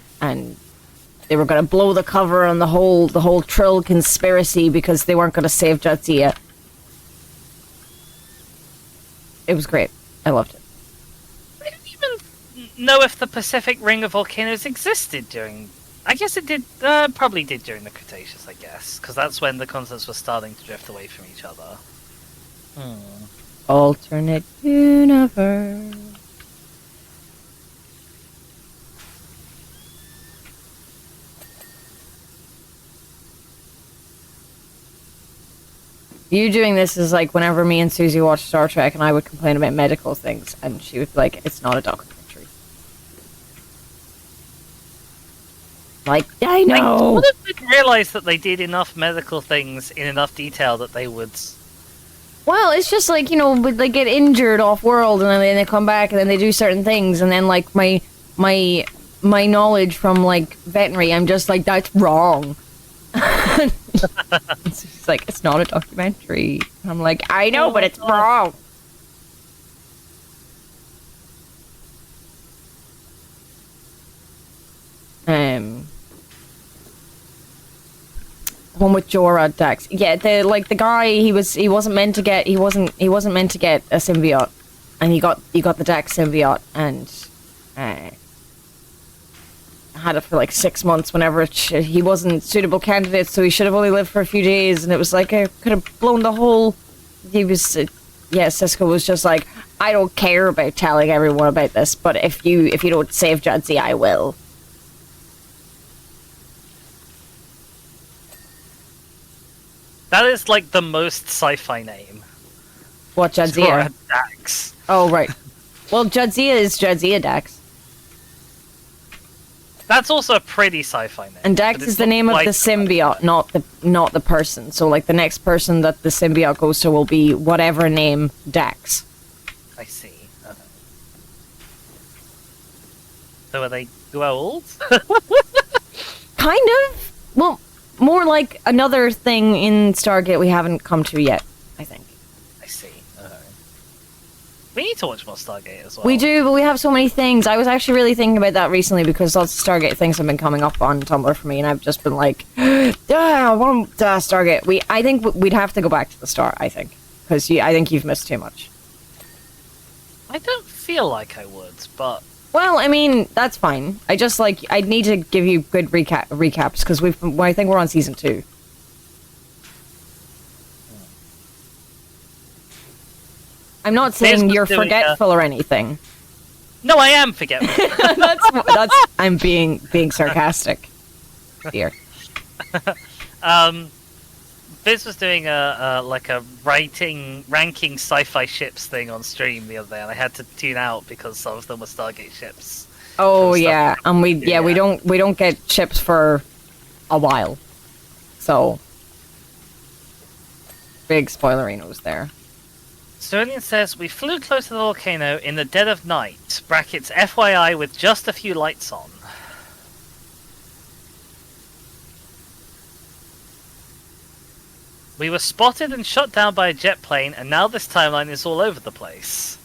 they were gonna blow the cover on the whole Trill conspiracy because they weren't gonna save Jadzia. It was great. I loved it. I don't even know if the Pacific Ring of Volcanoes existed during... I guess it did. Probably did during the Cretaceous, I guess, because that's when the continents were starting to drift away from each other. Alternate universe. You doing this is like whenever me and Susie watched Star Trek and I would complain about medical things and she would be like, it's not a documentary. Like, I know! What if they realised that they did enough medical things in enough detail that they would... Well, it's just like, you know, they get injured off-world and then they come back and then they do certain things and then, like, my knowledge from, like, veterinary, I'm just like, that's wrong. It's like, it's not a documentary. I'm like, I know, but it's wrong. One with Jorah Dax. Yeah, the guy he wasn't meant to get a symbiote, and he got the Dax symbiote and had it for like 6 months whenever he wasn't suitable candidate, so he should have only lived for a few days, and it was like I could have blown the whole. He was Sisko was just like, I don't care about telling everyone about this, but if you don't save Judzy, I will. That is like the most sci-fi name. What, Jadzia? Dax. Oh, right. Well, Jadzia is Jadzia Dax. That's also a pretty sci-fi name. And Dax is the name of the symbiote, not the person. So, like, the next person that the symbiote goes to will be whatever name Dax. I see. So are they grow old? Kind of. Well, more like another thing in Stargate we haven't come to yet, I think. I see. We need to watch more Stargate as well. We do, but we have so many things. I was actually really thinking about that recently because lots of Stargate things have been coming up on Tumblr for me, and I've just been like, I want Stargate. I think we'd have to go back to the start, I think. Because I think you've missed too much. I don't feel like I would, but... Well, I mean, that's fine. I just, like, I'd need to give you good recaps, because I think we're on season 2. I'm not saying you're forgetful or anything. No, I am forgetful. I'm being sarcastic here. Biz was doing a ranking sci-fi ships thing on stream the other day, and I had to tune out because some of them were Stargate ships. Oh yeah, and we don't get ships for a while, so big spoilerinos there. Sterling says, we flew close to the volcano in the dead of night, brackets FYI with just a few lights on. We were spotted and shot down by a jet plane, and now this timeline is all over the place.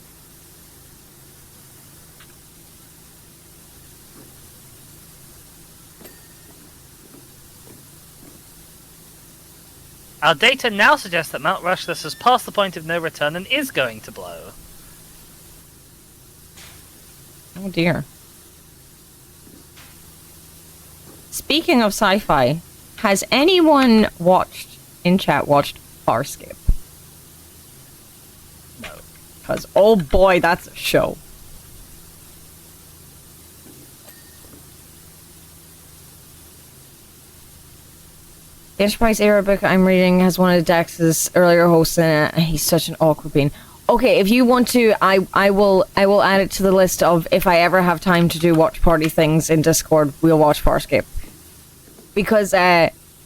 Our data now suggests that Mount Rushmore has passed the point of no return and is going to blow. Oh dear. Speaking of sci-fi, has anyone in chat watched Farscape? No. Because, oh boy, that's a show. The Enterprise era book I'm reading has one of Dax's earlier hosts in it, and he's such an awkward bean. Okay, if you want to, I will add it to the list of if I ever have time to do watch party things in Discord, we'll watch Farscape. Because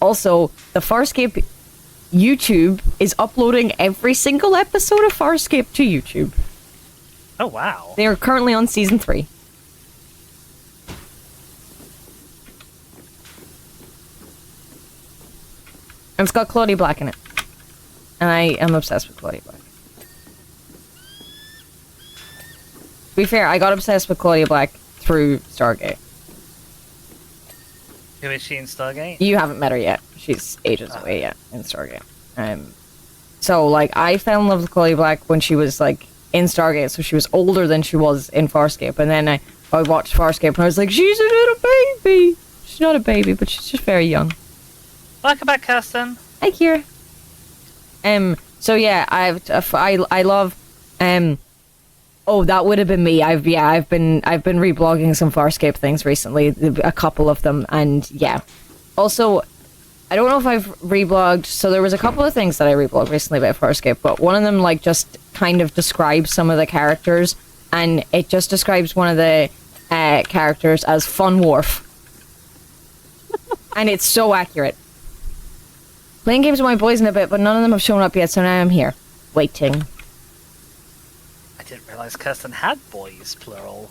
also the Farscape YouTube is uploading every single episode of Farscape to YouTube. Oh wow. They are currently on season 3. And it's got Claudia Black in it. And I am obsessed with Claudia Black. To be fair, I got obsessed with Claudia Black through Stargate. Who is she in Stargate? You haven't met her yet. She's ages away yet in Stargate. So, like, I fell in love with Claudia Black when she was, like, in Stargate, so she was older than she was in Farscape. And then I watched Farscape and I was like, she's a little baby! she's not a baby, but she's just very young. Welcome back, Kirsten. Hi, Kira. So yeah, I love, oh, that would have been me. I've been reblogging some Farscape things recently, a couple of them, and yeah. Also, I don't know if I've reblogged, so there was a couple of things that I reblogged recently about Farscape, but one of them, like, just kind of describes some of the characters, and it just describes one of the characters as Fun Wharf. And it's so accurate. Playing games with my boys in a bit, but none of them have shown up yet, so now I'm here. Waiting. I didn't realise Kirsten had boys, plural.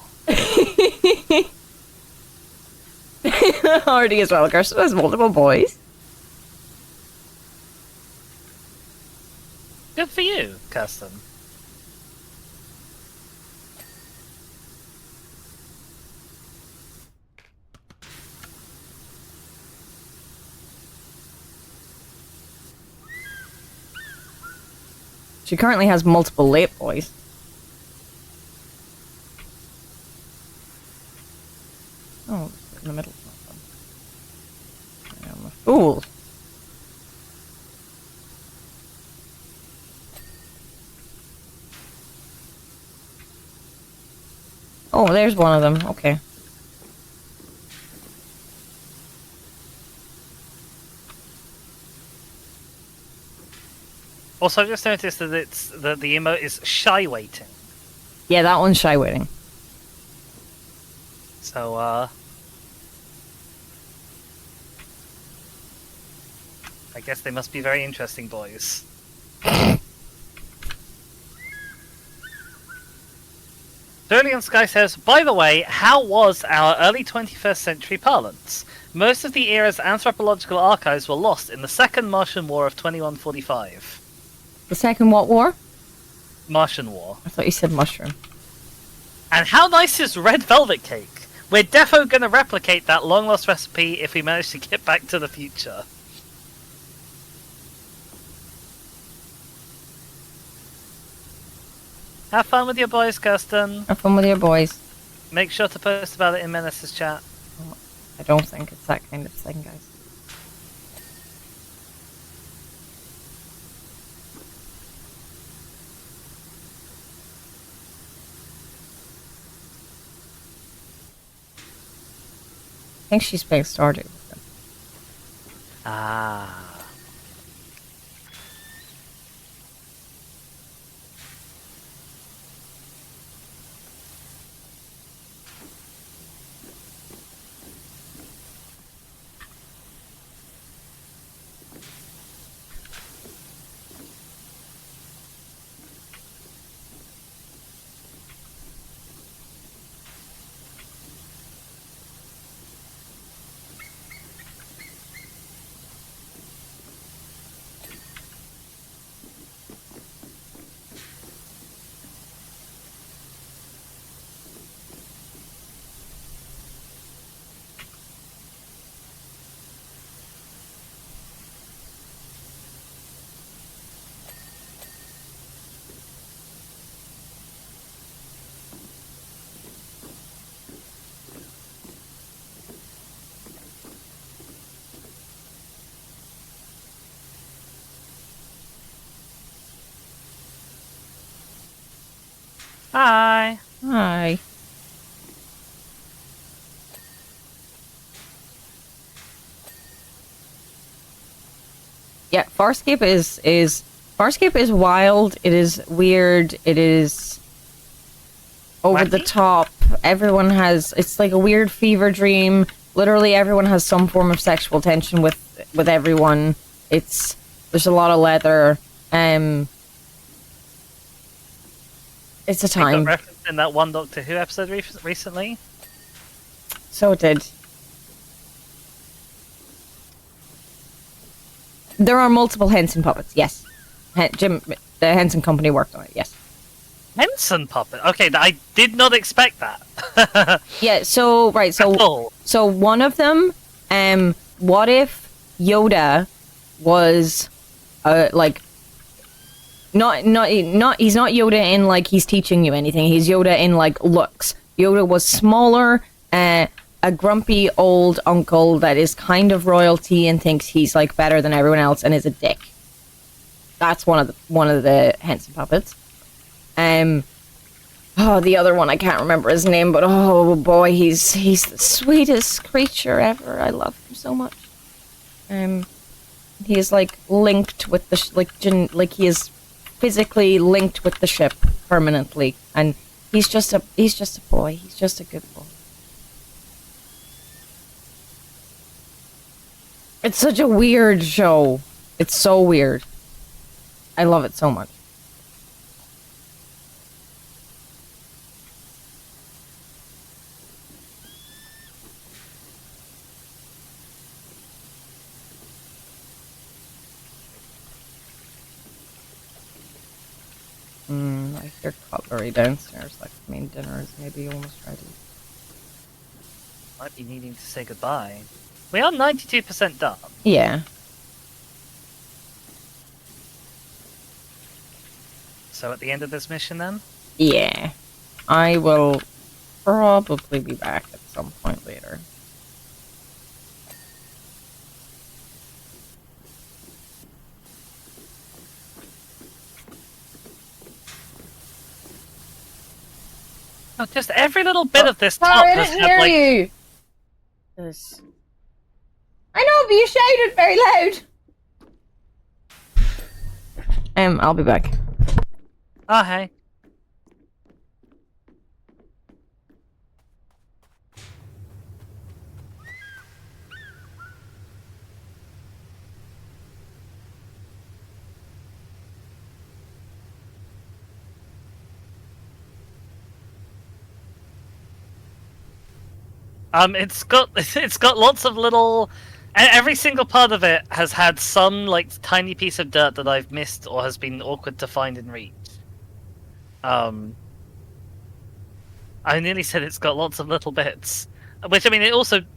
Hardy as well. Kirsten has multiple boys. Good for you, Kirsten. She currently has multiple late boys. Oh, in the middle. I'm a fool. Oh, there's one of them. Okay. Also, I just noticed that the emote is shy waiting. Yeah, that one's shy waiting. So, I guess they must be very interesting boys. Shirley on Sky says, by the way, how was our early 21st century parlance? Most of the era's anthropological archives were lost in the Second Martian War of 2145. The second what war? Martian War. I thought you said mushroom. And how nice is red velvet cake? We're defo gonna replicate that long lost recipe if we manage to get back to the future. Have fun with your boys, Kirsten. Have fun with your boys. Make sure to post about it in Menace's chat. I don't think it's that kind of thing, guys. I think she's playing Stardew with them. Ah. Hi. Hi. Yeah, Farscape is wild. It is weird. It is over the Wacky? top. Everyone has, it's like a weird fever dream. Literally everyone has some form of sexual tension with everyone. There's a lot of leather. It's a They got time. referenced in that one Doctor Who episode recently. So it did. There are multiple Henson puppets, yes. Jim, the Henson Company worked on it, yes. Henson puppet. Okay, I did not expect that. Yeah, so, right, At all. so one of them, what if Yoda was, like, not, he's not Yoda in, like, he's teaching you anything. He's Yoda in, like, looks. Yoda was smaller, a grumpy old uncle that is kind of royalty and thinks he's like better than everyone else and is a dick. That's one of the Henson puppets. Oh, the other one I can't remember his name, but oh boy, he's the sweetest creature ever. I love him so much. He is like linked with the like he is physically linked with the ship permanently, and he's just a boy. He's just a good boy. It's such a weird show. It's so weird. I love it so much. I hear cutlery downstairs. Like, I mean, dinner is maybe almost ready. Might be needing to say goodbye. We are 92% done. Yeah. So at the end of this mission then? Yeah. I will probably be back at some point later. Oh, just every little bit of this top Sorry, I has didn't had, hear like... you. This. I know, but you shouted very loud. I'll be back. Oh, hey. It's got lots of little. Every single part of it has had some like tiny piece of dirt that I've missed or has been awkward to find and reach. I nearly said it's got lots of little bits, which I mean it doesn't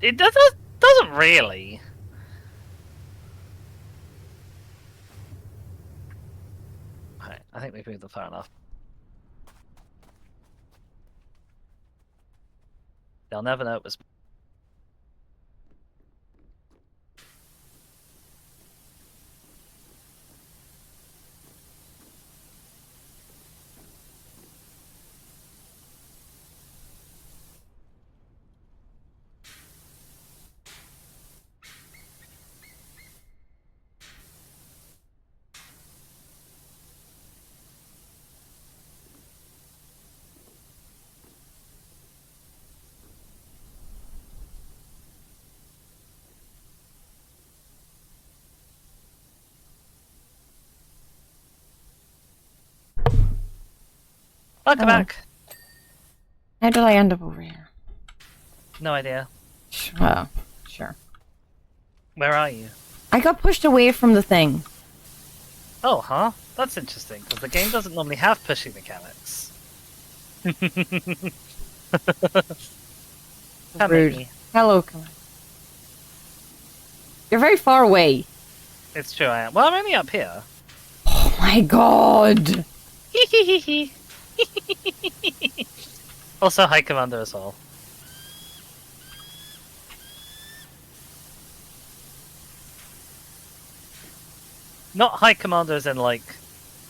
really. Okay, I think we've moved them far enough. They'll never know it was. Welcome back. How did I end up over here? No idea. Well, sure. Where are you? I got pushed away from the thing. Oh, huh? That's interesting, because the game doesn't normally have pushing mechanics. Come Rude. here. Hello, come on. You're very far away. It's true, I am. Well, I'm only up here. Oh my god. Also, High Commander as well. Not High Commander as in, like,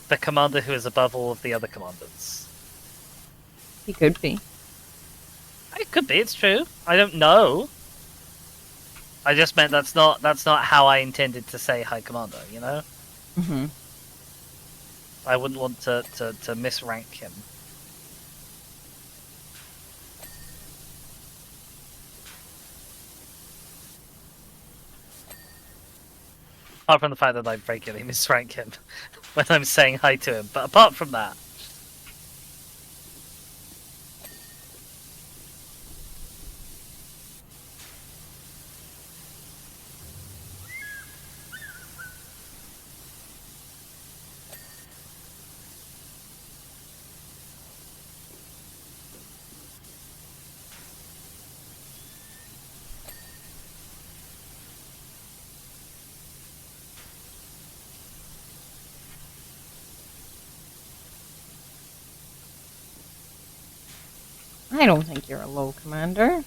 the commander who is above all of the other commanders. He could be. It could be, it's true. I don't know. I just meant that's not how I intended to say High Commander, you know? Mm-hmm. I wouldn't want to misrank him. Apart from the fact that I regularly misrank him when I'm saying hi to him. But apart from that. I don't think you're a low commander.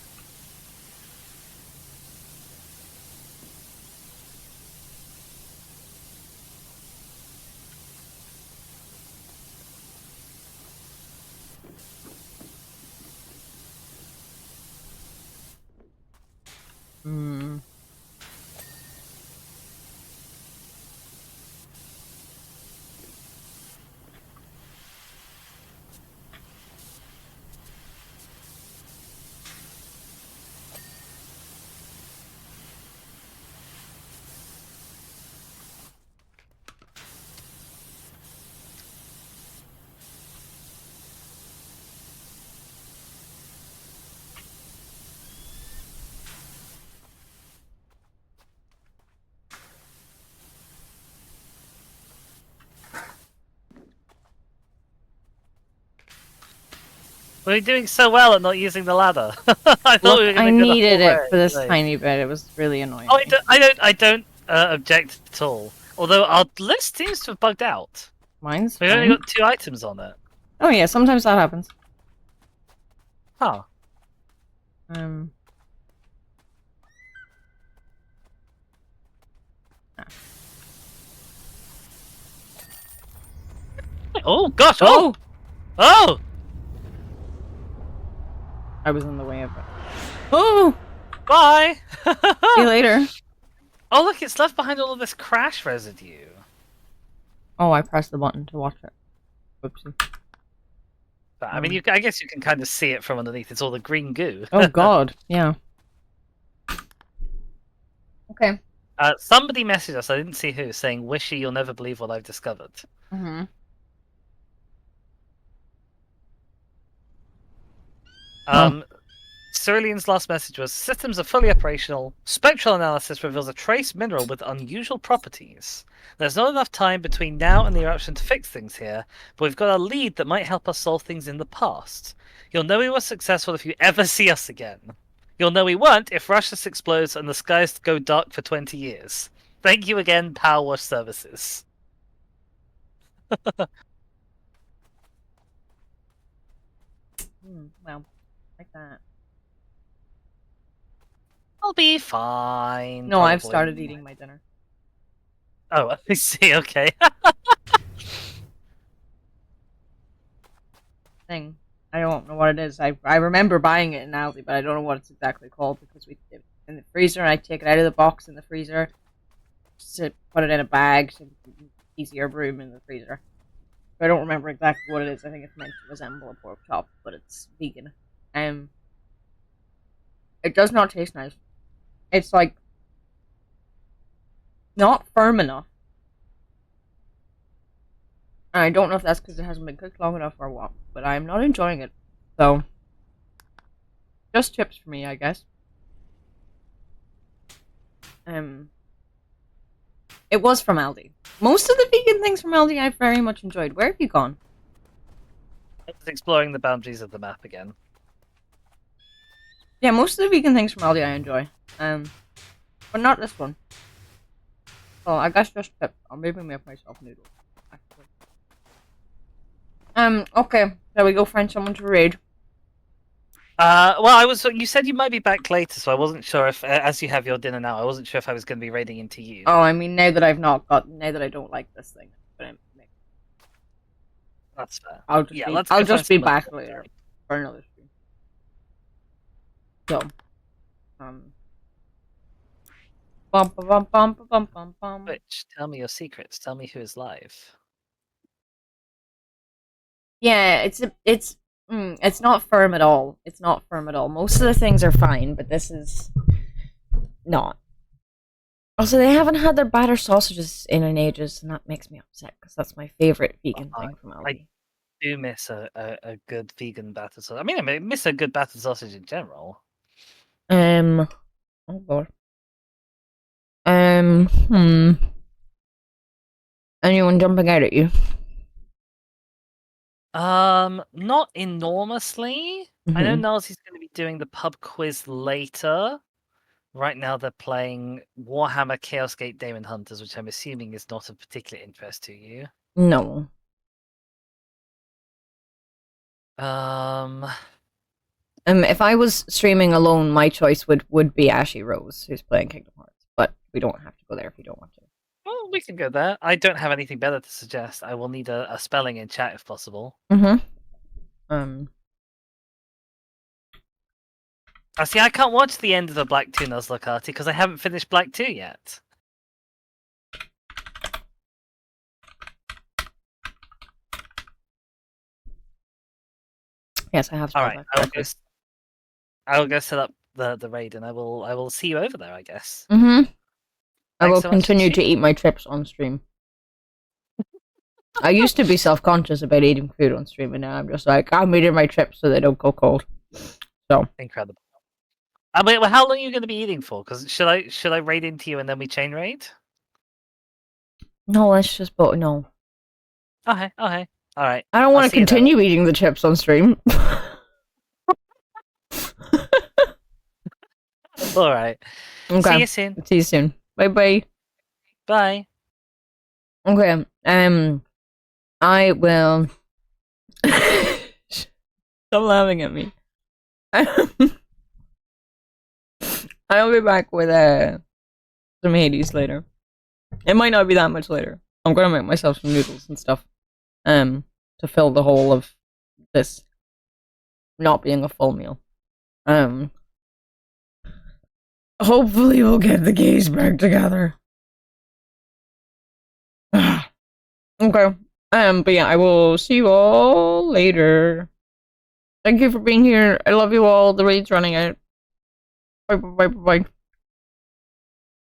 We're doing so well at not using the ladder. I thought we were Look, going I to do the needed whole it way. for this Like- tiny bit. It was really annoying. Oh, me. I don't object at all. Although our list seems to have bugged out. Mine's We've only fine. got 2 items on it. Oh yeah, sometimes that happens. Huh. Oh gosh! Oh! Oh! I was in the way of it. Oh! Bye! See you later. Oh look, it's left behind all of this crash residue. Oh, I pressed the button to watch it. Whoopsie. But, I mean, I guess you can kind of see it from underneath. It's all the green goo. Oh god, yeah. Okay. Somebody messaged us, I didn't see who, saying, Wishy, you'll never believe what I've discovered. Mm-hmm. Cerulean's last message was, systems are fully operational. Spectral analysis reveals a trace mineral with unusual properties. There's not enough time between now and the eruption to fix things here, but we've got a lead that might help us solve things in the past. You'll know we were successful if you ever see us again. You'll know we weren't if Russia explodes and the skies go dark for 20 years. Thank you again, Powerwash Services. Well, like that. I'll be fine. No, I've probably. started eating my dinner. Oh, I see, okay. Thing. I don't know what it is. I remember buying it in Aldi, but I don't know what it's exactly called because we did it in the freezer and I take it out of the box in the freezer to put it in a bag so easier room in the freezer. But I don't remember exactly what it is. I think it's meant to resemble a pork chop, but it's vegan. It does not taste nice. It's like not firm enough. And I don't know if that's because it hasn't been cooked long enough or what, but I'm not enjoying it. So, just chips for me, I guess. It was from Aldi. Most of the vegan things from Aldi I've very much enjoyed. Where have you gone? I was exploring the boundaries of the map again. Yeah, most of the vegan things from Aldi I enjoy. But not this one. Oh, I guess just chips. I'll maybe make myself noodles. Actually. Okay. Shall we go find someone to raid? Well, you said you might be back later, so I wasn't sure if, as you have your dinner now, I wasn't sure if I was going to be raiding into you. Oh, I mean, now that I don't like this thing. But That's fair. I'll just Yeah, be, let's I'll go just be find someone back to later raid. for another stream. So, bum bum bum bum bum bum bum. Which, tell me your secrets. Tell me who is live. Yeah, it's not firm at all. It's not firm at all. Most of the things are fine, but this is not. Also, they haven't had their batter sausages in ages, and that makes me upset because that's my favorite vegan thing from Aldi. I do miss a good vegan battered sausage. I mean, I miss a good battered sausage in general. Oh god. Anyone jumping out at you? Not enormously. I know Mhm. Nalsy's going to be doing the pub quiz later. Right now they're playing Warhammer Chaos Gate Demon Hunters, which I'm assuming is not of particular interest to you. No. If I was streaming alone, my choice would be Ashy Rose, who's playing Kingdom Hearts. But we don't have to go there if you don't want to. Well, we can go there. I don't have anything better to suggest. I will need a spelling in chat if possible. See, I can't watch the end of the Black 2 Nuzlocke because I haven't finished Black 2 yet. Yes, I have. Alright, I will go set up the raid and I will see you over there, I guess. I will Thanks so much, continue to Chi. eat my chips on stream. I used to be self-conscious about eating food on stream, and now I'm just like, I'm eating my chips so they don't go cold. So Incredible. Wait, well, how long are you going to be eating for? Because should I raid into you and then we chain raid? no, let's just no. Okay, all right. I don't want to see you then. continue eating the chips on stream. All right. Okay. See you soon. See you soon. Bye bye. Bye. Okay. I will. Stop laughing at me. I'll be back with some Hades later. It might not be that much later. I'm gonna make myself some noodles and stuff. To fill the whole of this not being a full meal. Hopefully we'll get the case back together. Okay. But yeah, I will see you all later. Thank you for being here. I love you all. The raid's running out. Bye bye bye bye.